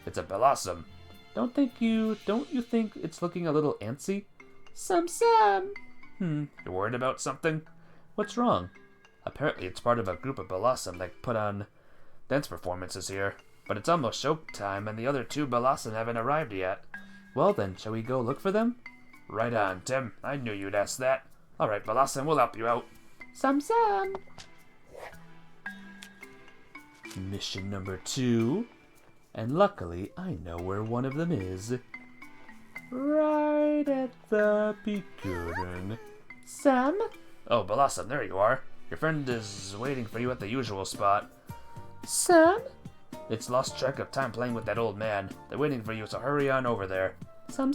It's a Blossom. Don't you think it's looking a little antsy? Sam! You're worried about something? What's wrong? Apparently it's part of a group of Blossom that put on dance performances here. But it's almost show time and the other 2 Blossom haven't arrived yet. Well then, shall we go look for them? Right on, Tim. I knew you'd ask that. Alright, Blossom, we'll help you out. Sam! Mission number 2. And luckily, I know where one of them is. Right at the beginning. Sam? Oh, Blossom, there you are. Your friend is waiting for you at the usual spot. Sam? It's lost track of time playing with that old man. They're waiting for you, so hurry on over there. Sam!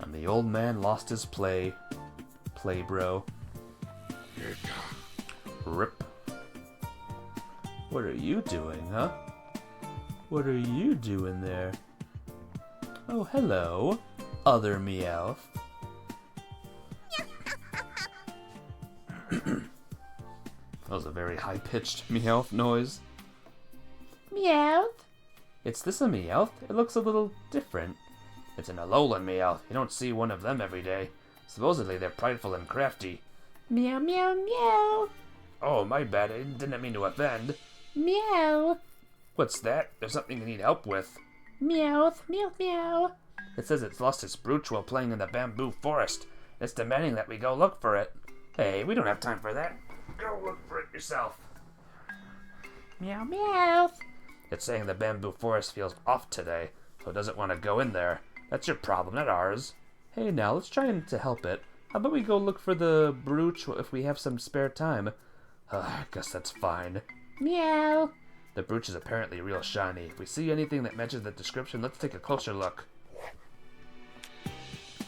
And the old man lost his play, bro. Rip. What are you doing, huh? What are you doing there? Oh, hello, other Meowth. That was a very high-pitched Meowth noise. Meowth? It's this a Meowth? It looks a little different. It's an Alolan Meowth. You don't see one of them every day. Supposedly they're prideful and crafty. Meow, meow, meow. Oh, my bad. I didn't mean to offend. Meow. What's that? There's something you need help with. Meowth, meow, meow. It says it's lost its brooch while playing in the bamboo forest. It's demanding that we go look for it. Hey, we don't have time for that. Go look for it yourself. Meow, meow. It's saying the bamboo forest feels off today, so it doesn't want to go in there. That's your problem, not ours. Hey, now, let's try to help it. How about we go look for the brooch if we have some spare time? I guess that's fine. Meow. The brooch is apparently real shiny. If we see anything that matches the description, let's take a closer look.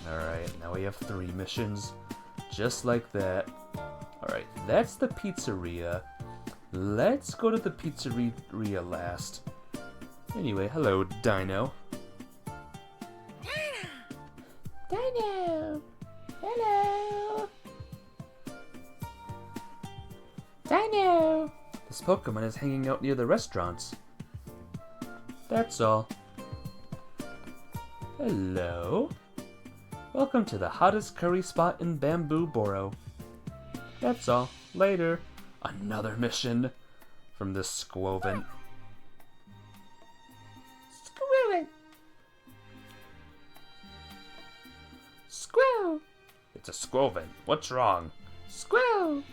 Alright, now we have 3 missions. Just like that. Alright, that's the pizzeria. Let's go to the pizzeria last. Anyway, hello, Dino. Dino! Hello! Dino! This Pokemon is hanging out near the restaurants. That's all. Hello? Welcome to the hottest curry spot in Bamboo Borough. That's all. Later. Another mission from the Squovent. Squirrel! Squirrel! It's a Squovent. What's wrong? Squirrel!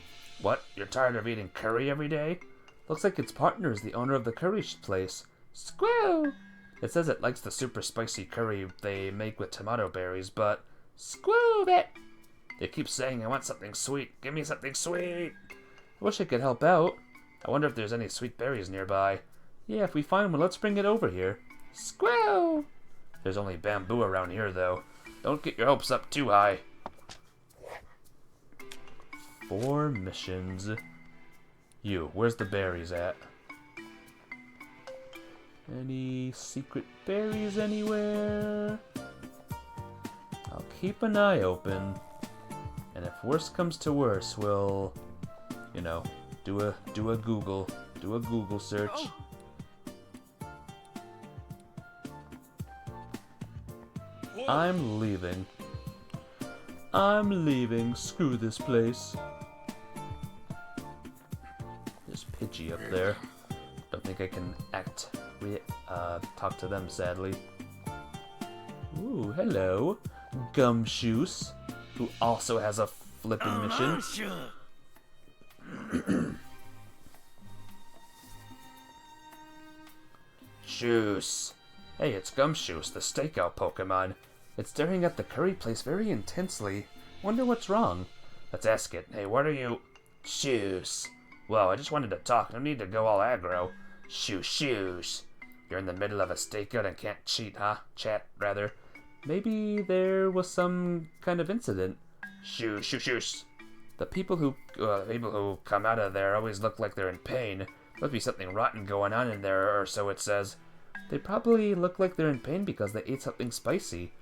What? You're tired of eating curry every day? Looks like its partner is the owner of the curry place. Squirrel! It says it likes the super spicy curry they make with tomato berries, but Squirrel it! They keep saying, I want something sweet. Give me something sweet. I wish I could help out. I wonder if there's any sweet berries nearby. Yeah, if we find one, let's bring it over here. Squirrel! There's only bamboo around here, though. Don't get your hopes up too high. 4 missions. You, where's the berries at? Any secret berries anywhere? I'll keep an eye open. And if worse comes to worse, we'll, you know, do a Google search. I'm leaving. Screw this place. There's Pidgey up there. Don't think I can talk to them, sadly. Ooh, hello, Gumshoes, who also has a flipping mission. Juice. Hey, it's Gumshoes, the stakeout Pokemon. It's staring at the curry place very intensely. Wonder what's wrong. Let's ask it. Hey, what are you... Shoes. Well, I just wanted to talk. No need to go all aggro. Shoes. You're in the middle of a stakeout and can't cheat, huh? Chat, rather. Maybe there was some kind of incident. Shoes. The people who come out of there always look like they're in pain. Must be something rotten going on in there, or so it says. They probably look like they're in pain because they ate something spicy.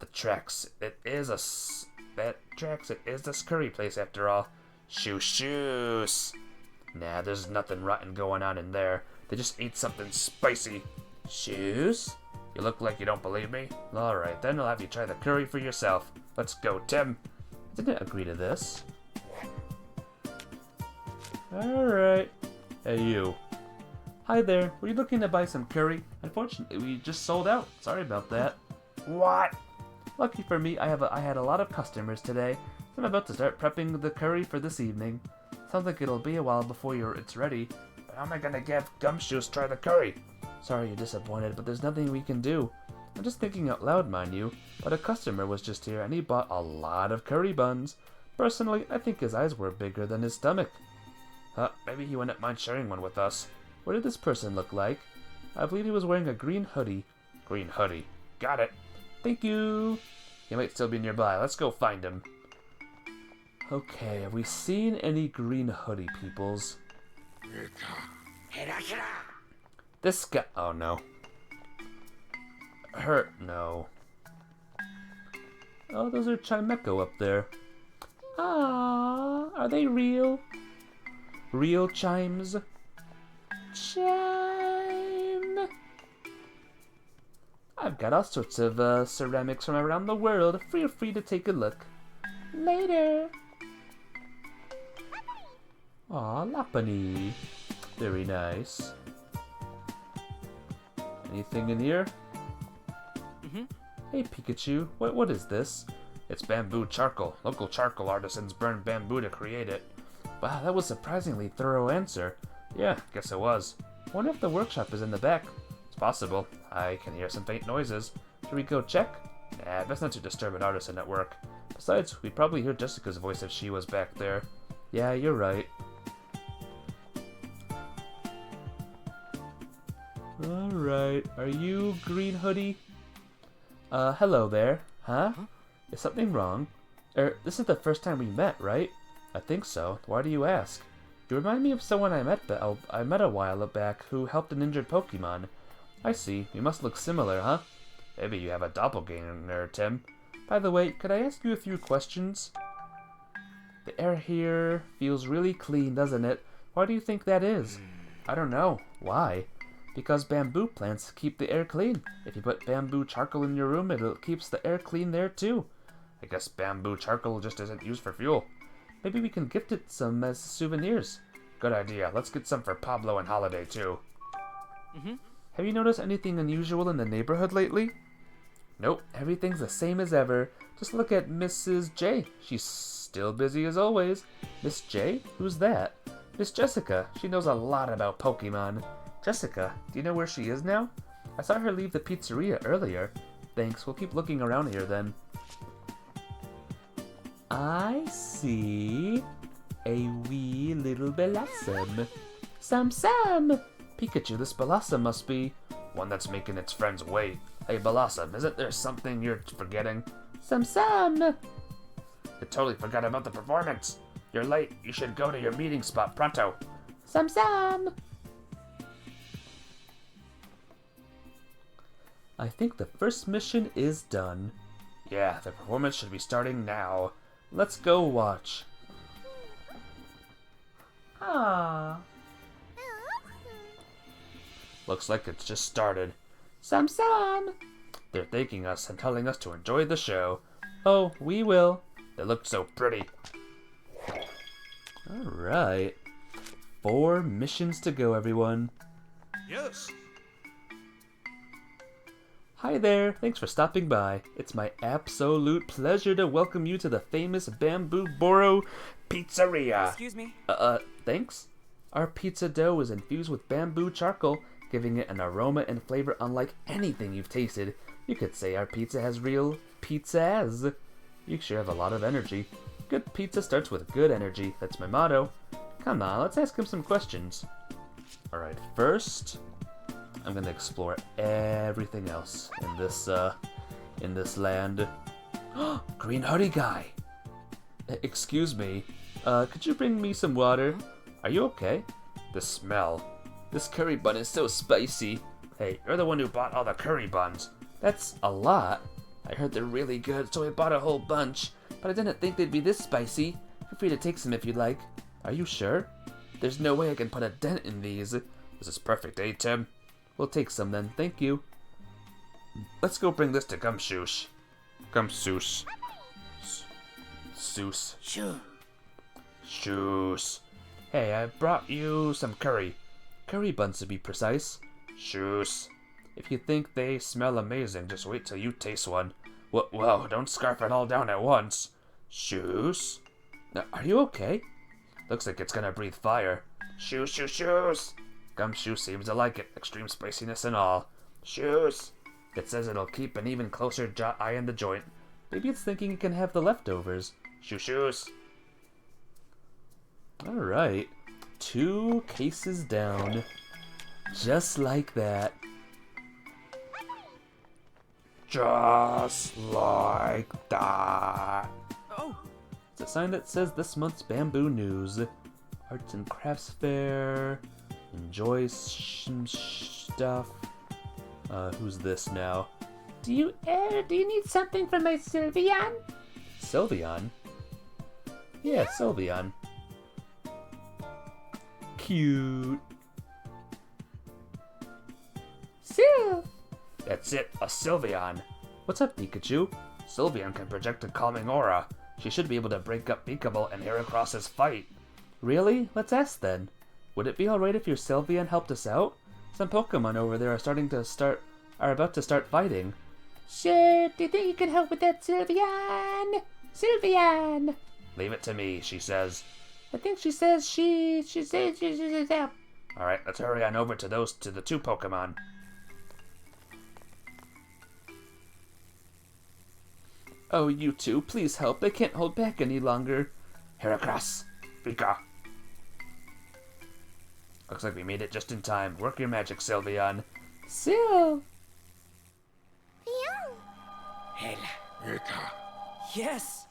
It is the scurry place after all. Shoes. Nah, there's nothing rotten going on in there. They just ate something spicy. Shoes? You look like you don't believe me? Alright, then I'll have you try the curry for yourself. Let's go, Tim. I didn't agree to this. Alright. Hey, you. Hi there. Were you looking to buy some curry? Unfortunately, we just sold out. Sorry about that. What? Lucky for me, I had a lot of customers today. So I'm about to start prepping the curry for this evening. Sounds like it'll be a while before it's ready. But how am I gonna give Gumshoes try the curry? Sorry you're disappointed, but there's nothing we can do. I'm just thinking out loud, mind you. But a customer was just here and he bought a lot of curry buns. Personally, I think his eyes were bigger than his stomach. Maybe he wouldn't mind sharing one with us. What did this person look like? I believe he was wearing a green hoodie. Green hoodie. Got it. Thank you. He might still be nearby. Let's go find him. Okay, have we seen any green hoodie peoples? This guy... Oh, no. No. Oh, those are Chimeco up there. Ah, are they real? Real chimes? Chime! I've got all sorts of ceramics from around the world. Feel free to take a look. Later! Aw, Lapani. Very nice. Anything in here? Hey, Pikachu. What is this? It's bamboo charcoal. Local charcoal artisans burn bamboo to create it. Wow, that was a surprisingly thorough answer. Yeah, guess it was. Wonder if the workshop is in the back. It's possible. I can hear some faint noises. Should we go check? Nah, best not to disturb an artisan at work. Besides, we'd probably hear Jessica's voice if she was back there. Yeah, you're right. Alright, are you Green Hoodie? Hello there. Huh? Is something wrong? This is the first time we met, right? I think so. Why do you ask? You remind me of someone I met a while back who helped an injured Pokemon. I see. We must look similar, huh? Maybe you have a doppelganger, Tim. By the way, could I ask you a few questions? The air here feels really clean, doesn't it? Why do you think that is? I don't know. Why? Because bamboo plants keep the air clean. If you put bamboo charcoal in your room, it keeps the air clean there too. I guess bamboo charcoal just isn't used for fuel. Maybe we can gift it some as souvenirs. Good idea. Let's get some for Pablo and Holiday too. Have you noticed anything unusual in the neighborhood lately? Nope. Everything's the same as ever. Just look at Mrs. J. She's still busy as always. Miss J? Who's that? Miss Jessica. She knows a lot about Pokemon. Jessica, do you know where she is now? I saw her leave the pizzeria earlier. Thanks, we'll keep looking around here then. I see a wee little blossom. Sam! Pikachu, this blossom must be one that's making its friends wait. Hey, Blossom, isn't there something you're forgetting? Sam! I totally forgot about the performance. You're late. You should go to your meeting spot pronto. Sam! I think the first mission is done. Yeah, the performance should be starting now. Let's go watch. Ah. Looks like it's just started. Sam! They're thanking us and telling us to enjoy the show. Oh, we will. They look so pretty. Alright. 4 missions to go, everyone. Yes. Hi there, thanks for stopping by. It's my absolute pleasure to welcome you to the famous Bamboo Boro Pizzeria. Excuse me? Thanks? Our pizza dough is infused with bamboo charcoal, giving it an aroma and flavor unlike anything you've tasted. You could say our pizza has real pizzazz. You sure have a lot of energy. Good pizza starts with good energy. That's my motto. Come on, let's ask him some questions. Alright, first, I'm gonna explore everything else in this land. Green hoodie guy! Excuse me, could you bring me some water? Are you okay? The smell. This curry bun is so spicy. Hey, you're the one who bought all the curry buns. That's a lot. I heard they're really good, so I bought a whole bunch. But I didn't think they'd be this spicy. Feel free to take some if you'd like. Are you sure? There's no way I can put a dent in these. This is perfect, eh, Tim? We'll take some then, thank you. Let's go bring this to Gumshoos. Gumshoos. Soos. Sure. Shoos. Hey, I brought you some curry. Curry buns to be precise. Shoos. If you think they smell amazing, just wait till you taste one. Whoa, don't scarf it all down at once. Shoos. Now, are you okay? Looks like it's gonna breathe fire. Shoos. Gumshoe seems to like it, extreme spiciness and all. Shoos. It says it'll keep an even closer eye in the joint. Maybe it's thinking it can have the leftovers. Shoos. Alright. 2 cases down. Just like that. Just like that. Oh! It's a sign that says this month's Bamboo News. Arts and Crafts Fair. Enjoy some stuff. Who's this now? Do you need something from my Sylveon? Sylveon? Yeah, Sylveon. Cute. Syl! That's it, a Sylveon. What's up, Pikachu? Sylveon can project a calming aura. She should be able to break up Peekaboo and Heracross's fight. Really? Let's ask then. Would it be alright if your Sylveon helped us out? Some Pokemon over there are about to start fighting. Sure, do you think you can help with that, Sylveon? Sylveon! Leave it to me, she says. I think she says she help. Alright, let's hurry on over to the 2 Pokemon. Oh, you two, please help. They can't hold back any longer. Heracross, Pika. Looks like we made it just in time. Work your magic, Sylveon. Syl! Yes!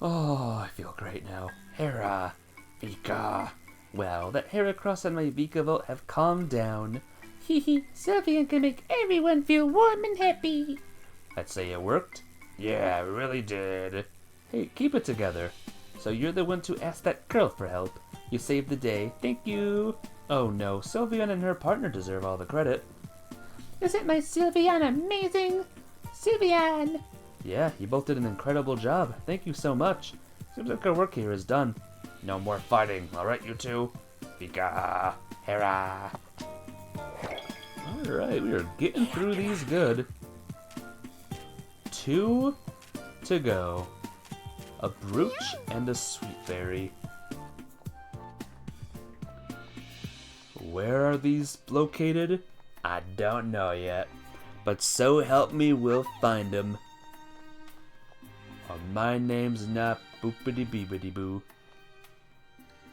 Oh, I feel great now. Hera, Pika. Wow, that Heracross and my Vikavolt have calmed down. Hehe, Sylveon can make everyone feel warm and happy. I'd say it worked. Yeah, it really did. Hey, keep it together. So you're the one to ask that girl for help. You saved the day. Thank you. Oh no, Sylveon and her partner deserve all the credit. Isn't my Sylveon amazing? Sylveon! Yeah, you both did an incredible job. Thank you so much. Seems like our work here is done. No more fighting, alright you two? Pika, Hera. Alright, we are getting through these good. 2 to go. A brooch and a sweet berry. Where are these located? I don't know yet. But so help me, we'll find them. My name's not boopity beebity boo.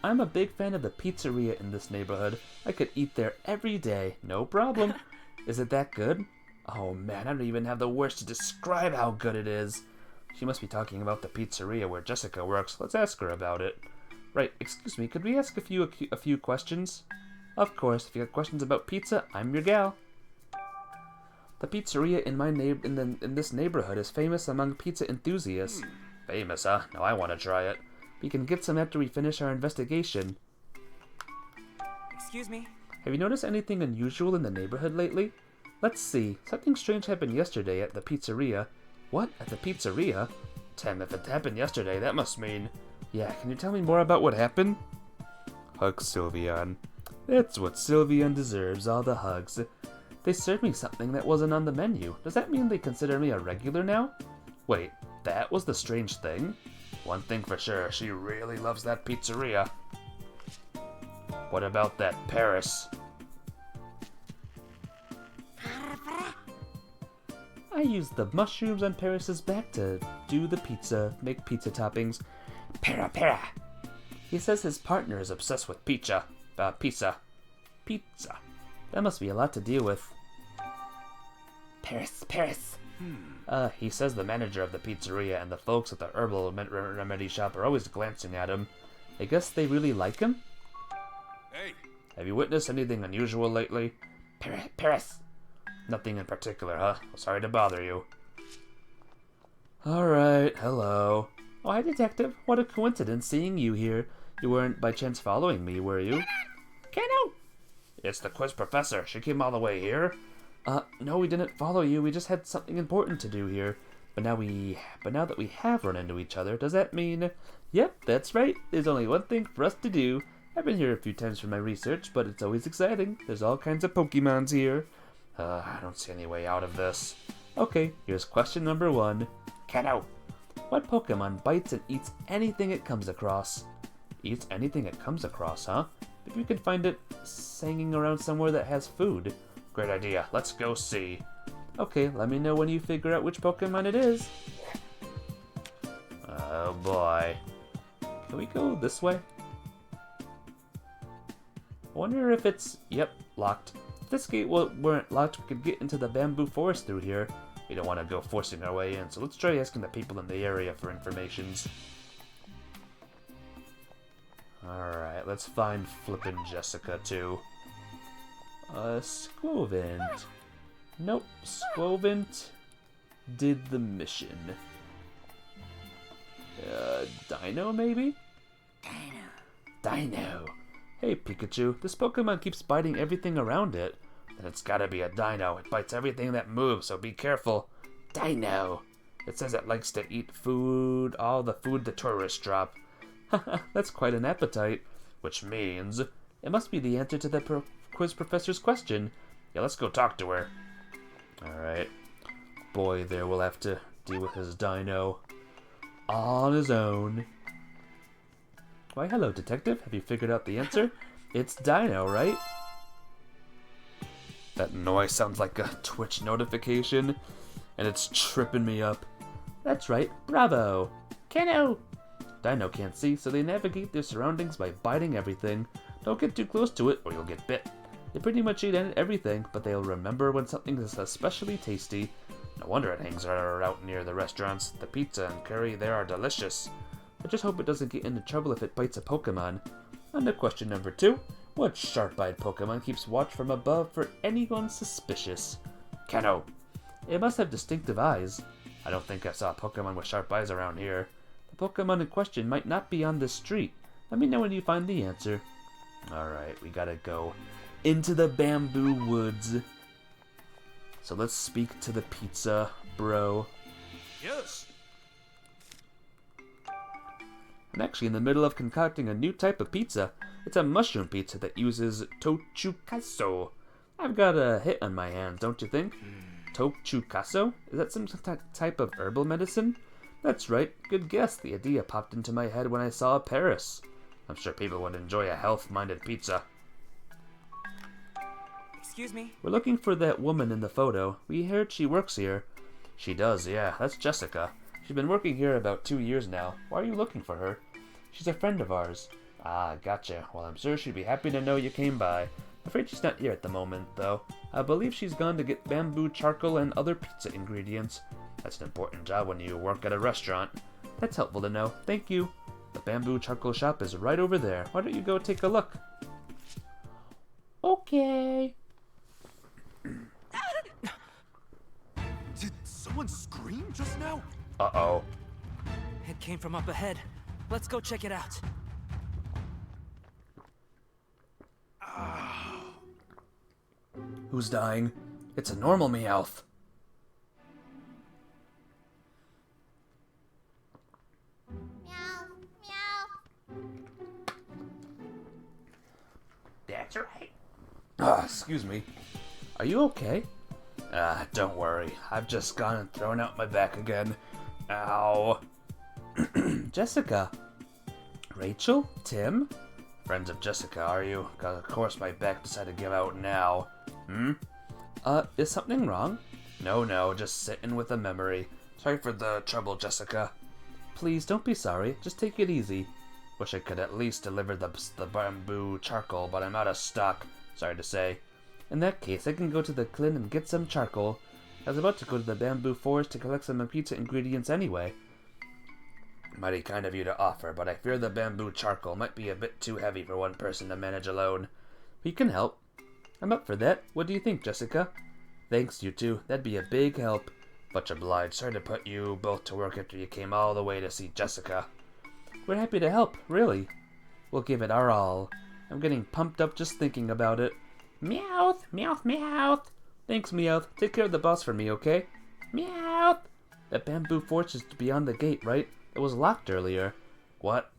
I'm a big fan of the pizzeria in this neighborhood. I could eat there every day, no problem. Is it that good? Oh man, I don't even have the words to describe how good it is. She must be talking about the pizzeria where Jessica works. Let's ask her about it. Right, excuse me, could we ask a few questions? Of course, if you have questions about pizza, I'm your gal. The pizzeria in this neighborhood is famous among pizza enthusiasts. Famous, huh? Now I want to try it. We can get some after we finish our investigation. Excuse me? Have you noticed anything unusual in the neighborhood lately? Let's see. Something strange happened yesterday at the pizzeria. What? At the pizzeria? Tim, if it happened yesterday, that must mean... Yeah, can you tell me more about what happened? Hug Sylveon. That's what Sylveon deserves, all the hugs. They served me something that wasn't on the menu. Does that mean they consider me a regular now? Wait, that was the strange thing? One thing for sure, she really loves that pizzeria. What about that Paris? I used the mushrooms on Paris's back to do the pizza, make pizza toppings. Para. He says his partner is obsessed with pizza. Pizza. That must be a lot to deal with. Paris. He says the manager of the pizzeria and the folks at the herbal remedy shop are always glancing at him. I guess they really like him? Hey! Have you witnessed anything unusual lately? Paris! Nothing in particular, huh? Sorry to bother you. Alright, hello. Oh, hi, Detective. What a coincidence seeing you here. You weren't by chance following me, were you? Keno! It's the quiz professor. She came all the way here. No, we didn't follow you. We just had something important to do here. But now that we have run into each other, does that mean... Yep, that's right. There's only one thing for us to do. I've been here a few times for my research, but it's always exciting. There's all kinds of Pokemons here. I don't see any way out of this. Okay, here's question number 1. Keno! What Pokemon bites and eats anything it comes across? Eats anything it comes across, huh? Maybe we could find it hanging around somewhere that has food. Great idea. Let's go see. Okay, let me know when you figure out which Pokemon it is. Oh boy. Can we go this way? I wonder if it's... Yep, locked. If this gate weren't locked, we could get into the bamboo forest through here. We don't want to go forcing our way in, so let's try asking the people in the area for informations. Alright, let's find flippin' Jessica, too. Squovent. Nope, Squovent did the mission. Dino, maybe? Dino. Hey, Pikachu, this Pokemon keeps biting everything around it. Then it's gotta be a dino. It bites everything that moves, so be careful. Dino. It says it likes to eat food, all the food the tourists drop. Haha, that's quite an appetite. Which means it must be the answer to the quiz professor's question. Yeah, let's go talk to her. Alright. Boy there will have to deal with his dino on his own. Why, hello, Detective. Have you figured out the answer? It's Dino, right? That noise sounds like a Twitch notification, and it's tripping me up. That's right, bravo! Keno! Dino can't see, so they navigate their surroundings by biting everything. Don't get too close to it, or you'll get bit. They pretty much eat everything, but they'll remember when something is especially tasty. No wonder it hangs out near the restaurants. The pizza and curry there are delicious. I just hope it doesn't get into trouble if it bites a Pokemon. On to question number 2. What sharp-eyed Pokemon keeps watch from above for anyone suspicious? Keno. It must have distinctive eyes. I don't think I saw a Pokemon with sharp eyes around here. The Pokemon in question might not be on this street. Let me know when you find the answer. Alright, we gotta go into the bamboo woods. So let's speak to the pizza, bro. Yes. I'm actually in the middle of concocting a new type of pizza. It's a mushroom pizza that uses tochucaso. I've got a hit on my hands, don't you think? Tochucaso? Is that some type of herbal medicine? That's right, good guess. The idea popped into my head when I saw Paris. I'm sure people would enjoy a health-minded pizza. Excuse me? We're looking for that woman in the photo. We heard she works here. She does, yeah. That's Jessica. She's been working here about 2 years now. Why are you looking for her? She's a friend of ours. Ah, gotcha. Well, I'm sure she'd be happy to know you came by. Afraid she's not here at the moment, though. I believe she's gone to get bamboo charcoal and other pizza ingredients. That's an important job when you work at a restaurant. That's helpful to know. Thank you. The bamboo charcoal shop is right over there. Why don't you go take a look? Okay. Did someone scream just now? Uh-oh. It came from up ahead. Let's go check it out. Who's dying? It's a normal Meowth. Meow, meow. That's right. Excuse me. Are you okay? Don't worry. I've just gone and thrown out my back again. Ow. Jessica. Rachel? Tim? Friends of Jessica, are you? 'Cause of course my back decided to give out now. Is something wrong? No, just sitting with a memory. Sorry for the trouble, Jessica. Please, don't be sorry. Just take it easy. Wish I could at least deliver the bamboo charcoal, but I'm out of stock. Sorry to say. In that case, I can go to the Clin and get some charcoal. I was about to go to the bamboo forest to collect some pizza ingredients anyway. Mighty kind of you to offer, but I fear the bamboo charcoal might be a bit too heavy for one person to manage alone. We can help. I'm up for that. What do you think, Jessica? Thanks, you two. That'd be a big help. Much obliged. Sorry to put you both to work after you came all the way to see Jessica. We're happy to help, really. We'll give it our all. I'm getting pumped up just thinking about it. Meowth, meowth, meowth. Thanks, Meowth. Take care of the boss for me, okay? Meowth. That bamboo forest is beyond the gate, right? It was locked earlier. What?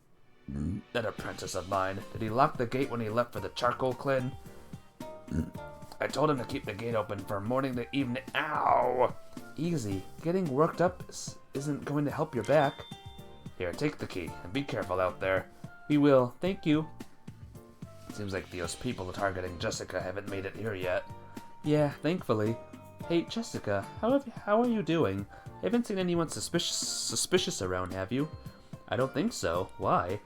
That apprentice of mine. Did he lock the gate when he left for the charcoal Clin? I told him to keep the gate open from morning to evening. Ow! Easy. Getting worked up isn't going to help your back. Here, take the key, and be careful out there. We will. Thank you. Seems like those people targeting Jessica haven't made it here yet. Yeah, thankfully. Hey, Jessica, how are you doing? Haven't seen anyone suspicious around, have you? I don't think so. Why?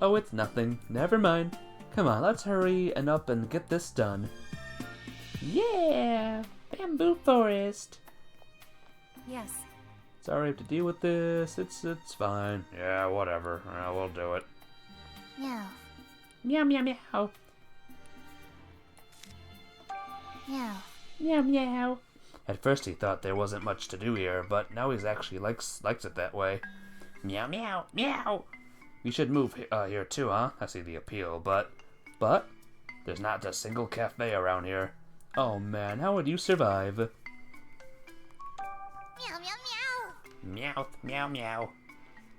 Oh, it's nothing. Never mind. Come on, let's hurry and up and get this done. Yeah! Bamboo forest! Yes. Sorry I have to deal with this. It's fine. Yeah, whatever. We'll do it. Meow. Meow, meow, meow. Meow. Meow, meow. At first he thought there wasn't much to do here, but now he's actually likes it that way. Meow, meow, meow. We should move here too, huh? I see the appeal, but there's not a single cafe around here. Oh man, how would you survive? Meow, meow, meow. Meowth, meow, meow.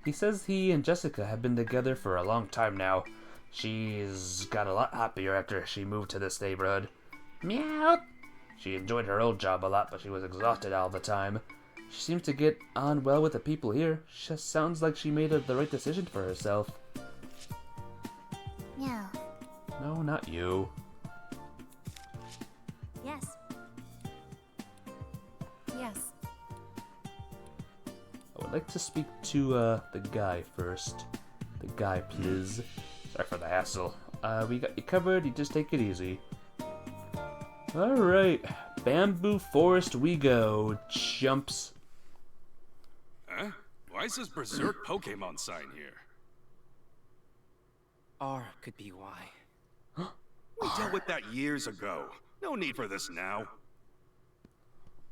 He says he and Jessica have been together for a long time now. She's got a lot happier after she moved to this neighborhood. Meow. She enjoyed her old job a lot, but she was exhausted all the time. She seems to get on well with the people here. Just sounds like she made the right decision for herself. Meow. No, not you. Yes. Yes. I would like to speak to the guy first. The guy, please. Sorry for the hassle. We got you covered. You just take it easy. Alright. Bamboo Forest we go, chumps. Huh? Why is this Berserk Pokemon sign here? R could be why. We dealt with that years ago. No need for this now.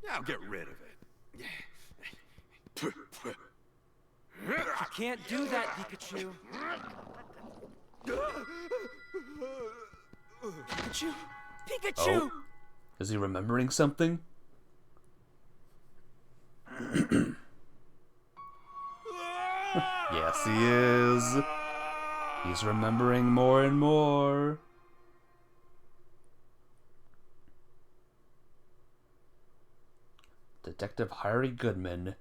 Now get rid of it. You can't do that, Pikachu. Pikachu? Pikachu! Oh? Is he remembering something? Yes, he is. He's remembering more and more. Detective Harry Goodman.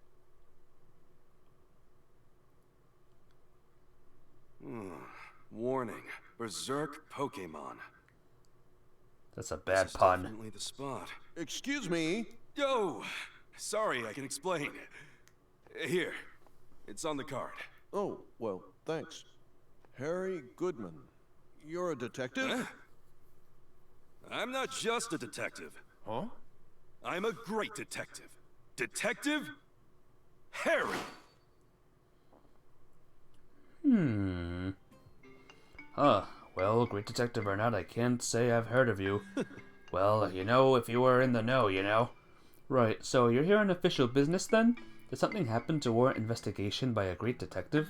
Warning. Berserk Pokemon. That's a bad This is pun. definitely the spot. Excuse me? Yo! Sorry, I can explain. Here. It's on the card. Oh, well, thanks. Harry Goodman. You're a detective? Huh? I'm not just a detective. Huh? I'm a great detective. Detective Harry. Well, great detective or not, I can't say I've heard of you. Well, you know, if you were in the know, you know. Right, so you're here on official business then? Did something happen to warrant investigation by a great detective?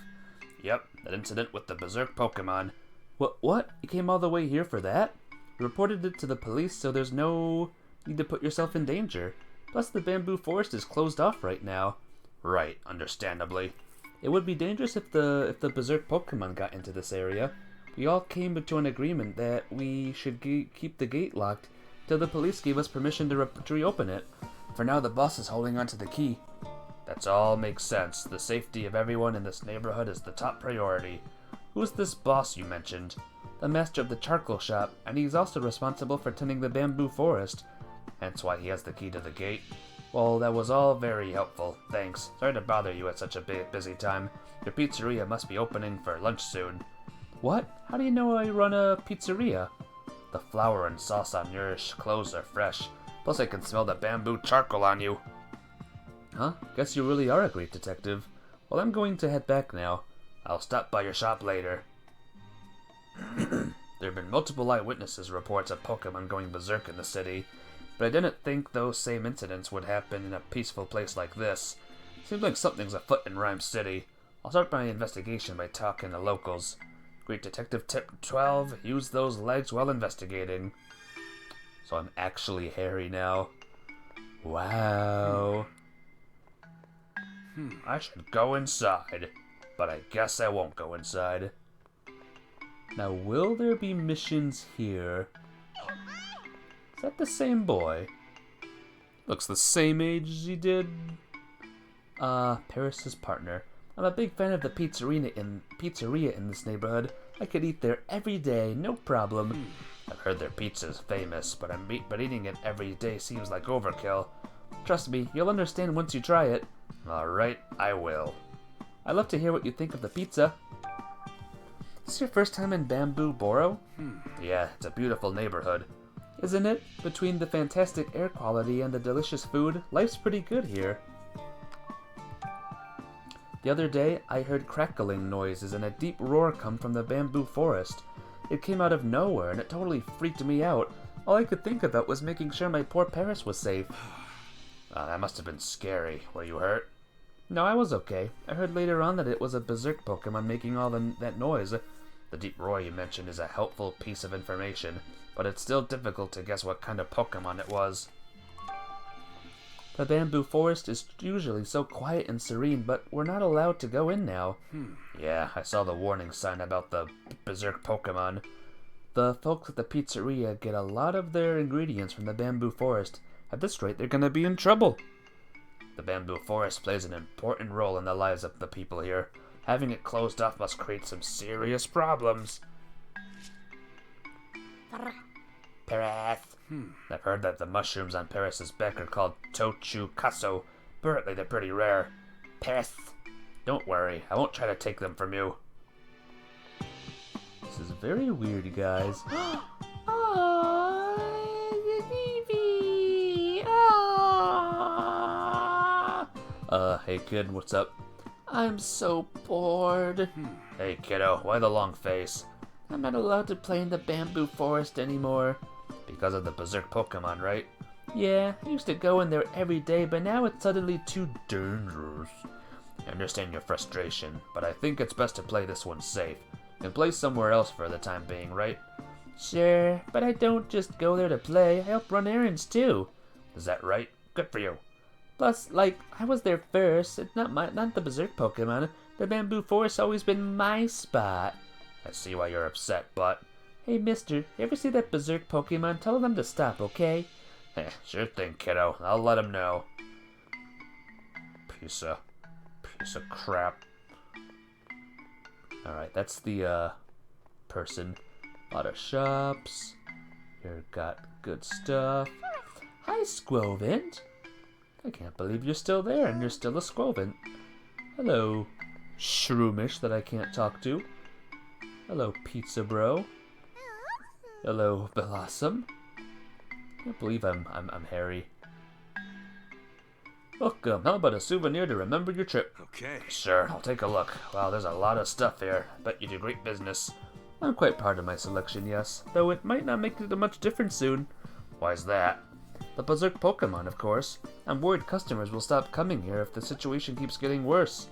Yep, that incident with the Berserk Pokemon. What? You came all the way here for that? You reported it to the police, so there's no need to put yourself in danger. Plus, the bamboo forest is closed off right now. Right, understandably. It would be dangerous if the Berserk Pokemon got into this area. We all came to an agreement that we should keep the gate locked till the police gave us permission to reopen it. For now, the boss is holding onto the key. That's all makes sense. The safety of everyone in this neighborhood is the top priority. Who's this boss you mentioned? The master of the charcoal shop, and he's also responsible for tending the bamboo forest. Hence why he has the key to the gate. Well, that was all very helpful. Thanks. Sorry to bother you at such a busy time. Your pizzeria must be opening for lunch soon. What? How do you know I run a pizzeria? The flour and sauce on your clothes are fresh. Plus I can smell the bamboo charcoal on you. Huh? Guess you really are a great detective. Well, I'm going to head back now. I'll stop by your shop later. There have been multiple eyewitnesses reports of Pokemon going berserk in the city, but I didn't think those same incidents would happen in a peaceful place like this. Seems like something's afoot in Rhyme City. I'll start my investigation by talking to locals. Great Detective Tip 12, use those legs while investigating. So I'm actually hairy now. Wow. I should go inside, but I guess I won't go inside. Now, will there be missions here? Is that the same boy? Looks the same age as he did. Paris's partner. I'm a big fan of the pizzeria in this neighborhood. I could eat there every day, no problem. I've heard their pizza's famous, but eating it every day seems like overkill. Trust me, you'll understand once you try it. Alright, I will. I'd love to hear what you think of the pizza. Is this your first time in Bamboo Borough? Yeah, it's a beautiful neighborhood. Isn't it? Between the fantastic air quality and the delicious food, life's pretty good here. The other day, I heard crackling noises and a deep roar come from the bamboo forest. It came out of nowhere and it totally freaked me out. All I could think about was making sure my poor Paris was safe. That must have been scary. Were you hurt? No, I was okay. I heard later on that it was a berserk Pokemon making all that noise. The deep roar you mentioned is a helpful piece of information, but it's still difficult to guess what kind of Pokemon it was. The bamboo forest is usually so quiet and serene, but we're not allowed to go in now. Yeah, I saw the warning sign about the berserk Pokemon. The folks at the pizzeria get a lot of their ingredients from the bamboo forest. At this rate, they're gonna be in trouble. The bamboo forest plays an important role in the lives of the people here. Having it closed off must create some serious problems. Paris. I've heard that the mushrooms on Paris's back are called Tochukaso. Apparently they're pretty rare. Paris. Don't worry, I won't try to take them from you. This is very weird, guys. Hey kid, what's up? I'm so bored. Hey kiddo, why the long face? I'm not allowed to play in the bamboo forest anymore. Because of the berserk Pokemon, right? Yeah, I used to go in there every day, but now it's suddenly too dangerous. I understand your frustration, but I think it's best to play this one safe. You can play somewhere else for the time being, right? Sure, but I don't just go there to play, I help run errands too. Is that right? Good for you. Plus, I was there first. It's not the berserk Pokemon. The bamboo forest's always been my spot. I see why you're upset, but... Hey, mister, you ever see that berserk Pokemon? Tell them to stop, okay? Sure thing, kiddo. I'll let him know. Piece of crap. Alright, that's the, person. A lot of shops. Here, got good stuff. Hi, Squovent. I can't believe you're still there, and you're still a Squovent. Hello, Shroomish that I can't talk to. Hello, Pizza Bro. Hello, Blossom. Can't believe I'm hairy. Welcome. How about a souvenir to remember your trip? Okay. Sure, I'll take a look. Wow, there's a lot of stuff here. Bet you do great business. I'm quite proud of my selection, yes. Though it might not make it a much difference soon. Why's that? The berserk Pokemon, of course. I'm worried customers will stop coming here if the situation keeps getting worse.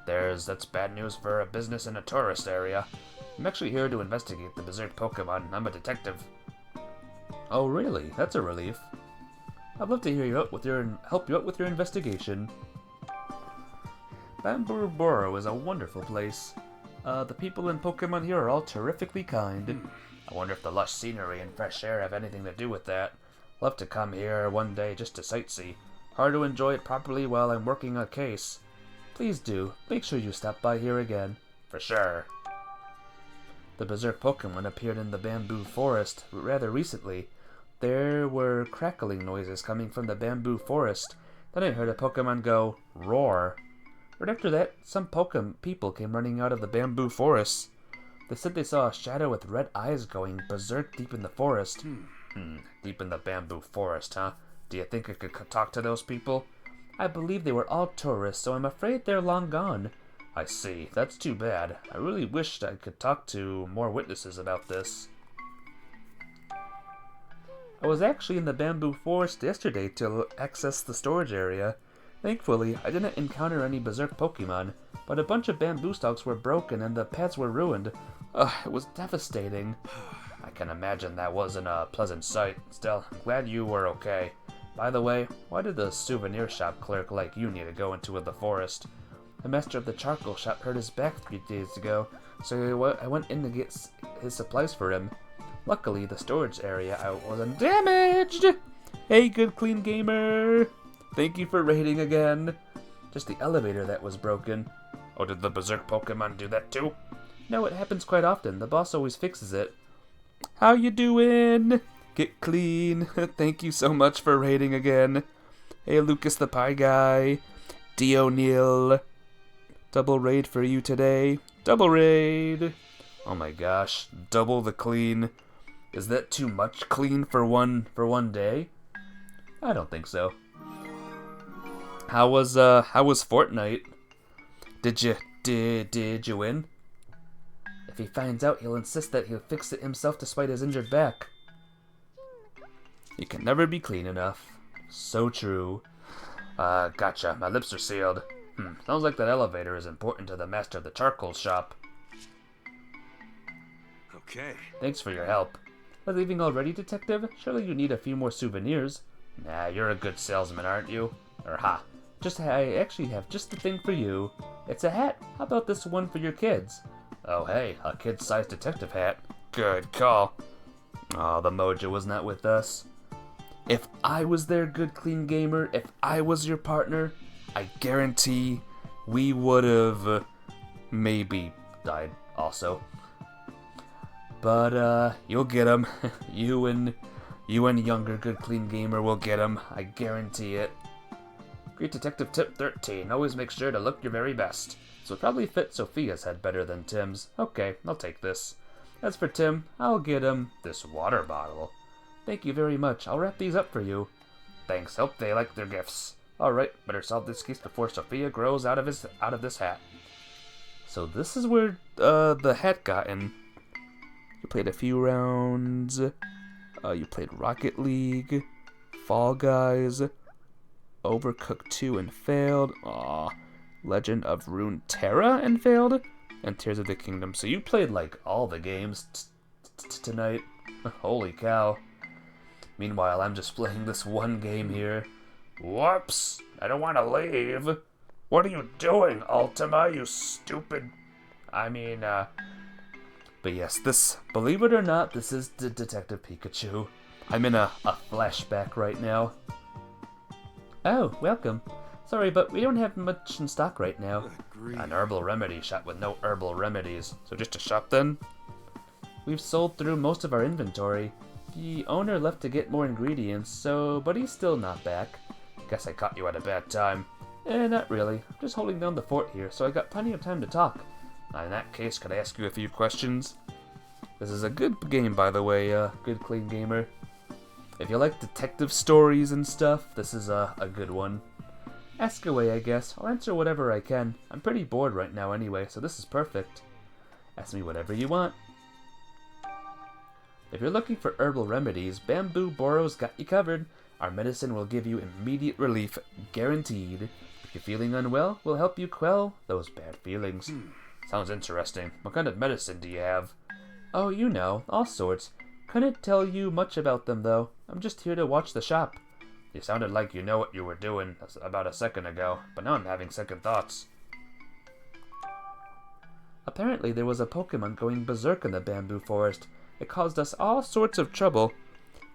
That's bad news for a business in a tourist area. I'm actually here to investigate the berserk Pokemon. I'm a detective. Oh, really? That's a relief. I'd love to help you out with your investigation. Bamboo Borough is a wonderful place. The people in Pokemon here are all terrifically kind. I wonder if the lush scenery and fresh air have anything to do with that. I'll have to come here one day just to sightsee. Hard to enjoy it properly while I'm working a case. Please do. Make sure you stop by here again. For sure. The berserk Pokemon appeared in the bamboo forest rather recently. There were crackling noises coming from the bamboo forest. Then I heard a Pokemon go, roar. Right after that, some people came running out of the bamboo forest. They said they saw a shadow with red eyes going berserk deep in the forest. Deep in the bamboo forest, huh? Do you think I could talk to those people? I believe they were all tourists, so I'm afraid they're long gone. I see. That's too bad. I really wished I could talk to more witnesses about this. I was actually in the bamboo forest yesterday to access the storage area. Thankfully, I didn't encounter any berserk Pokemon, but a bunch of bamboo stalks were broken and the paths were ruined. It was devastating. I can imagine that wasn't a pleasant sight. Still, I'm glad you were okay. By the way, why did the souvenir shop clerk like you need to go into the forest? The master of the charcoal shop hurt his back 3 days ago, so I went in to get his supplies for him. Luckily, the storage area wasn't damaged! Hey, good clean gamer! Thank you for raiding again. Just the elevator that was broken. Oh, did the berserk Pokemon do that too? No, it happens quite often. The boss always fixes it. How you doing? Get clean. Thank you so much for raiding again. Hey, Lucas the Pie Guy. D. O'Neill. Double raid for you today. Double raid. Oh my gosh. Double the clean. Is that too much clean for one day? I don't think so. How was Fortnite? Did you win? If he finds out, he'll insist that he'll fix it himself despite his injured back. You can never be clean enough. So true. Gotcha. My lips are sealed. Sounds like that elevator is important to the master of the charcoal shop. Okay. Thanks for your help. We're leaving already, Detective? Surely you need a few more souvenirs. Nah, you're a good salesman, aren't you? I actually have just the thing for you. It's a hat. How about this one for your kids? Oh hey, a kid-sized detective hat. Good call. Oh, the mojo was not with us. If I was their good clean gamer, if I was your partner, I guarantee we would have maybe died also. But you'll get him. you and younger good clean gamer will get him. I guarantee it. Great Detective Tip 13. Always make sure to look your very best. So it probably fit Sophia's head better than Tim's. Okay, I'll take this. As for Tim, I'll get him this water bottle. Thank you very much. I'll wrap these up for you. Thanks. Hope they like their gifts. Alright, better solve this case before Sophia grows out of this hat. So this is where the hat got in. You played a few rounds. You played Rocket League, Fall Guys, Overcooked 2 and failed. Aw. Legend of Runeterra and failed. And Tears of the Kingdom. So you played like all the games tonight. Holy cow. Meanwhile, I'm just playing this one game here. Whoops! I don't want to leave. What are you doing, Ultima, you stupid... But yes, believe it or not, this is Detective Pikachu. I'm in a flashback right now. Oh, welcome. Sorry, but we don't have much in stock right now. An herbal remedy shop with no herbal remedies. So just a shop then? We've sold through most of our inventory. The owner left to get more ingredients, but he's still not back. Guess I caught you at a bad time. Not really. I'm just holding down the fort here, so I got plenty of time to talk. In that case, could I ask you a few questions? This is a good game, by the way, good clean gamer. If you like detective stories and stuff, this is a good one. Ask away, I guess. I'll answer whatever I can. I'm pretty bored right now anyway, so this is perfect. Ask me whatever you want. If you're looking for herbal remedies, Bamboo Boro's got you covered. Our medicine will give you immediate relief, guaranteed. If you're feeling unwell, we'll help you quell those bad feelings. Sounds interesting. What kind of medicine do you have? Oh, you know, all sorts. Couldn't tell you much about them, though. I'm just here to watch the shop. You sounded like you know what you were doing about a second ago, but now I'm having second thoughts. Apparently there was a Pokemon going berserk in the bamboo forest. It caused us all sorts of trouble.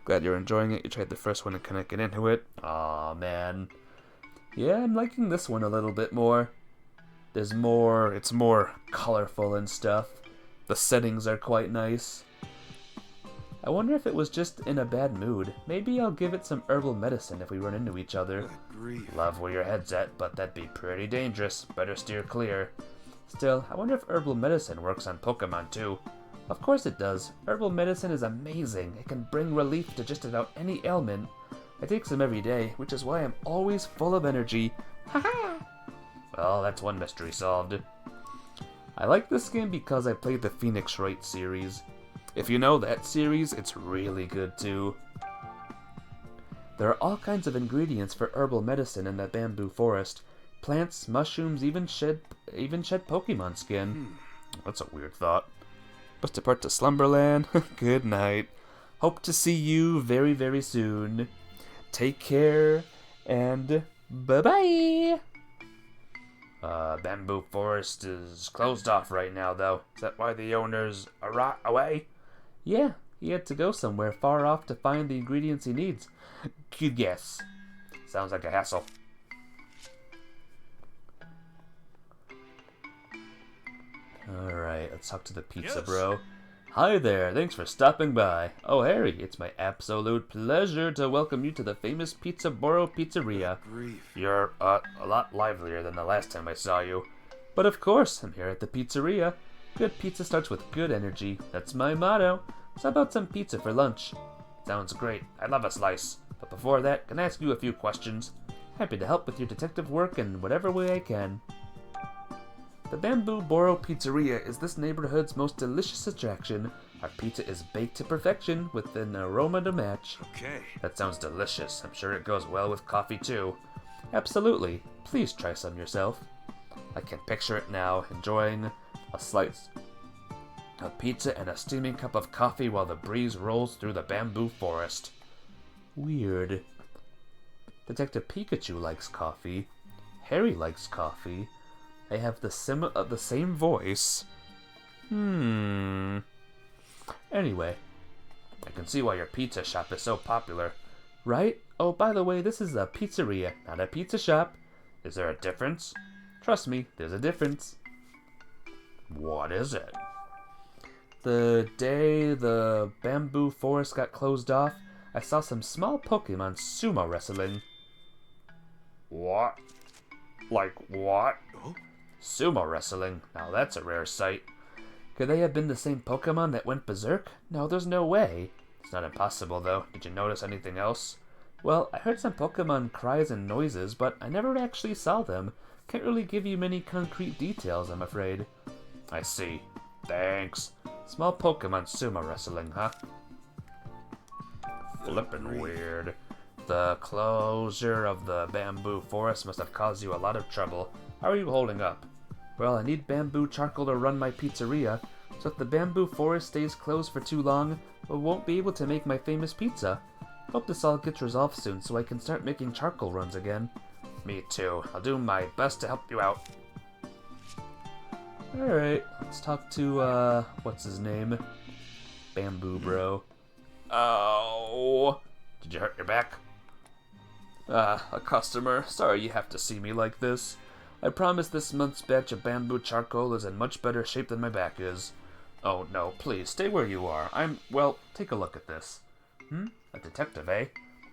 Glad you're enjoying it. You tried the first one and couldn't get into it. Aw, man. Yeah, I'm liking this one a little bit more. It's more colorful and stuff. The settings are quite nice. I wonder if it was just in a bad mood. Maybe I'll give it some herbal medicine if we run into each other. Good grief. Love where your head's at, but that'd be pretty dangerous. Better steer clear. Still, I wonder if herbal medicine works on Pokemon too. Of course it does. Herbal medicine is amazing. It can bring relief to just about any ailment. I take some every day, which is why I'm always full of energy. Haha! Well, that's one mystery solved. I like this game because I played the Phoenix Wright series. If you know that series, it's really good too. There are all kinds of ingredients for herbal medicine in the bamboo forest. Plants, mushrooms, even shed Pokemon skin. That's a weird thought. But depart to Slumberland. Good night. Hope to see you very, very soon. Take care, and bye-bye! Bamboo Forest is closed off right now, though. Is that why the owner's away? Yeah, he had to go somewhere far off to find the ingredients he needs. Good guess. Sounds like a hassle. Alright, let's talk to the pizza bro. Hi there, thanks for stopping by. Oh, Harry, it's my absolute pleasure to welcome you to the famous Pizza Boro Pizzeria. You're a lot livelier than the last time I saw you. But of course, I'm here at the pizzeria. Good pizza starts with good energy. That's my motto. So how about some pizza for lunch? Sounds great. I'd love a slice. But before that, can I ask you a few questions? Happy to help with your detective work in whatever way I can. The Bamboo Boro Pizzeria is this neighborhood's most delicious attraction. Our pizza is baked to perfection with an aroma to match. Okay. That sounds delicious. I'm sure it goes well with coffee too. Absolutely. Please try some yourself. I can picture it now, enjoying a slice of pizza and a steaming cup of coffee while the breeze rolls through the bamboo forest. Weird. Detective Pikachu likes coffee. Harry likes coffee. They have the same voice. Anyway, I can see why your pizza shop is so popular. Right? Oh, by the way, this is a pizzeria, not a pizza shop. Is there a difference? Trust me, there's a difference. What is it? The day the bamboo forest got closed off, I saw some small Pokemon sumo wrestling. What? Like what? Sumo wrestling. Now that's a rare sight. Could they have been the same Pokemon that went berserk? No, there's no way. It's not impossible, though. Did you notice anything else? Well, I heard some Pokemon cries and noises, but I never actually saw them. Can't really give you many concrete details, I'm afraid. I see. Thanks. Small Pokemon sumo wrestling, huh? Flippin' weird. The closure of the bamboo forest must have caused you a lot of trouble. How are you holding up? Well, I need bamboo charcoal to run my pizzeria, so if the bamboo forest stays closed for too long, I won't be able to make my famous pizza. Hope this all gets resolved soon so I can start making charcoal runs again. Me too. I'll do my best to help you out. Alright, let's talk to, what's his name? Bamboo Bro. Oh! Did you hurt your back? A customer. Sorry you have to see me like this. I promise this month's batch of bamboo charcoal is in much better shape than my back is. Oh no, please, stay where you are. Well, take a look at this. A detective, eh?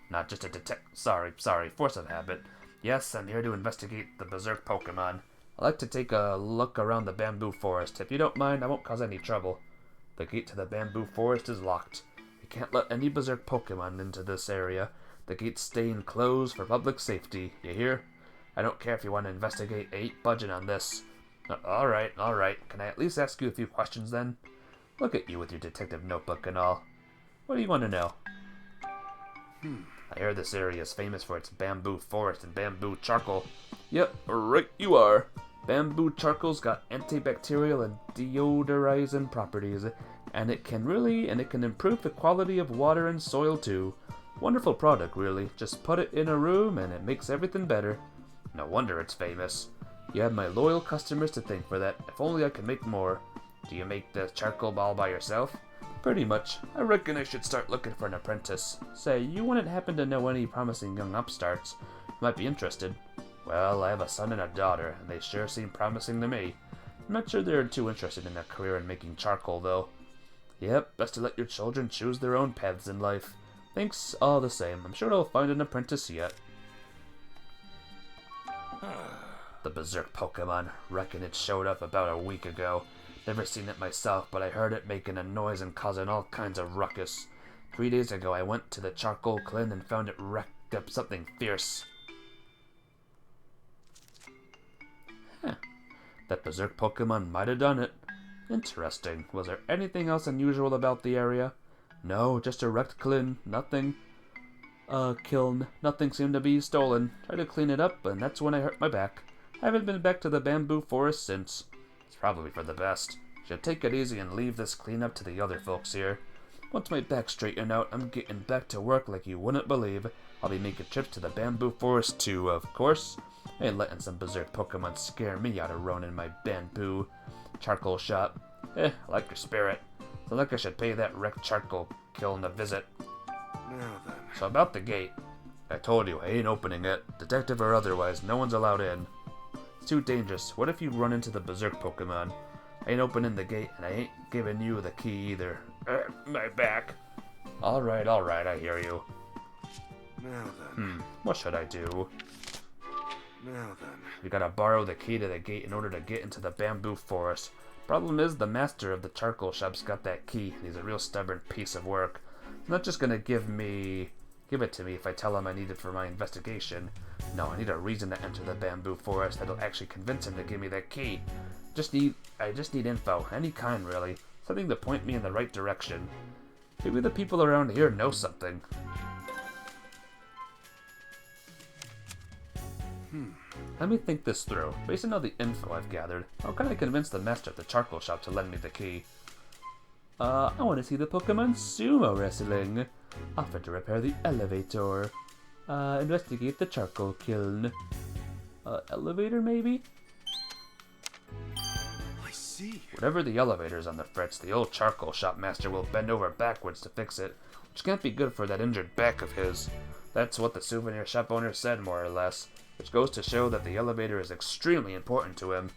Not just a sorry, force of habit. Yes, I'm here to investigate the berserk Pokemon. I'd like to take a look around the bamboo forest. If you don't mind, I won't cause any trouble. The gate to the bamboo forest is locked. You can't let any berserk Pokemon into this area. The gate's staying closed for public safety, you hear? I don't care if you want to investigate, I ain't budging on this. Alright. Can I at least ask you a few questions then? Look at you with your detective notebook and all. What do you want to know? I hear this area is famous for its bamboo forest and bamboo charcoal. Yep, right you are. Bamboo charcoal's got antibacterial and deodorizing properties, and it can improve the quality of water and soil too. Wonderful product, really. Just put it in a room and it makes everything better. No wonder it's famous. You have my loyal customers to thank for that. If only I could make more. Do you make the charcoal ball by yourself? Pretty much. I reckon I should start looking for an apprentice. Say, you wouldn't happen to know any promising young upstarts who might be interested? Well, I have a son and a daughter, and they sure seem promising to me. I'm not sure they're too interested in a career in making charcoal, though. Yep, best to let your children choose their own paths in life. Thanks all the same. I'm sure they'll find an apprentice yet. The Berserk Pokemon. Reckon it showed up about a week ago. Never seen it myself, but I heard it making a noise and causing all kinds of ruckus. 3 days ago, I went to the charcoal clean and found it wrecked up something fierce. Huh. That Berserk Pokemon might have done it. Interesting. Was there anything else unusual about the area? No, just a wrecked kiln. Nothing. Kiln. Nothing seemed to be stolen. Tried to clean it up, and that's when I hurt my back. I haven't been back to the bamboo forest since. It's probably for the best. Should take it easy and leave this cleanup to the other folks here. Once my back's straightened out, I'm getting back to work like you wouldn't believe. I'll be making trips to the bamboo forest too, of course. I ain't letting some berserk Pokemon scare me out of running my bamboo charcoal shop. I like your spirit. Sounds like I should pay that wrecked charcoal kiln a visit. Now then. So about the gate. I told you, I ain't opening it. Detective or otherwise, no one's allowed in. It's too dangerous. What if you run into the berserk Pokemon? I ain't opening the gate, and I ain't giving you the key either. My back. Alright, I hear you. Now then. What should I do? Now then. You gotta borrow the key to the gate in order to get into the bamboo forest. Problem is, the master of the charcoal shop's got that key, and he's a real stubborn piece of work. He's not just gonna give it to me if I tell him I need it for my investigation. No, I need a reason to enter the bamboo forest that'll actually convince him to give me that key. I just need info, any kind really. Something to point me in the right direction. Maybe the people around here know something. Let me think this through. Based on all the info I've gathered, how can I convince the master of the charcoal shop to lend me the key? I want to see the Pokemon sumo wrestling. Offer to repair the elevator. Investigate the charcoal kiln. Elevator maybe? I see. Whatever the elevator's on the fritz, the old charcoal shop master will bend over backwards to fix it, which can't be good for that injured back of his. That's what the souvenir shop owner said, more or less, which goes to show that the elevator is extremely important to him.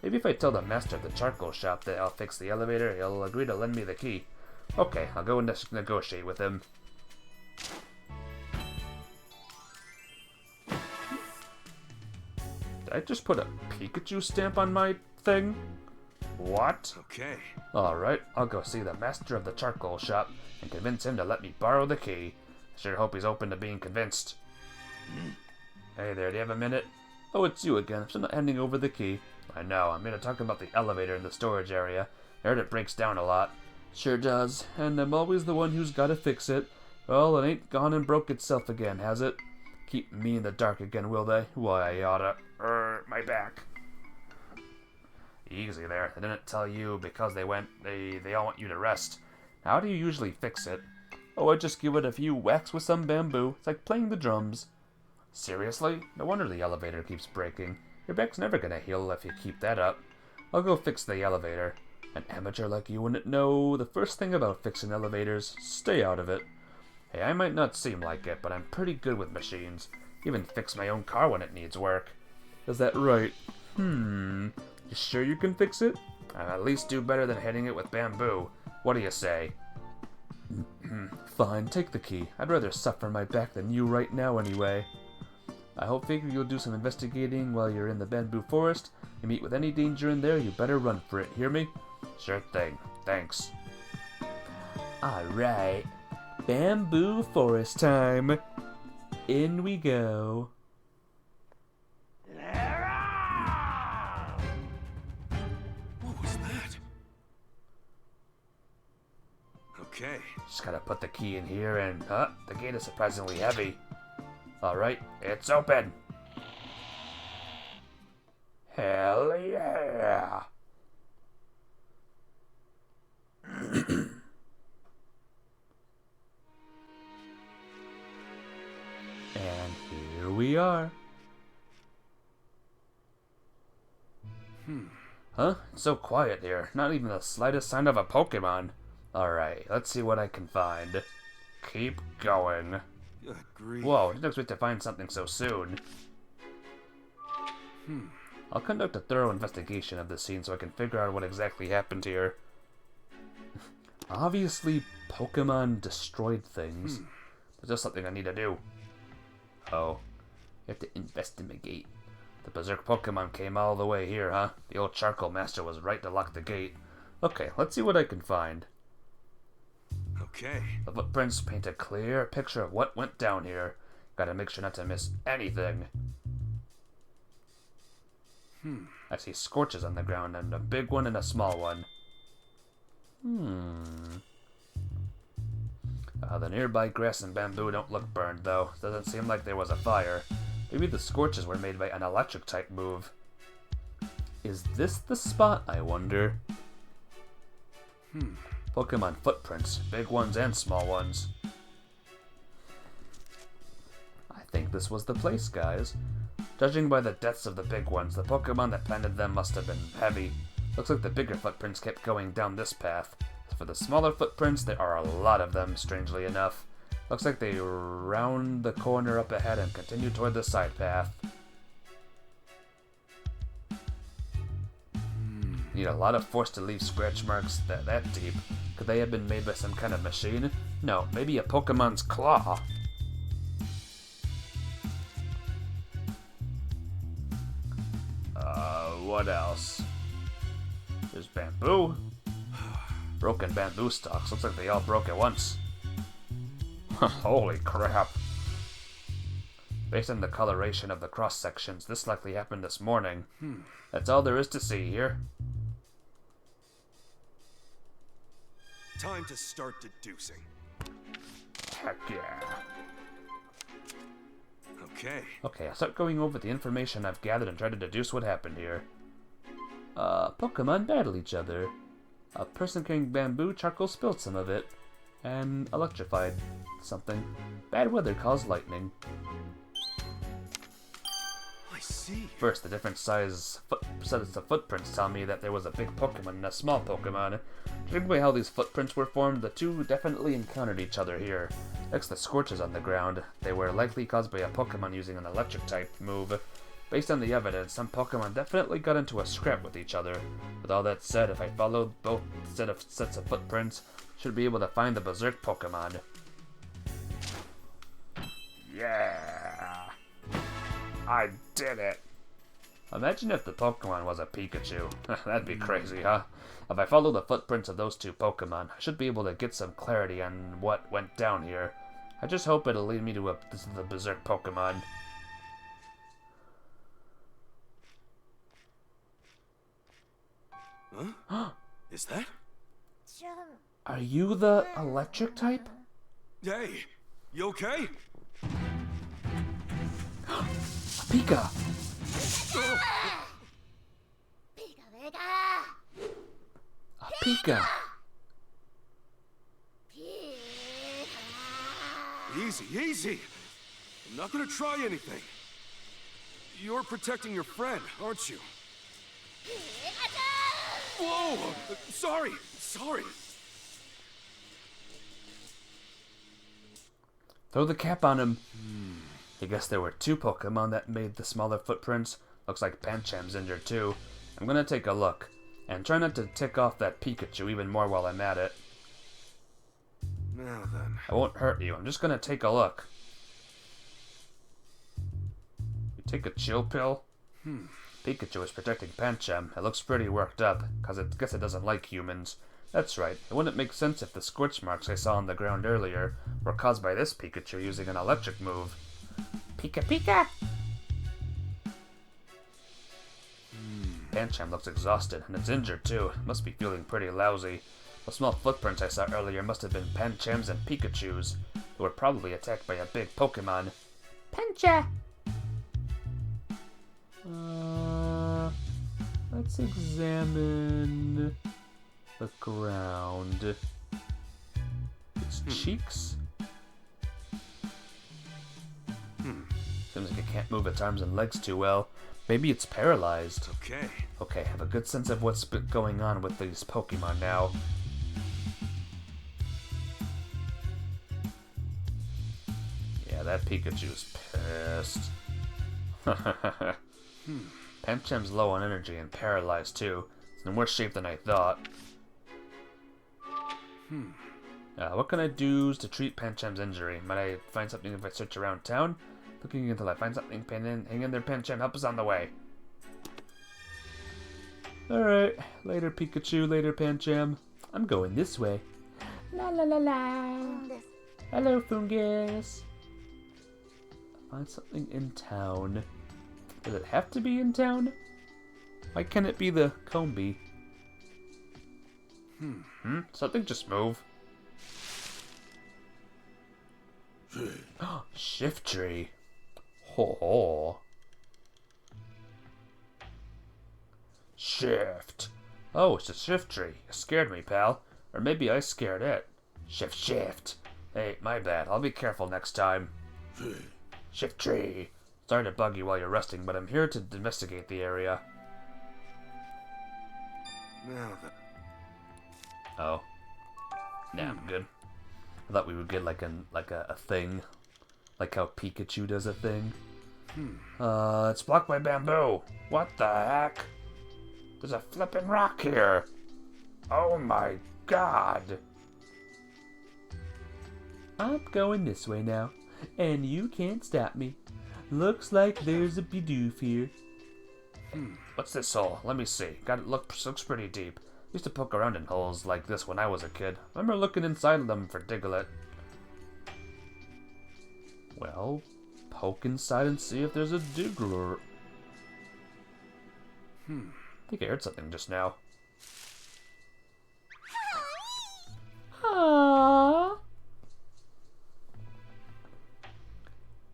Maybe if I tell the master of the charcoal shop that I'll fix the elevator, he'll agree to lend me the key. Okay, I'll go and negotiate with him. Did I just put a Pikachu stamp on my thing? What? Okay. Alright, I'll go see the master of the charcoal shop and convince him to let me borrow the key. I sure hope he's open to being convinced. Hey there, do you have a minute? Oh, it's you again. I'm still not handing over the key. I know, I'm gonna talk about the elevator in the storage area. I heard it breaks down a lot. Sure does, and I'm always the one who's gotta fix it. Well, it ain't gone and broke itself again, has it? Keep me in the dark again, will they? Why, I oughta... my back. Easy there. They didn't tell you because they all want you to rest. How do you usually fix it? Oh, I just give it a few whacks with some bamboo. It's like playing the drums. Seriously? No wonder the elevator keeps breaking. Your back's never gonna heal if you keep that up. I'll go fix the elevator. An amateur like you wouldn't know the first thing about fixing elevators. Stay out of it. Hey, I might not seem like it, but I'm pretty good with machines. Even fix my own car when it needs work. Is that right? You sure you can fix it? I'll at least do better than hitting it with bamboo. What do you say? Fine, take the key. I'd rather suffer my back than you right now anyway. I hope you'll do some investigating while you're in the bamboo forest. You meet with any danger in there, you better run for it, hear me? Sure thing. Thanks. Alright. Bamboo forest time. In we go. What was that? Okay. Just gotta put the key in here and, the gate is surprisingly heavy. Alright, it's open. Hell yeah. And here we are. Huh? It's so quiet here. Not even the slightest sign of a Pokemon. Alright, let's see what I can find. Keep going. Good grief. Whoa, didn't expect to find something so soon. I'll conduct a thorough investigation of the scene so I can figure out what exactly happened here. Obviously, Pokemon destroyed things. There's just something I need to do. Oh, you have to investigate. The Berserk Pokemon came all the way here, huh? The old Charcoal Master was right to lock the gate. Okay, let's see what I can find. Okay. The footprints paint a clear picture of what went down here. Gotta make sure not to miss anything. I see scorches on the ground, and a big one and a small one. The nearby grass and bamboo don't look burned, though. Doesn't seem like there was a fire. Maybe the scorches were made by an electric-type move. Is this the spot, I wonder? Pokemon footprints, big ones and small ones. I think this was the place, guys. Judging by the deaths of the big ones, the Pokemon that planted them must have been heavy. Looks like the bigger footprints kept going down this path. As for the smaller footprints, there are a lot of them, strangely enough. Looks like they round the corner up ahead and continue toward the side path. Need a lot of force to leave scratch marks that deep. Could they have been made by some kind of machine? No, maybe a Pokemon's claw. What else? There's bamboo. Broken bamboo stalks. Looks like they all broke at once. Holy crap. Based on the coloration of the cross sections, this likely happened this morning. That's all there is to see here. Time to start deducing. Heck yeah. Okay, I'll start going over the information I've gathered and try to deduce what happened here. Pokemon battle each other. A person carrying bamboo charcoal spilled some of it. And electrified something. Bad weather caused lightning. I see. First, the different sets of footprints tell me that there was a big Pokemon and a small Pokemon. Judging by how these footprints were formed, the two definitely encountered each other here. Next, the scorches on the ground. They were likely caused by a Pokemon using an electric-type move. Based on the evidence, some Pokemon definitely got into a scrap with each other. With all that said, if I followed both sets of footprints, I should be able to find the Berserk Pokemon. Yeah! I did it! Imagine if the Pokemon was a Pikachu. That'd be crazy, huh? If I follow the footprints of those two Pokemon, I should be able to get some clarity on what went down here. I just hope it'll lead me to the Berserk Pokemon. Huh? Is that? Are you the electric type? Hey, you okay? Pika! Pika! Easy, easy. I'm not gonna try anything. You're protecting your friend, aren't you? Whoa! Sorry. Throw the cap on him. I guess there were two Pokemon that made the smaller footprints. Looks like Pancham's injured too. I'm gonna take a look. And try not to tick off that Pikachu even more while I'm at it. Now then. I won't hurt you. I'm just gonna take a look. You take a chill pill? Pikachu is protecting Pancham. It looks pretty worked up, cause I guess it doesn't like humans. That's right. It wouldn't make sense if the scorch marks I saw on the ground earlier were caused by this Pikachu using an electric move. Pika Pika! Pancham looks exhausted, and it's injured too. Must be feeling pretty lousy. The small footprints I saw earlier must have been Pancham's and Pikachu's, who were probably attacked by a big Pokemon. Pancha! Let's examine the ground. Its cheeks? Seems like it can't move its arms and legs too well. Maybe it's paralyzed. Okay, I have a good sense of what's going on with these Pokemon now. Yeah, that Pikachu's pissed. Pancham's low on energy and paralyzed too. It's in worse shape than I thought. What can I do to treat Pancham's injury? Might I find something if I search around town? Looking until I find something. Hang in there, Pancham. Help us on the way. Alright. Later, Pikachu. Later, Pancham. I'm going this way. La la la la. Hello, Fungus. Find something in town. Does it have to be in town? Why can't it be the Combi? Something just move. Shift tree. Ho ho. Shift. Oh, it's a shift tree. You scared me, pal. Or maybe I scared it. Shift. Hey, my bad. I'll be careful next time. Shift tree. Sorry to bug you while you're resting, but I'm here to investigate the area. Oh. Nah, I'm good. I thought we would get like a thing. Like how Pikachu does a thing. It's blocked by bamboo. What the heck? There's a flippin' rock here. Oh my god. I'm going this way now, and you can't stop me. Looks like there's a Bidoof here. What's this hole? Let me see. Looks pretty deep. Used to poke around in holes like this when I was a kid. Remember looking inside of them for Diglett. Well, poke inside and see if there's a Diglett. I think I heard something just now. Aww.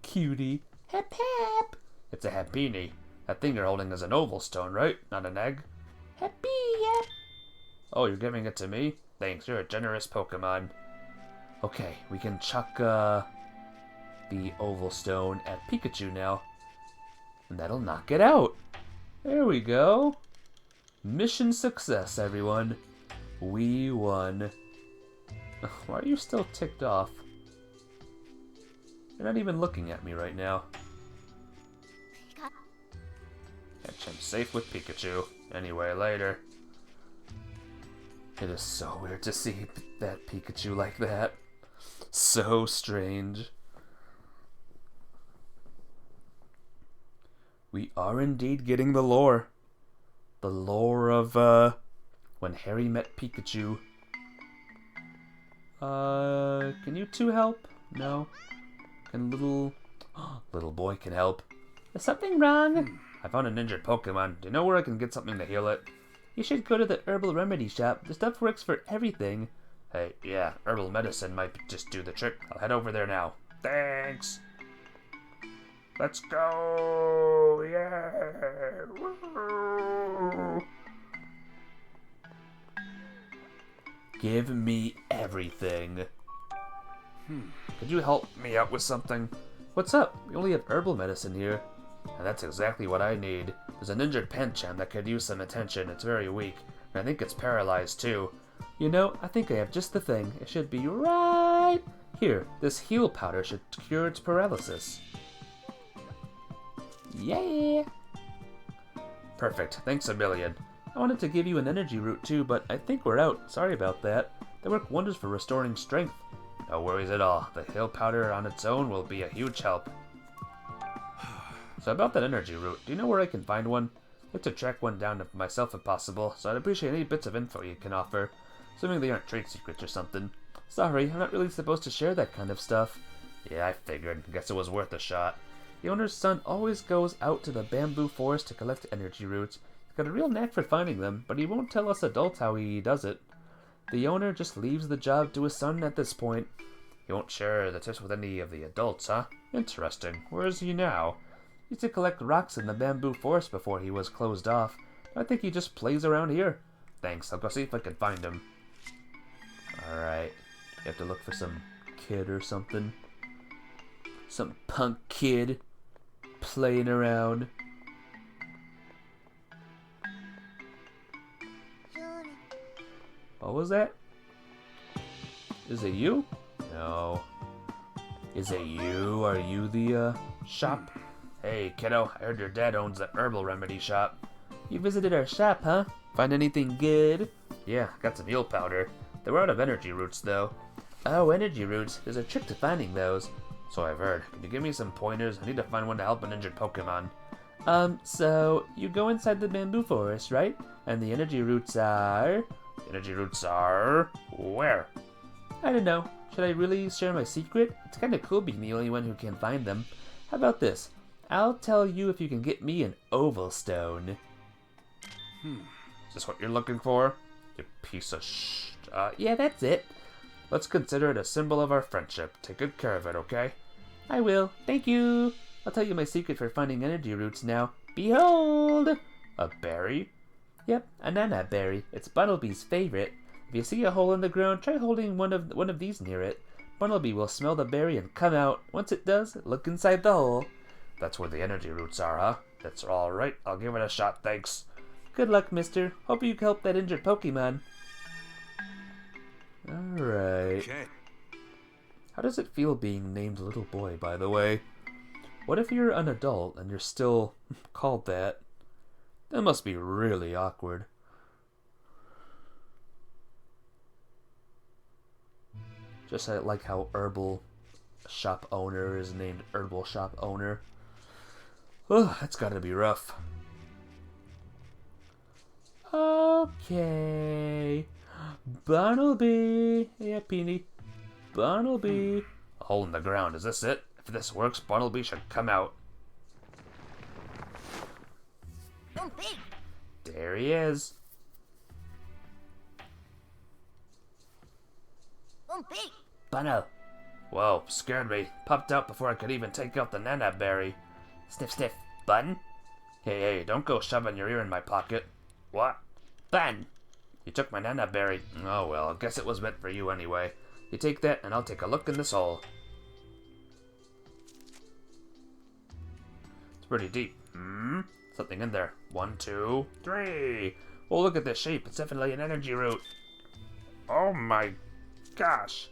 Cutie. Hep hep. It's a Happini. That thing you're holding is an oval stone, right? Not an egg? Happy yep. Oh, you're giving it to me? Thanks, you're a generous Pokemon. Okay, we can chuck the oval stone at Pikachu now. And that'll knock it out. There we go. Mission success, everyone. We won. Why are you still ticked off? You're not even looking at me right now. I'm safe with Pikachu. Anyway, later. It is so weird to see that Pikachu like that. So strange. We are indeed getting the lore. The lore of, when Harry met Pikachu. Can you two help? No? Can little boy can help. Is something wrong? I found an injured Pokemon. Do you know where I can get something to heal it? You should go to the herbal remedy shop. The stuff works for everything. Hey, yeah, herbal medicine might just do the trick. I'll head over there now. Thanks. Let's go! Yeah! Woo! Give me everything. Could you help me out with something? What's up? We only have herbal medicine here. And that's exactly what I need. There's an injured Pancham that could use some attention. It's very weak. And I think it's paralyzed too. You know, I think I have just the thing. It should be right here. This heal powder should cure its paralysis. Yeah! Perfect. Thanks a million. I wanted to give you an energy root too, but I think we're out. Sorry about that. They work wonders for restoring strength. No worries at all. The heal powder on its own will be a huge help. So about that energy root, do you know where I can find one? I'd like to track one down myself if possible, so I'd appreciate any bits of info you can offer. Assuming they aren't trade secrets or something. Sorry, I'm not really supposed to share that kind of stuff. Yeah, I figured. Guess it was worth a shot. The owner's son always goes out to the bamboo forest to collect energy roots. He's got a real knack for finding them, but he won't tell us adults how he does it. The owner just leaves the job to his son at this point. He won't share the tips with any of the adults, huh? Interesting. Where is he now? He used to collect rocks in the bamboo forest before he was closed off. I think he just plays around here. Thanks, I'll go see if I can find him. Alright. You have to look for some kid or something. Some punk kid playing around. What was that? Is it you? No. Is it you? Are you the, shop? Hey, kiddo, I heard your dad owns the herbal remedy shop. You visited our shop, huh? Find anything good? Yeah, got some heal powder. They were out of energy roots, though. Oh, energy roots. There's a trick to finding those. So I've heard. Can you give me some pointers? I need to find one to help an injured Pokemon. So you go inside the bamboo forest, right? And the energy roots are... Energy roots are... Where? I don't know. Should I really share my secret? It's kind of cool being the only one who can find them. How about this? I'll tell you if you can get me an oval stone. Is this what you're looking for? You piece of yeah, that's it. Let's consider it a symbol of our friendship. Take good care of it, okay? I will. Thank you. I'll tell you my secret for finding energy roots now. Behold! A berry? Yep, a nana berry. It's Bunnelby's favorite. If you see a hole in the ground, try holding one of these near it. Bunnelby will smell the berry and come out. Once it does, look inside the hole. That's where the energy roots are, huh? That's all right. I'll give it a shot, thanks. Good luck, mister. Hope you can help that injured Pokemon. Alright. Okay. How does it feel being named Little Boy, by the way? What if you're an adult and you're still called that? That must be really awkward. Just like how herbal shop owner is named herbal shop owner. Oh, that's gotta be rough. Okay. Bunnelby. Yeah, Peony. Bunnelby. A hole in the ground, is this it? If this works, Bunnelby should come out. There he is. Bunnel. Whoa, scared me. Popped out before I could even take out the nana berry. Sniff, sniff. Bun? Hey, don't go shoving your ear in my pocket. What? Bun! You took my nana berry. Oh well, I guess it was meant for you anyway. You take that and I'll take a look in this hole. It's pretty deep. Something in there. 1, 2, 3. Oh, look at this shape. It's definitely an energy root. Oh my gosh.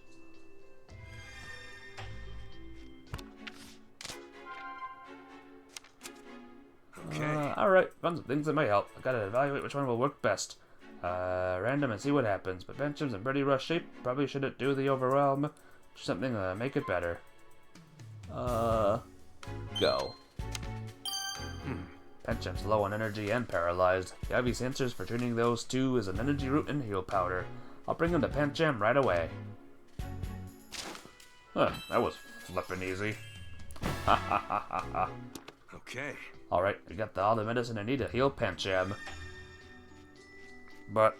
Okay. Alright, found some things that might help. I gotta evaluate which one will work best. Random and see what happens. But Benchim's in pretty rough shape. Probably shouldn't do the overwhelm. Something to make it better. Go. Penchem's low on energy and paralyzed. The obvious answers for tuning those two is an energy root and heal powder. I'll bring them to Penchem right away. Huh, that was flippin' easy. Ha ha ha ha ha. Okay. Alright, we got all the medicine I need to heal Penchem. But,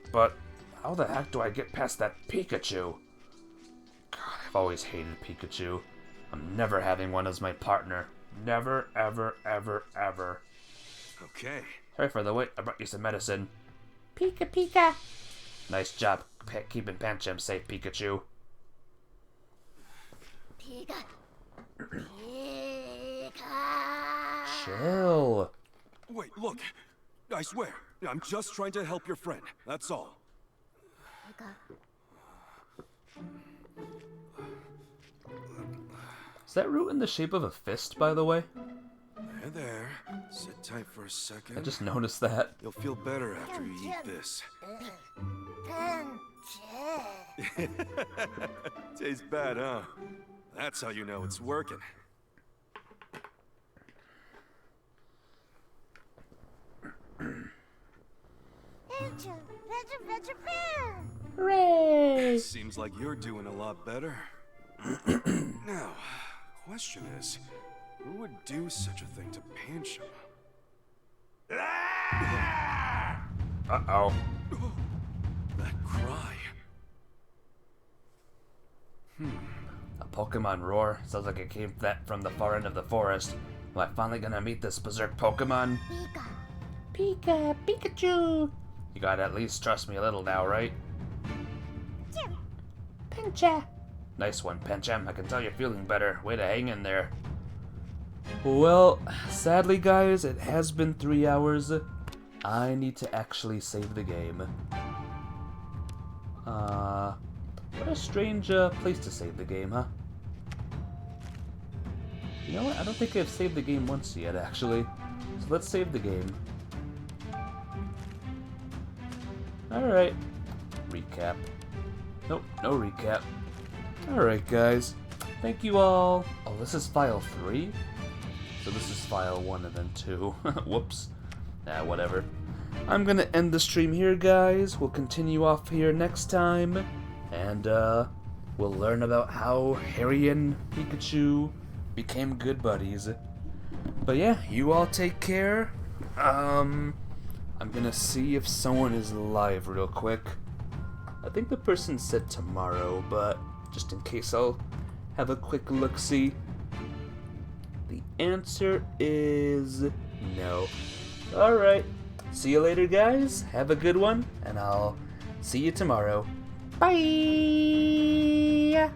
how the heck do I get past that Pikachu? God, I've always hated Pikachu. I'm never having one as my partner. Never, ever, ever, ever. Okay. Sorry for the wait, I brought you some medicine. Pika Pika. Nice job keeping Penchem safe, Pikachu. Pika. Chill. Wait, look. I swear, I'm just trying to help your friend. That's all. Is that root in the shape of a fist, by the way? There. Sit tight for a second. I just noticed that. You'll feel better after you eat this. Tastes bad, huh? That's how you know it's working. Hooray! Seems like you're doing a lot better. Now, question is, who would do such a thing to Pancham? Uh-oh. That cry. A Pokemon roar. Sounds like it came from the far end of the forest. Am I finally gonna meet this berserk Pokemon? Pika Pikachu. You gotta at least trust me a little now, right? Pincha. Nice one, Penchem. I can tell you're feeling better. Way to hang in there. Well, sadly, guys, it has been 3 hours. I need to actually save the game. What a strange place to save the game, huh? You know what? I don't think I've saved the game once yet, actually. So let's save the game. Alright. Recap. Nope, no recap. Alright, guys. Thank you all. Oh, this is file 3? So this is file 1 and then 2. Whoops. Nah, whatever. I'm gonna end the stream here, guys. We'll continue off here next time. And, we'll learn about how Harry and Pikachu became good buddies. But yeah, you all take care. I'm gonna see if someone is live real quick. I think the person said tomorrow, but just in case, I'll have a quick look-see. The answer is no. Alright, see you later, guys. Have a good one, and I'll see you tomorrow. Bye!